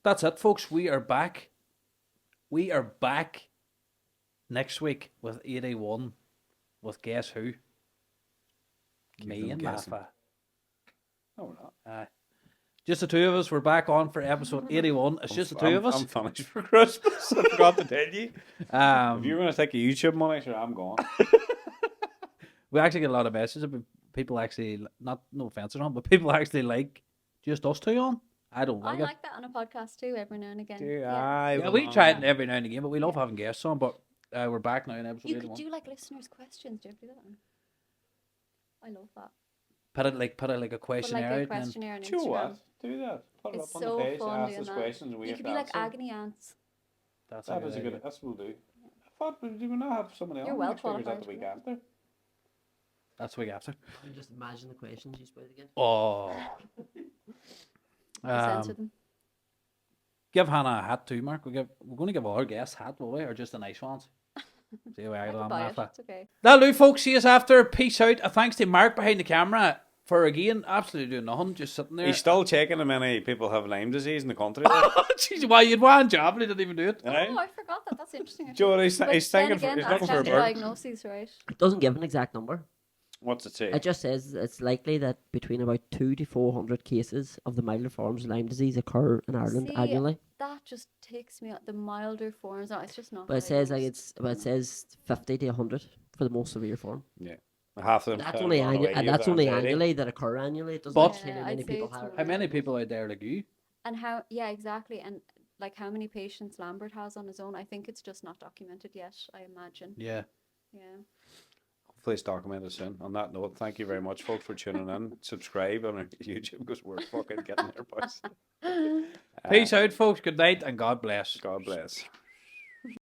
S1: That's it, folks. We are back. We are back next week with 81 with guess who? Me
S2: them
S1: and
S2: guessing.
S1: Lafa.
S2: No, we're not.
S1: Just the two of us. We're back on for episode 81. It's just the two of us.
S2: I'm finished for Christmas. I forgot to tell you.
S1: Um,
S2: If you're going to take a YouTube money, sure, I'm gone.
S1: we actually get a lot of messages about people actually, not no offense or not, but people actually like just us two on. I don't
S3: I
S1: like it.
S3: like that on a podcast too, every now and again.
S1: Yeah, we try it every now and again, but we love having guests on. But we're back now in episode
S3: You could
S1: 81.
S3: do like listeners' questions. Do you ever do that? I love that.
S1: Put it like a
S3: Put like
S1: questionnaire
S3: a
S1: out and
S3: questionnaire on
S2: Do you know
S3: Instagram.
S2: what? Do that. Put it
S3: It's
S2: up on
S3: so
S2: the page,
S3: fun
S2: ask
S3: doing
S2: us
S3: that.
S2: questions, and we
S3: You
S2: have
S3: could
S2: to
S3: be like
S2: answer.
S3: agony ants.
S1: that's
S2: That was a good. That's what we'll do. I thought we were not have somebody
S3: You're
S2: on
S3: well
S2: next week, or is that
S3: qualified
S2: the week
S3: for that.
S2: after?
S1: That's the week after.
S4: I just imagine the questions you spoiled again.
S1: Oh.
S3: I censor them.
S1: Give Hannah a hat too, Mark. We're going to give all our guests hat, will we, or just the nice ones? See how I
S3: I
S1: get
S3: can
S1: on
S3: buy
S1: with
S3: it.
S1: that.
S3: It's okay.
S1: That'll do, folks. See us after. Peace out. Thanks to Mark behind the camera for again absolutely doing nothing, just sitting there.
S2: He's still checking how many people have Lyme disease in the country. Though.
S1: Jeez, why you'd one job and he didn't even do it?
S2: Right?
S3: Oh, I forgot that. That's interesting.
S2: Do you know what he's
S3: But
S2: he's
S3: then
S2: thinking?
S3: again,
S2: He's
S3: that's
S2: looking for a
S3: the
S2: bird.
S3: diagnosis, right?
S4: It doesn't give an exact number.
S2: What's it say?
S4: It just says it's likely that between about 200 to 400 cases of the milder forms of Lyme disease occur in Ireland
S3: See,
S4: annually.
S3: That just takes me out. The milder forms. No, it's just not.
S4: But it says like
S3: diagnosed.
S4: it says 50 to 100 for the most severe form.
S2: Yeah, half of them.
S4: That's
S2: have
S4: only
S2: gone away
S4: and
S2: due
S4: that's
S2: to
S4: only
S2: anxiety.
S4: annually that occur annually. It doesn't
S1: But-
S4: say how
S3: Yeah,
S4: many
S3: I'd say
S4: people
S3: it's
S4: have.
S3: more.
S1: How many people out there like you?
S3: And how? Yeah, exactly. And like how many patients Lambert has on his own? I think it's just not documented yet. I imagine.
S1: Yeah.
S3: Yeah.
S2: Hopefully it's documented soon. On that note, thank you very much, folks, for tuning in. Subscribe on our YouTube because we're fucking getting there, boys.
S1: Peace out, folks. Good night and God bless.
S2: God bless.